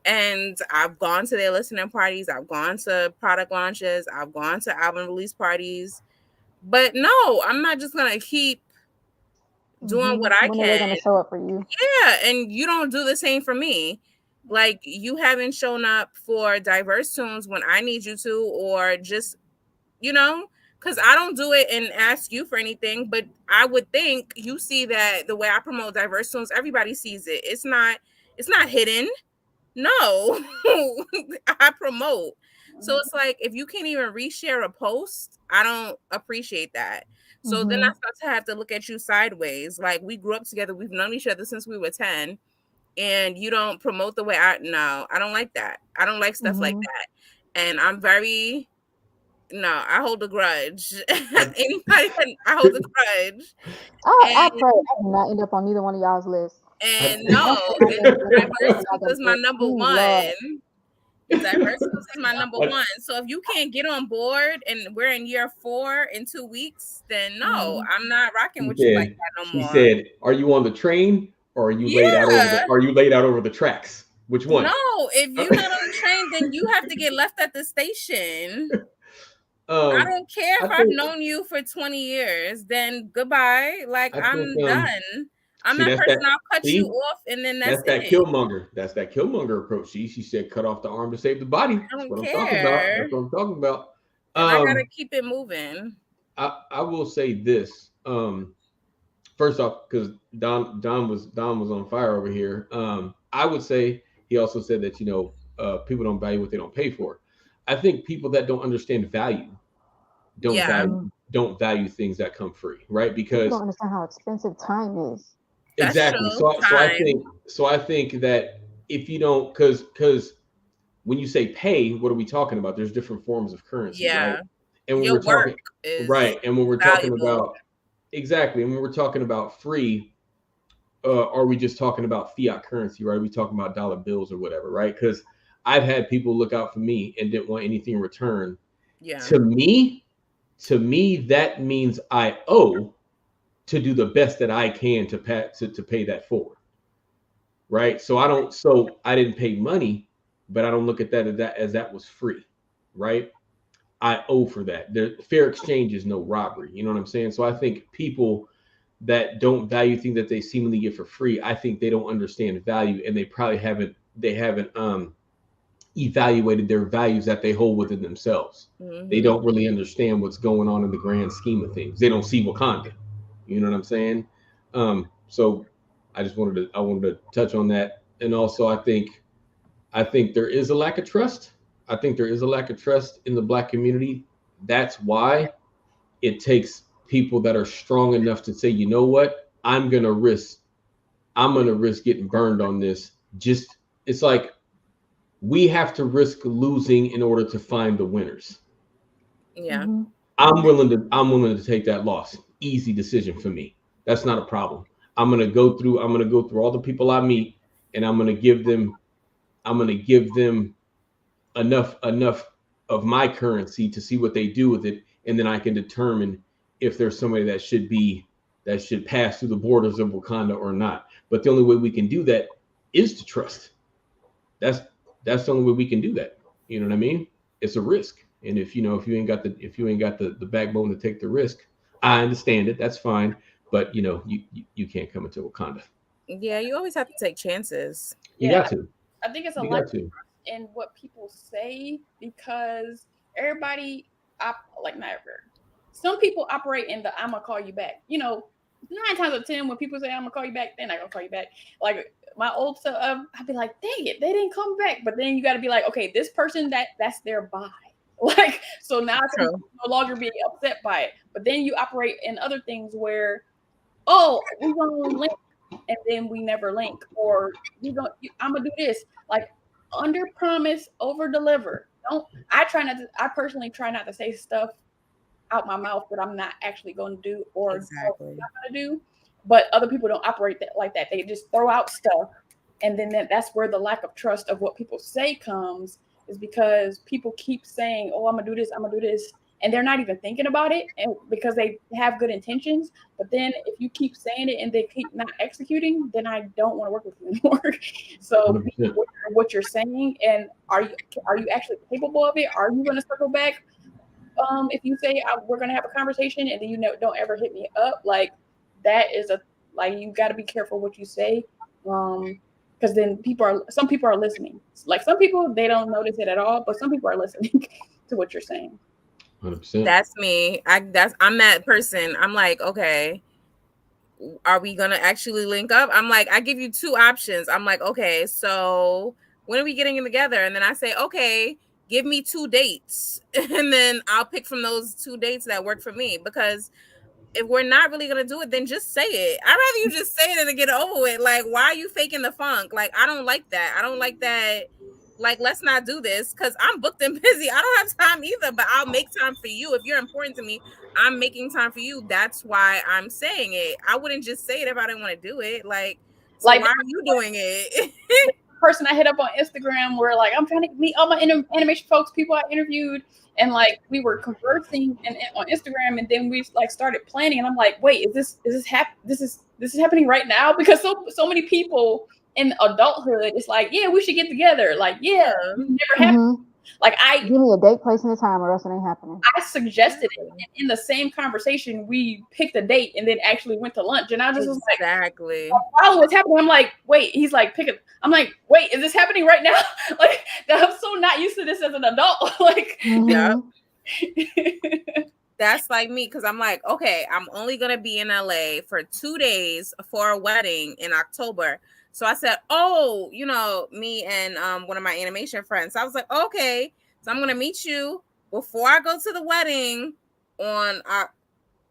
And I've gone to their listening parties. I've gone to product launches. I've gone to album release parties. But no, I'm not just going to keep doing what I when can. They're going to show up for you. Yeah, and you don't do the same for me. Like, you haven't shown up for Diverse Tunes when I need you to, or just, because I don't do it and ask you for anything. But I would think you see that the way I promote Diverse Tunes, everybody sees it. It's not hidden. No, I promote. So it's like, if you can't even reshare a post, I don't appreciate that. So then I start to have to look at you sideways. Like, we grew up together. We've known each other since we were 10. And you don't promote the way I don't like that. I don't like stuff like that. And I'm I hold a grudge. Anybody, I hold a grudge. I pray I do not end up on neither one of y'all's lists. And no, Diverse is my number one. Diverse is my number one. So if you can't get on board and we're in year 4 in 2 weeks, then no, I'm not rocking with you like that no more. She said, "Are you on the train, or are you laid out over the tracks? Which one?" No, if you're not on the train, then you have to get left at the station. I don't care if I've known you for 20 years. Then goodbye. Like, I'm done. I'm that person. I'll cut you off, and then that's that Killmonger. That's that Killmonger approach. She said, "Cut off the arm to save the body." That's what I'm talking about. That's what I'm talking about. And I gotta keep it moving. I will say this. First off, because Don was on fire over here. I would say he also said that people don't value what they don't pay for. I think people that don't understand value, don't value things that come free, right? Because people don't understand how expensive time is. Exactly. So I think that if you don't, because when you say pay, what are we talking about? There's different forms of currency, right? And when we're talking, right, and when we're talking about exactly, and when we're talking about free, are we just talking about fiat currency, right? Are we talking about dollar bills or whatever, right? Because I've had people look out for me and didn't want anything in return. Yeah. To me, that means I owe to do the best that I can to pay that forward, right? So I didn't pay money, but I don't look at that as that was free, right? I owe for that. Fair exchange is no robbery. You know what I'm saying? So I think people that don't value things that they seemingly get for free, I think they don't understand value, and they probably haven't evaluated their values that they hold within themselves. Mm-hmm. They don't really understand what's going on in the grand scheme of things. They don't see Wakanda. You know what I'm saying? So I wanted to touch on that. And also I think there is a lack of trust. I think there is a lack of trust in the Black community. That's why it takes people that are strong enough to say, you know what, I'm gonna risk getting burned on this. It's like we have to risk losing in order to find the winners. Yeah. Mm-hmm. I'm willing to take that loss. Easy decision for me. That's not a problem. I'm gonna go through all the people I meet, and I'm gonna give them enough of my currency to see what they do with it, and then I can determine if there's somebody that should pass through the borders of Wakanda or not. But the only way we can do that is to trust. That's the only way we can do that. You know what I mean? It's a risk. And if you ain't got the backbone to take the risk, I understand it. That's fine. But you can't come into Wakanda. Yeah, you always have to take chances. You got to. I think it's a lot in what people say, because everybody not everybody. Some people operate in the "I'm gonna call you back." 9 times out of 10, when people say "I'm gonna call you back," they're not gonna call you back. Like my old self, I'd be like, "Dang it, they didn't come back." But then you got to be like, "Okay, this person that's their bye." Like, so now I can no longer be upset by it. But then you operate in other things where, oh, we're gonna link, and then we never link, or I'm gonna do this. Like, under promise, over deliver. I personally try not to say stuff out my mouth that I'm not actually going to do or not going to do. But other people don't operate like that. They just throw out stuff, and then that's where the lack of trust of what people say comes, is because people keep saying, "Oh, I'm gonna do this, I'm gonna do this," and they're not even thinking about it, and because they have good intentions. But then if you keep saying it and they keep not executing, then I don't want to work with you anymore. So be aware of what you're saying, and are you actually capable of it? Are you going to circle back? If you say we're going to have a conversation and then don't ever hit me up, like that is you got to be careful what you say, because then some people are listening. Like some people, they don't notice it at all, but some people are listening to what you're saying. 100%. That's me. I'm that person. I'm like, okay, are we gonna actually link up? I'm like, I give you 2 options. I'm like, okay, so when are we getting together? And then I say, okay, give me 2 dates, and then I'll pick from those 2 dates that work for me. Because if we're not really gonna do it, then just say it. I'd rather you just say it and get it over with. Like, why are you faking the funk? Like, I don't like that. I don't like that. Like, let's not do this, because I'm booked and busy. I don't have time either, but I'll make time for you. If you're important to me, I'm making time for you. That's why I'm saying it. I wouldn't just say it if I didn't want to do it. Like, so why are you doing it? Person I hit up on Instagram where I'm trying to meet all my animation folks, people I interviewed, and we were conversing on Instagram, and then we started planning, and I'm like, wait, is this happening right now? Because so many people in adulthood, it's like, yeah, we should get together. Like, yeah, never happened. Like, give me a date, place, and a time, or else it ain't happening. I suggested it, and in the same conversation, we picked a date and then actually went to lunch. And I just was like, exactly. While what's happening, I'm like, wait. He's like, pick it. I'm like, wait, is this happening right now? Like, I'm so not used to this as an adult. Like, yeah. That's like me, because I'm like, okay, I'm only gonna be in LA for 2 days for a wedding in October. So I said, oh, me and one of my animation friends. So I was like, okay, so I'm going to meet you before I go to the wedding on our.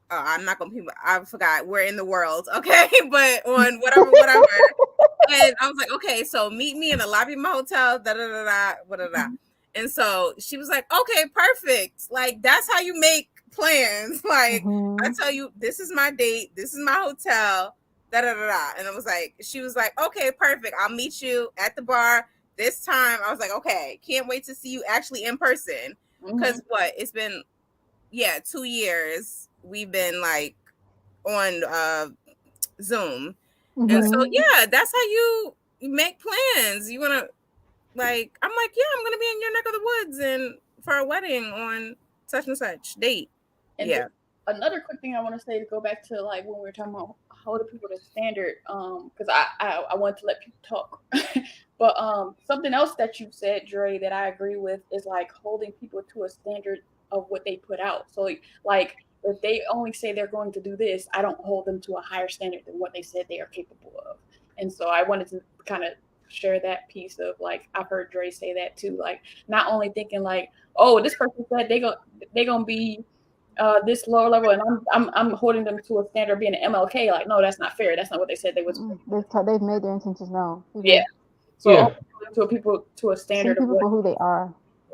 I'm not gonna. I forgot. We're in the world, okay? But on whatever. And I was like, okay, so meet me in the lobby of my hotel. Da da da da. Da da. And so she was like, okay, perfect. Like that's how you make plans. Like I tell you, this is my date. This is my hotel. Da da da da. And it was like, she was like, okay, perfect. I'll meet you at the bar this time. I was like, okay, can't wait to see you actually in person. Because it's been 2 years. We've been like on Zoom. And so that's how you make plans. You wanna like I'm like, I'm gonna be in your neck of the woods and for a wedding on such and such date. And another quick thing I want to say to go back to like when we were talking about holding people to standard, because I want to let people talk. But something else that you said, Dre, that I agree with is like holding people to a standard of what they put out. So like if they only say they're going to do this, I don't hold them to a higher standard than what they said they are capable of. And so I wanted to kind of share that piece of like I've heard Dre say that too. Like not only thinking like, oh, this person said they gonna be this lower level, and I'm holding them to a standard of being an MLK. Like, no, that's not fair. That's not what they said they was. They've made their intentions known. Yeah. So to people to a standard of people who they are.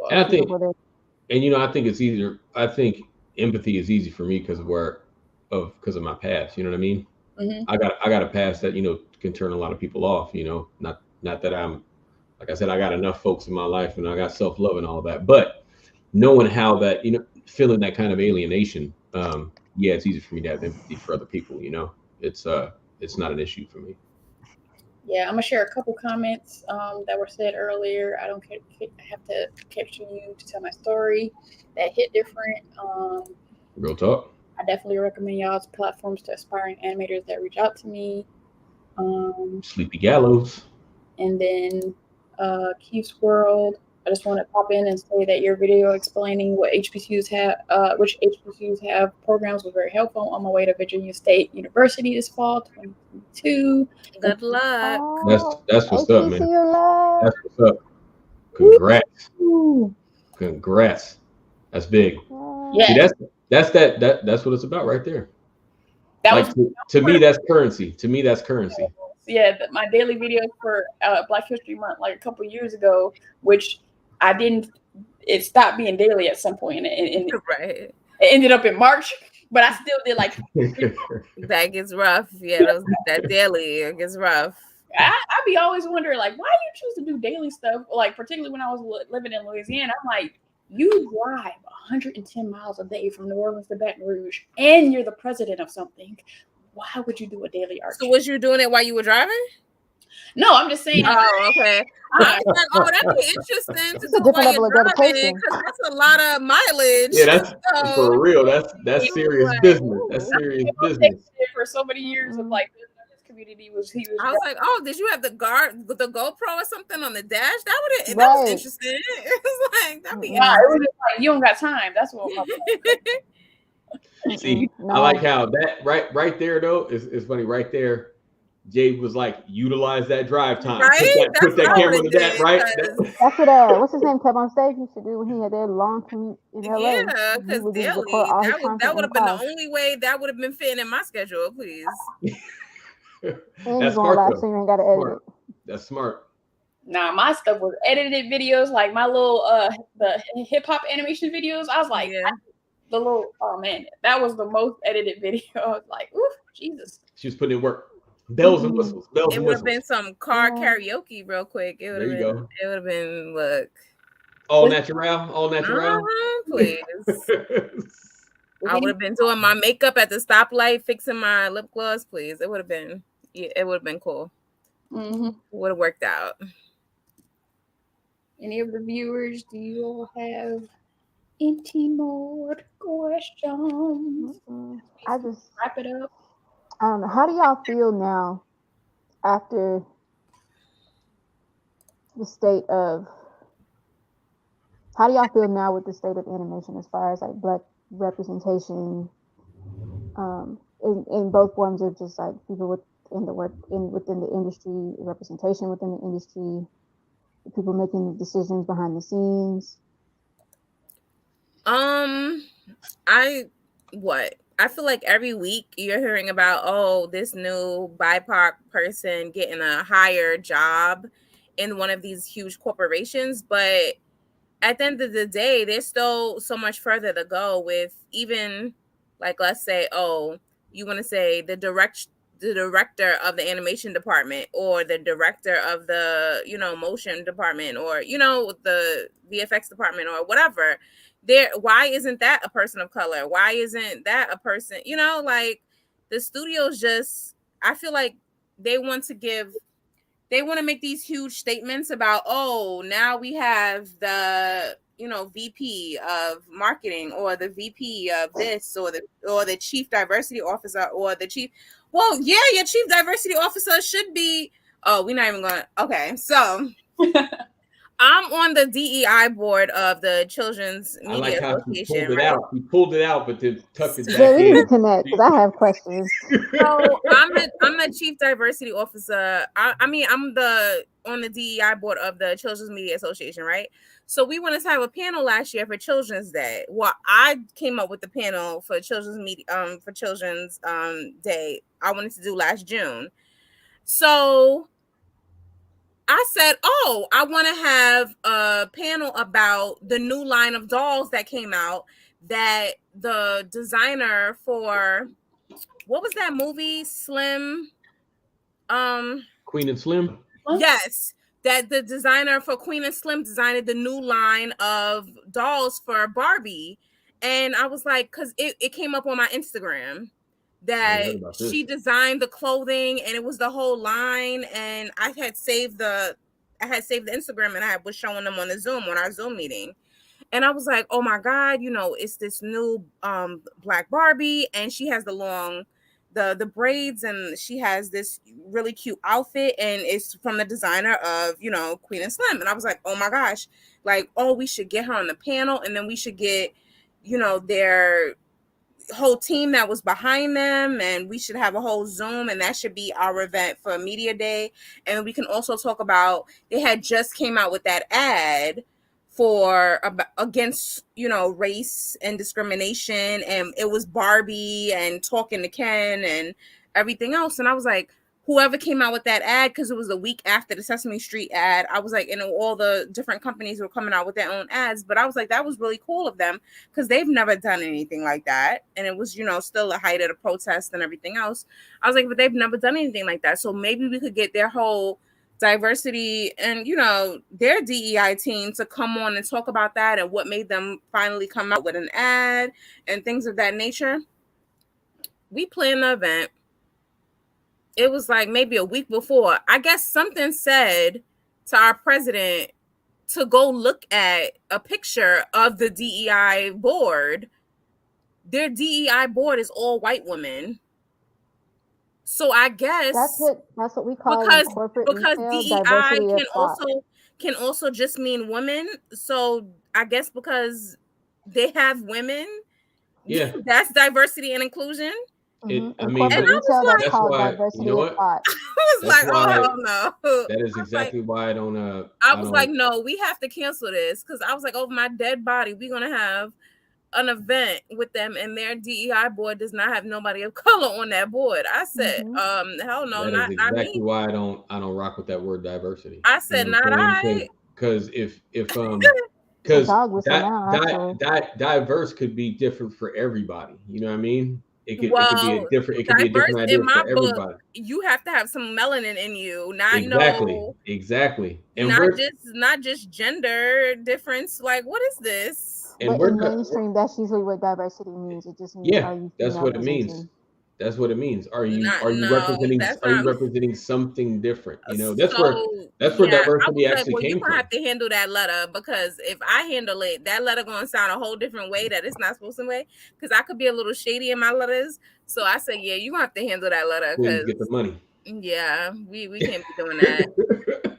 And I think, and I think it's easier. I think empathy is easy for me because of my past. You know what I mean? Mm-hmm. I got a past that can turn a lot of people off. Not that I'm, like I said, I got enough folks in my life and I got self-love and all that, but knowing how that feeling that kind of alienation, it's easy for me to have empathy for other people. It's not an issue for me. Yeah, I'm gonna share a couple comments that were said earlier. I don't have to capture you to tell my story. That hit different. Real talk. I definitely recommend y'all's platforms to aspiring animators that reach out to me. Sleepy Gallows. And then Keith's World. I just want to pop in and say that your video explaining what HBCUs have, which HBCUs have programs was very helpful on my way to Virginia State University this fall, 2022. Good luck. That's what's up, man. That's what's up. Congrats. Congrats. That's big. Yeah. See, that's what it's about right there. To me, that's currency. Yeah, my daily videos for Black History Month, like a couple years ago, which it stopped being daily at some point, and it ended up in March, but I still did like. That gets rough. Yeah, that daily, it gets rough. I be always wondering, like, why do you choose to do daily stuff? Like, particularly when I was living in Louisiana, I'm like, you drive 110 miles a day from New Orleans to Baton Rouge, and you're the president of something. Why would you do a daily art? So was you doing it while you were driving? No, I'm just saying. Oh, okay. I was like, that'd be interesting to do while you're driving because that's a lot of mileage. Yeah, that's for real. That's serious business. That's serious business. For so many years of like this community I was like, oh, did you have the GoPro or something on the dash? That was interesting. It was like that'd be interesting. It was just like you don't got time. That's what. See, I like how that right there though is funny. Right there, Jade was like, utilize that drive time. Right? Put that camera to that, right? That's what what's his name kept on stage used to do when he had their long commute in LA. Yeah, because daily that would have been the only way that would have been fitting in my schedule, please. That's smart. So you ain't gotta edit it. That's smart. Nah, my stuff was edited videos, like my little the hip hop animation videos. I was like. The little that was the most edited video. I was like, ooh, Jesus. She was putting in work. Bells and whistles. It would have been some car karaoke real quick. It would have been look. All natural. Please. I would have been doing my makeup at the stoplight, fixing my lip gloss, please. It would have been cool. Mm-hmm. Would have worked out. Any of the viewers, do you all have any more questions? I just wrap it up. I don't know. How do y'all feel now after the state of? How do y'all feel now with the state of animation as far as like Black representation, in both forms of just like people within the industry, representation within the industry, people making decisions behind the scenes? what? I feel like every week you're hearing about, oh, this new BIPOC person getting a higher job in one of these huge corporations, but at the end of the day, there's still so much further to go with, even like, let's say, oh, you want to say the director of the animation department, or the director of the, motion department, or, the VFX department, or whatever. Why isn't that a person of color? Why isn't that a person, like, the studios just, I feel like they want to make these huge statements about, oh, now we have the, VP of marketing, or the VP of this, or the chief diversity officer, or the chief. Well, yeah, your chief diversity officer should be. Oh, we're not even gonna. Okay, so I'm on the DEI board of the Children's Media I like how Association. he pulled it right? out. He pulled it out, but then tucked it back Yeah, we need to in. connect because I have questions. So I'm the chief diversity officer. I'm on the DEI board of the Children's Media Association, right? So we wanted to have a panel last year for Children's Day. Well, I came up with the panel for Children's Day. I wanted to do last June. So I said, oh, I want to have a panel about the new line of dolls that came out, that the designer for, what was that movie? Slim. Queen and Slim. Yes, that the designer for Queen and Slim designed the new line of dolls for Barbie, and I was like, because it came up on my Instagram that she designed the clothing, and it was the whole line, and I had saved the Instagram, and I was showing them on our Zoom meeting. And I was like, oh my God, it's this new Black Barbie, and she has the braids, and she has this really cute outfit, and it's from the designer of, Queen and Slim. And I was like, oh my gosh, like, oh, we should get her on the panel, and then we should get, their whole team that was behind them, and we should have a whole Zoom, and that should be our event for Media Day. And we can also talk about, they had just came out with that ad for against race and discrimination, and it was Barbie and talking to Ken and everything else. And I was like, whoever came out with that ad, because it was a week after the Sesame Street ad, I was like, and all the different companies were coming out with their own ads, but I was like, that was really cool of them, because they've never done anything like that, and it was still the height of the protest and everything else. I was like, but they've never done anything like that, so maybe we could get their whole diversity and their DEI team to come on and talk about that, and what made them finally come out with an ad and things of that nature. We planned the event. It was like maybe a week before. I guess something said to our president to go look at a picture of the DEI board. Their DEI board is all white women. So I guess that's what we call in corporate because retail, DEI can also just mean women. So I guess because they have women, yeah, that's diversity and inclusion. I mean, that's called diversity of thought. I was like, oh hell no. That is exactly why I don't. I was like, no, we have to cancel this, because I was like, over my dead body, we're gonna have an event with them, and their DEI board does not have nobody of color on that board. I said, hell no, that is exactly not me. why I don't rock with that word diversity. I said, not I. Because if diverse could be different for everybody. You know what I mean? It could be a different idea for everybody. Book, you have to have some melanin in you, exactly, and not just gender difference. Like, what is this? And in mainstream, that's usually what diversity means. It just means that's what it means. That's what it means. Are you representing something different? That's where diversity actually came from. You're gonna have to handle that letter, because if I handle it, that letter gonna sound a whole different way that it's not supposed to be. Because I could be a little shady in my letters. So I said, yeah, you gonna have to handle that letter. Please get the money. Yeah, we can't be doing that.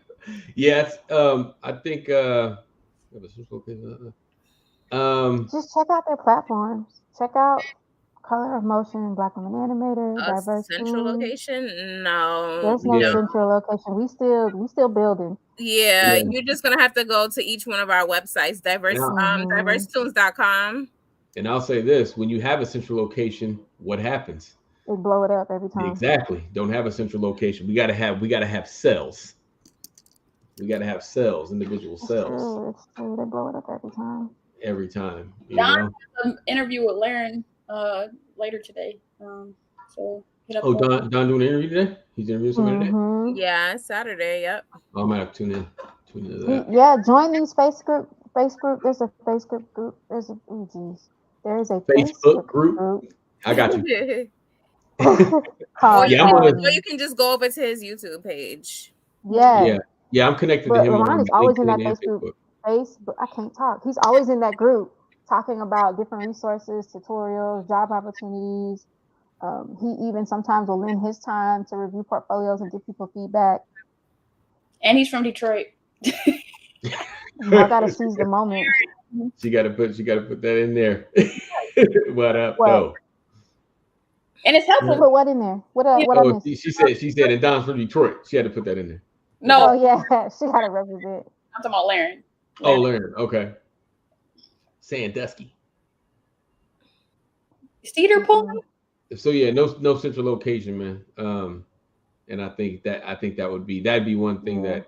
Yes, I think just check out their platforms. Check out Color of Motion, BlkWmnAnimator, diverse central location? No. There's no central location. We still building. Yeah, you're just gonna have to go to each one of our websites, diversetoons.com. And I'll say this: when you have a central location, what happens? They blow it up every time. Exactly. Don't have a central location. We gotta have cells. We gotta have cells, individual cells. It's true. They blow it up every time. Every time, you Don know. has an interview with Laren later today. So hit up. Oh, Don doing an interview today? He's interviewing somebody today? Yeah, Saturday. Yep. Oh, I might have to tune into that. Yeah, join these Facebook group. There's a Facebook group. There's a There is a Facebook group. I got you. called, Yeah, I'm on Or you can just go over to his YouTube page. Yeah. Yeah, I'm connected to But him Ron on is always in that LinkedIn and Facebook. I can't talk. He's always in that group talking about different resources, tutorials, job opportunities. He even sometimes will lend his time to review portfolios and give people feedback. And he's from Detroit. I gotta seize the moment. She gotta put that in there. What up, What? though? And it's helpful. Put what in there? What I missed? She said, and Don's from Detroit. She had to put that in there. No. Oh yeah, she had to represent. I'm talking about Laren. Oh, Laren. Okay. Sandusky. Cedar Point. So yeah, no central location, man. And I think that'd be one thing that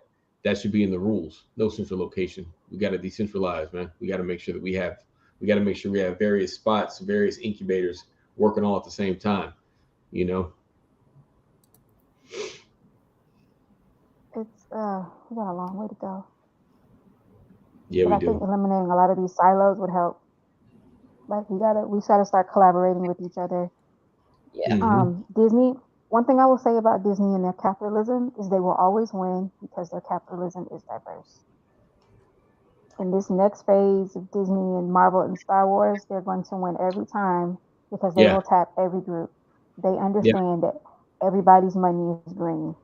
should be in the rules. No central location. We got to decentralize, man. We got to make sure that we have various spots, various incubators working all at the same time. You know. It's we got a long way to go. Yeah, but we I do. think eliminating a lot of these silos would help. Like we gotta start collaborating with each other. Yeah. Disney. One thing I will say about Disney and their capitalism is they will always win because their capitalism is diverse. In this next phase of Disney and Marvel and Star Wars, they're going to win every time because they will tap every group. They understand that everybody's money is green.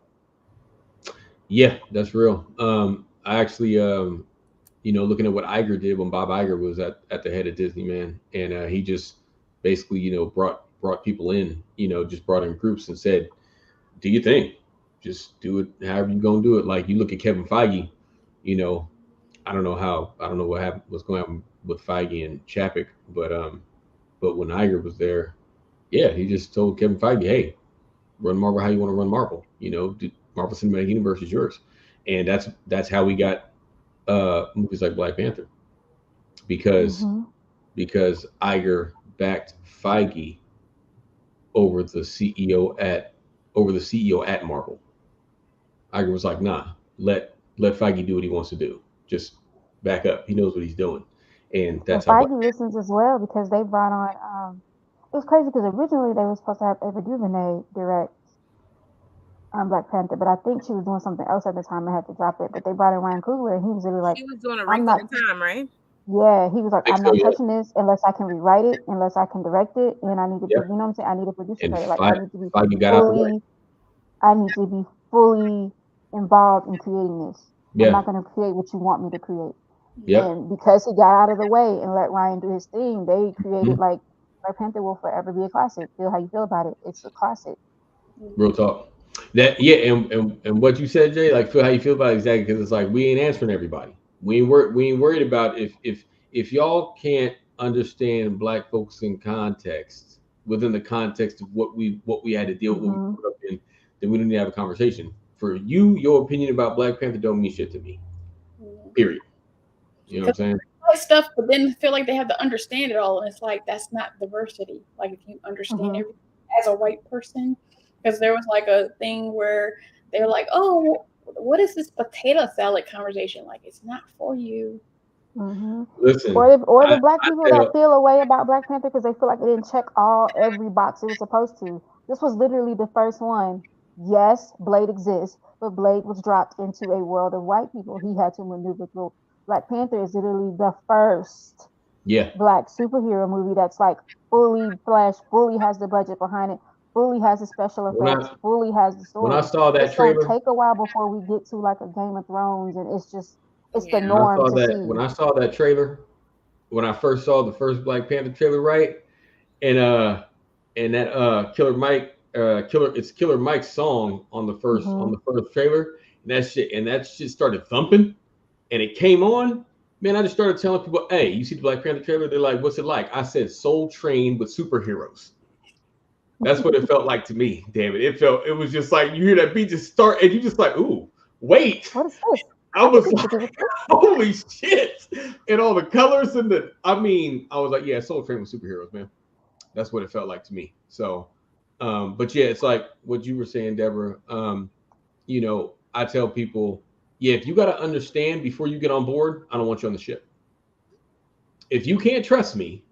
Yeah, that's real. I actually, looking at what Iger did when Bob Iger was at the head of Disney, man, and he just basically, brought people in, just brought in groups and said, do your thing, just do it however you're gonna do it. Like you look at Kevin Feige, I don't know what's going on with Feige and Chapek, but when Iger was there, yeah, he just told Kevin Feige, hey, run Marvel how you want to run Marvel. Marvel Cinematic Universe is yours, and that's how we got movies like Black Panther, because Iger backed Feige over the CEO at Marvel. Iger was like, nah, let Feige do what he wants to do. Just back up. He knows what he's doing, and that's how Feige listens as well because they brought on. It was crazy because originally they were supposed to have Ava DuVernay direct Black Panther, but I think she was doing something else at the time and had to drop it. But they brought in Ryan Coogler, and he was really like, she was doing a Wrinkle in Time, right? Yeah, he was like, I'm not touching this unless I can rewrite it, unless I can direct it, and I need to, you know what I'm saying? I need a producer credit. Like I need to be I need to be fully involved in creating this. I'm not going to create what you want me to create. And because he got out of the way and let Ryan do his thing, they created like Black Panther will forever be a classic. Feel how you feel about it. It's a classic. Real talk. And what you said, Jay, like feel how you feel about it exactly, because it's like we ain't answering everybody. We ain't worried about if y'all can't understand Black folks in context, within the context of what we had to deal with, what we grew up in, then we don't need to have a conversation. For you, your opinion about Black Panther don't mean shit to me. Period. You know what I'm saying? Stuff, but then feel like they have to understand it all, and it's like that's not diversity. Like if you understand everything as a white person, because there was like a thing where they were like, "Oh, what is this potato salad conversation?" Like it's not for you. Listen, or the Black people that feel a way about Black Panther because they feel like it didn't check every box it was supposed to. This was literally the first one. Yes, Blade exists, but Blade was dropped into a world of white people. He had to maneuver through. Black Panther is literally the first Black superhero movie that's like fully fleshed, fully has the budget behind it, fully has the special effects, fully has the story. When I saw that trailer, it's gonna take a while before we get to like a Game of Thrones, and it's the norm to see. When I saw that trailer, when I first saw the first Black Panther trailer, right, and that Killer Mike's song on the first trailer, and that shit started thumping. And it came on, Man, I just started telling people, hey, you see the Black Panther trailer? They're like, what's it like? I said, Soul Train with superheroes. That's what it felt like to me, damn it. It was just like, you hear that beat just start, and you just like, ooh, wait. What is this? I was like, holy shit. And all the colors and I was like, yeah, Soul Train with superheroes, man. That's what it felt like to me. So, but yeah, it's like what you were saying, Deborah. I tell people, yeah, if you got to understand before you get on board, I don't want you on the ship. If you can't trust me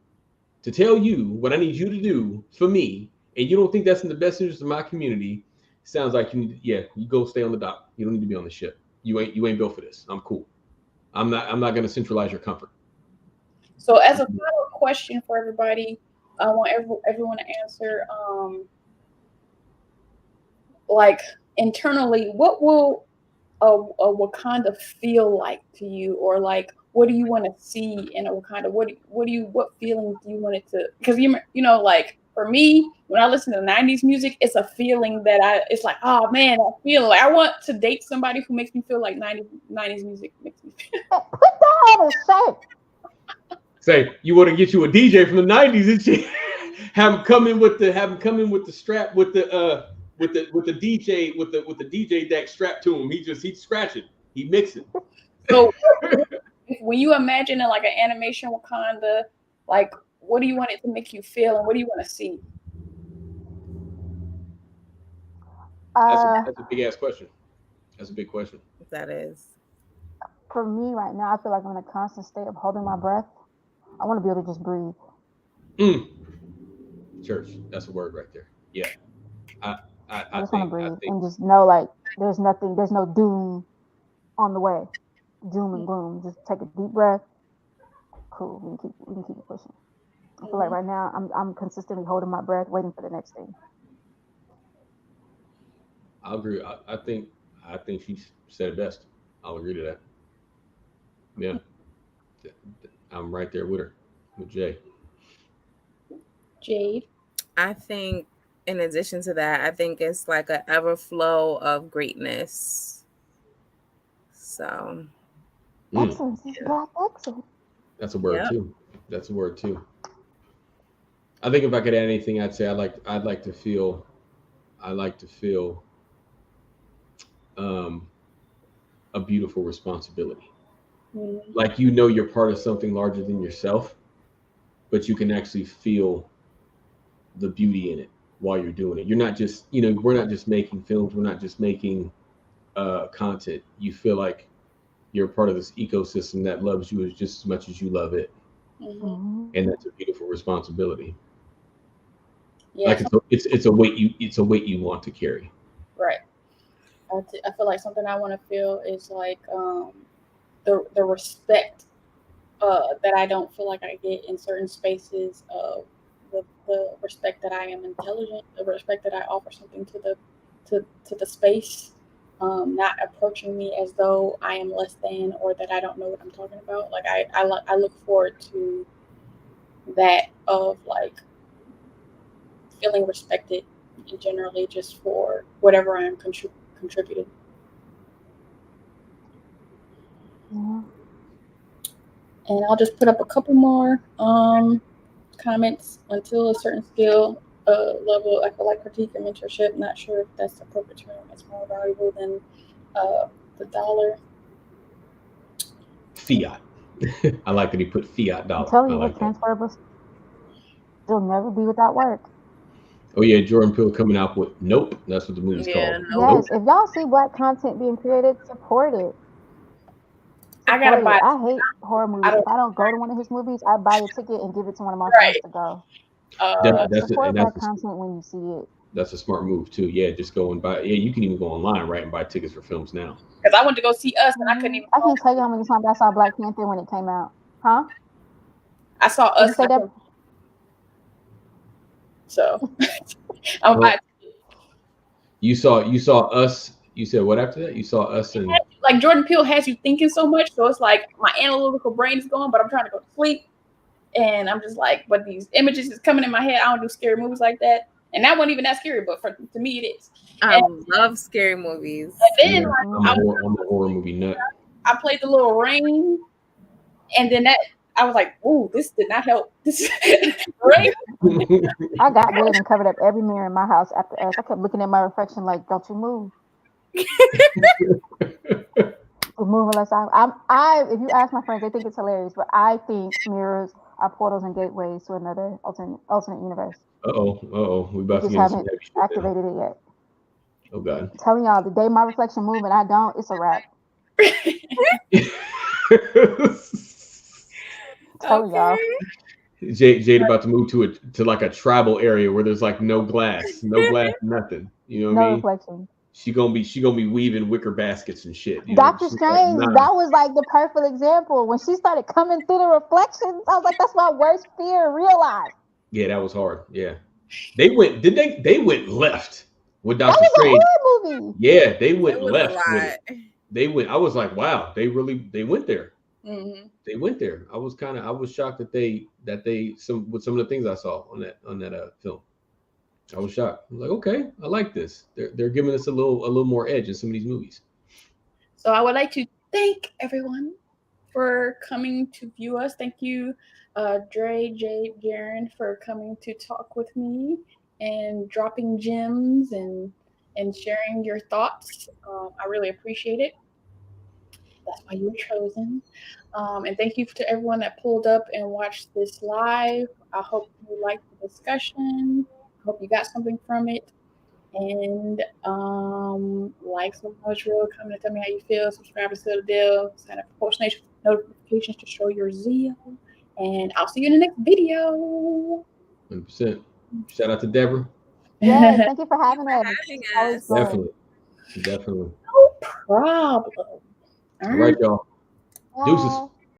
to tell you what I need you to do for me, and you don't think that's in the best interest of my community, sounds like you go stay on the dock. You don't need to be on the ship. You ain't built for this. I'm cool. I'm not going to centralize your comfort. So as a final question for everybody, I want everyone to answer. Like internally, what will a Wakanda feel like to you, or like what do you want to see in a Wakanda? What feelings do you want it to? Because like for me, when I listen to 90s music, it's a feeling that it's like, oh man, I feel like I want to date somebody who makes me feel like 90s music makes me feel. Put that on a shirt. Say you want to get you a DJ from the 90s and shit. have him come in with the strap with the DJ with the DJ deck strapped to him. He's scratching. He mixing. So when you imagine like an animation Wakanda, like what do you want it to make you feel, and what do you want to see? That's a big ass question. That's a big question. That is. For me right now, I feel like I'm in a constant state of holding my breath. I want to be able to just breathe. Church, that's a word right there. Yeah. I just want to breathe and just know like there's no doom on the way. Doom and gloom. Just take a deep breath. Cool. We can keep it pushing. I feel like right now I'm consistently holding my breath, waiting for the next thing. I'll agree. I think she said it best. I'll agree to that. Yeah. I'm right there with her, with Jay. Jade? I think in addition to that, I think it's like an ever flow of greatness. So excellence. Black excellence. That's a word too. That's a word too. I think if I could add anything, I'd say I'd like to feel a beautiful responsibility. Like you're part of something larger than yourself, but you can actually feel the beauty in it while you're doing it. You're not just, we're not just making films, we're not just making content. You feel like you're part of this ecosystem that loves you just as much as you love it. And that's a beautiful responsibility. Yeah. Like it's a weight you want to carry. Right. I feel like something I want to feel is like the respect that I don't feel like I get in certain spaces, the respect that I am intelligent, the respect that I offer something to the space, not approaching me as though I am less than or that I don't know what I'm talking about. Like I look forward to that, of like feeling respected and generally just for whatever I am contributing. Yeah. And I'll just put up a couple more comments. Until a certain skill level, I feel like critique and mentorship. Not sure if that's the appropriate term. It's more valuable than the dollar. Fiat. I like that he put fiat dollar. I'm telling you, what transferable. You'll never be without work. Oh yeah, Jordan Peele coming out with Nope. That's what the movie's called. Yes, if y'all see black content being created, support it. I gotta buy. I hate horror movies. If I don't go to one of his movies, I buy a ticket and give it to one of my friends to go. Support black content when you see it. That's a smart move too. Yeah, just go and buy. Yeah, you can even go online, right, and buy tickets for films now. Because I went to go see Us, and I couldn't even. I can't tell you how many times I saw Black Panther when it came out. Huh? I saw Us. So I'm about. You saw Us. You said what after that? You saw Us and like Jordan Peele has you thinking so much, so it's like my analytical brain is going, but I'm trying to go to sleep, and I'm just like, but these images is coming in my head. I don't do scary movies like that, and that wasn't even that scary, but to me it is. I love scary movies. And then I'm a horror movie nut. I played the little ring. And then I was like, "Ooh, this did not help." This right? I got rid of and covered up every mirror in my house after us. I kept looking at my reflection like, "Don't you move." Move unless I. If you ask my friends, they think it's hilarious, but I think mirrors are portals and gateways to another alternate universe. We We about to just get into some haven't heavy shit now. activated it yet. Oh God. I'm telling y'all, the day my reflection move and I don't, it's a wrap. Telling y'all. Jade about to move to like a tribal area where there's like no glass, nothing. You know what I No mean? reflection. She gonna be weaving wicker baskets and shit. You Doctor know? She's Strange, like, nah. that was like the perfect example. When she started coming through the reflections, I was like, that's my worst fear realized. Yeah, that was hard. Yeah. They went, they went left with That Doctor was a Strange. horror movie. Yeah, they It went was left a lot. with it. They went, I was like, wow, they went there. Mm-hmm. They went there. I was shocked that they some of the things I saw on that film. I was shocked. I was like, okay, I like this. They're giving us a little more edge in some of these movies. So I would like to thank everyone for coming to view us. Thank you, Dre, Jade, Jaren, for coming to talk with me and dropping gems and sharing your thoughts. I really appreciate it. That's why you were chosen. And thank you to everyone that pulled up and watched this live. I hope you liked the discussion. I hope you got something from it. And like so much real, comment and tell me how you feel. Subscribe to the deal. Sign up for post notifications to show your zeal. And I'll see you in the next video. 100%. Shout out to Deborah. Yes, thank you for having us. Having Always us. fun. Definitely. No problem. All right, y'all. Deuces. Bye.